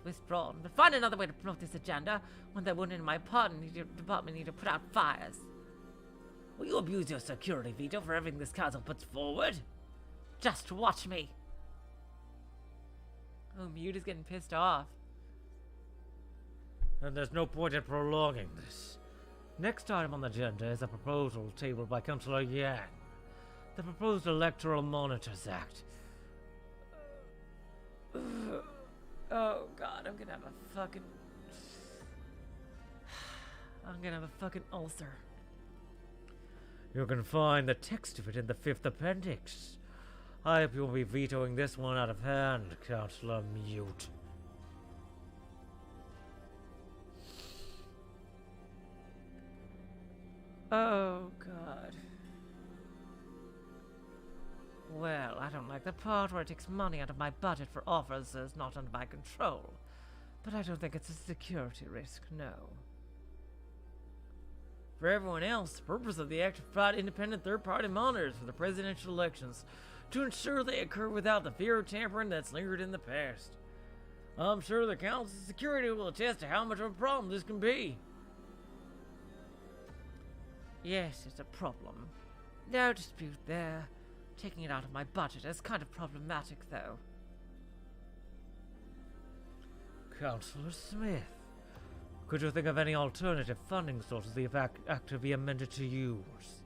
withdrawn. But find another way to promote this agenda, one that wouldn't in my department need to put out fires. Will you abuse your security veto for everything this council puts forward? Just watch me. Oh, Mute is getting pissed off. And there's no point in prolonging this. Next item on the agenda is a proposal tabled by Councillor Yang. The proposed Electoral Monitors Act. Oh god, I'm gonna have a fucking ulcer. You can find the text of it in the 5th appendix. I hope you'll be vetoing this one out of hand, Councillor Mute. Oh god. Well, I don't like the part where it takes money out of my budget for officers not under my control. But I don't think it's a security risk, no. For everyone else, the purpose of the act is to provide independent third-party monitors for the presidential elections to ensure they occur without the fear of tampering that's lingered in the past. I'm sure the Council's security will attest to how much of a problem this can be. Yes, it's a problem. No dispute there. Taking it out of my budget is kind of problematic, though. Councillor Smith, could you think of any alternative funding sources the act to be amended to use?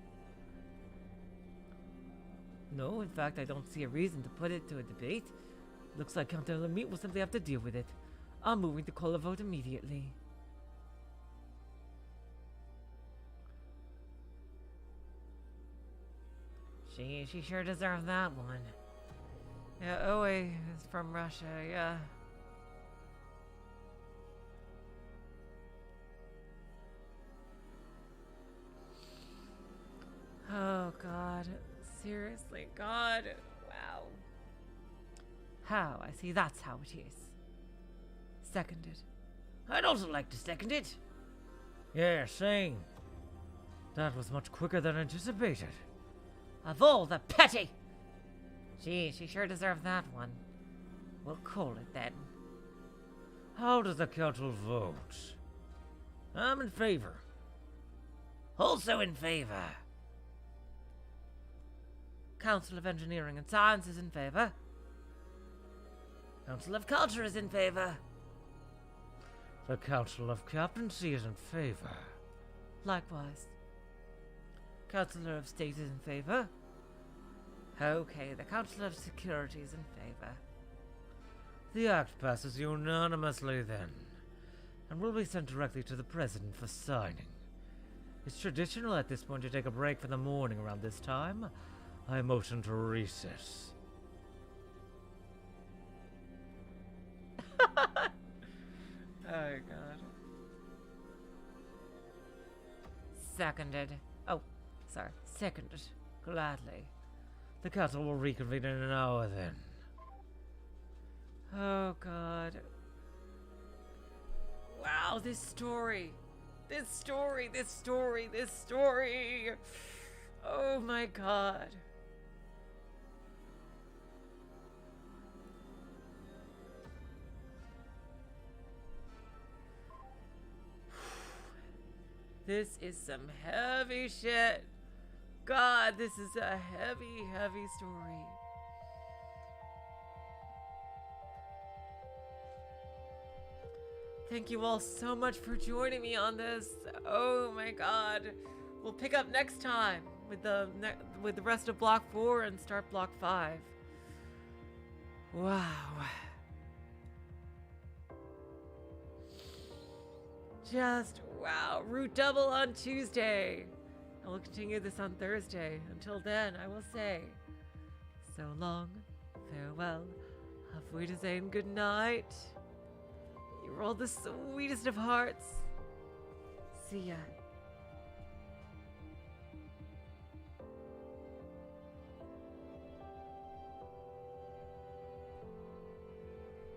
No, in fact, I don't see a reason to put it to a debate. Looks like Councillor Mute will simply have to deal with it. I'm moving to call a vote immediately. She sure deserved that one. Yeah, Oe is from Russia, yeah. Oh, God. Seriously, God. Wow. How? I see that's how it is. Seconded. I'd also like to second it. Yeah, same. That was much quicker than anticipated. Of all the petty! Gee, she sure deserved that one. We'll call it then. How does the council vote? I'm in favor. Also in favor. Council of Engineering and Science is in favor. Council of Culture is in favor. The Council of Captaincy is in favor. Likewise. Councillor of State is in favor. Okay, the Council of Security is in favor. The act passes unanimously then, and will be sent directly to the President for signing. It's traditional at this point to take a break for the morning around this time. I motion to recess. Oh, God. Seconded. Oh, sorry. Seconded. Gladly. The council will reconvene in an hour then. Oh, God. Wow, this story. This story. Oh, my God. This is some heavy shit. God, this is a heavy, heavy story. Thank you all so much for joining me on this. Oh my God. We'll pick up next time with the rest of Block 4 and start Block 5. Wow. Just wow. Root double on Tuesday. I will continue this on Thursday. Until then, I will say so long, farewell, auf Wiedersehen, good night. You're all the sweetest of hearts. See ya.